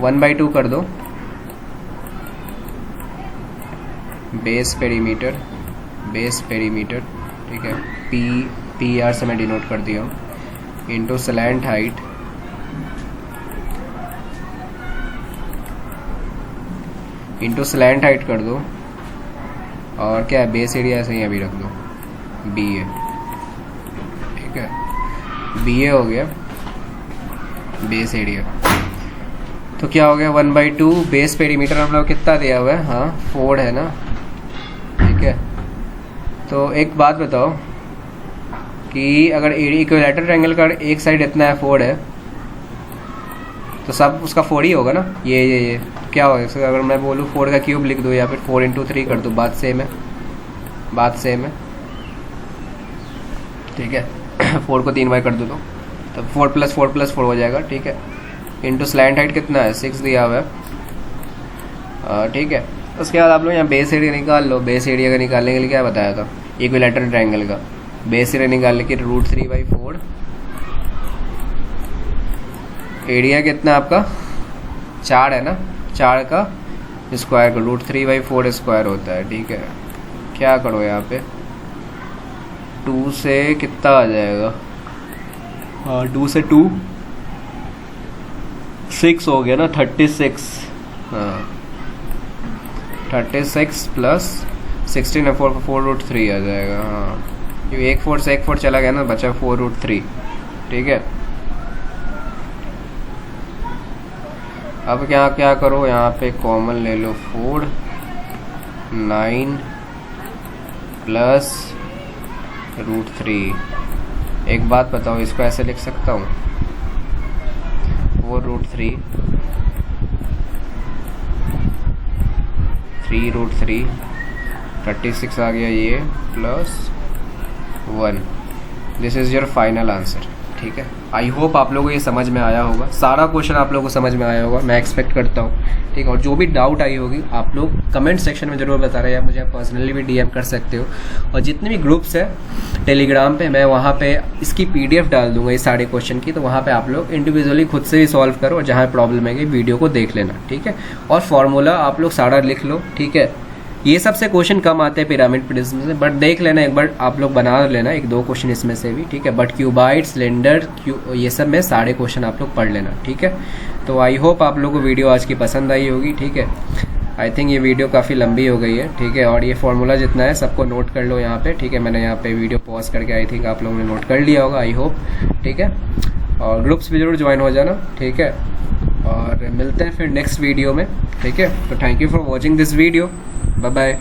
1/2 कर दो बेस पेरीमीटर, ठीक है, PR से मैं डिनोट कर दिया हूँ, इंटू स्लैंट हाइट कर दो, और क्या है बेस एरिया ऐसे ही अभी रख दो BA, ठीक है। BA हो गया बेस एरिया। तो क्या हो गया 1/2 बेस पेरीमीटर हम लोग कितना दिया हुआ है, हाँ 4 है ना, ठीक है। तो एक बात बताओ कि अगर इक्विलैटरल ट्रायंगल का एक साइड इतना है 4 है, तो सब उसका 4 ही होगा ना, ये तो क्या होगा, अगर मैं बोलूँ 4 का क्यूब लिख दो या फिर 4 × 3 कर दो, बात सेम है, ठीक है। 4 को 3 बार कर दो तो 4 + 4 + 4 हो जाएगा, ठीक है। इंटू स्लैंट हाइट कितना है 6 दिया हुआ है, ठीक है। उसके बाद आप लोग यहाँ बेस एरिया निकाल लो। बेस एरिया का निकालने के लिए क्या बताया था, इक्विलैटरल ट्रायंगल का बेस एरिया निकालने के √3/4, एरिया कितना आपका 4 है ना, 4 का स्क्वायर का √3/4 स्क्वायर होता है, ठीक है। क्या करो यहाँ पे 2 से कितना आ जाएगा, हाँ 2 से 2 6 हो गया ना, 36, हाँ 36 प्लस 16 है 4√3 आ जाएगा, हाँ। क्योंकि 1 4 से 1 4 चला गया ना, बचा 4√3, ठीक है। अब क्या करो, यहाँ पे कॉमन ले लो 4 9 प्लस √3। एक बात बताओ, इसको ऐसे लिख सकता हूँ 4√3 3√3 36 आ गया ये plus 1। This is your final answer, ठीक है। आई होप आप लोगों को ये समझ में आया होगा, सारा क्वेश्चन आप लोगों को समझ में आया होगा, मैं एक्सपेक्ट करता हूँ, ठीक है। और जो भी डाउट आई होगी आप लोग कमेंट सेक्शन में ज़रूर बता रहे हैं, या मुझे पर्सनली भी DM कर सकते हो। और जितने भी ग्रुप्स है टेलीग्राम पे, मैं वहाँ पे इसकी PDF डाल दूंगा इस सारे क्वेश्चन की, तो वहाँ पे आप लोग इंडिविजुअली खुद से ही सॉल्व करो, और जहाँ प्रॉब्लम है वीडियो को देख लेना, ठीक है। और फार्मूला आप लोग सारा लिख लो, ठीक है। ये सबसे क्वेश्चन कम आते हैं पिरामिड प्रिज्म से, बट देख लेना एक बार, आप लोग बना लेना 1-2 क्वेश्चन इसमें से भी, ठीक है। बट क्यूबाइड, सिलेंडर, ये सब में सारे क्वेश्चन आप लोग पढ़ लेना, ठीक है। तो आई होप आप लोगों को वीडियो आज की पसंद आई होगी, ठीक है। आई थिंक ये वीडियो काफ़ी लंबी हो गई है, ठीक है। और ये फार्मूला जितना है सबको नोट कर लो यहाँ पे, ठीक है। मैंने यहाँ पे वीडियो पॉज करके आई थिंक आप लोगों ने नोट कर लिया होगा, आई होप, ठीक है। और ग्रुप्स भी ज़रूर ज्वाइन हो जाना, ठीक है। और मिलते हैं फिर नेक्स्ट वीडियो में, ठीक है। तो thank you for watching this video, bye bye.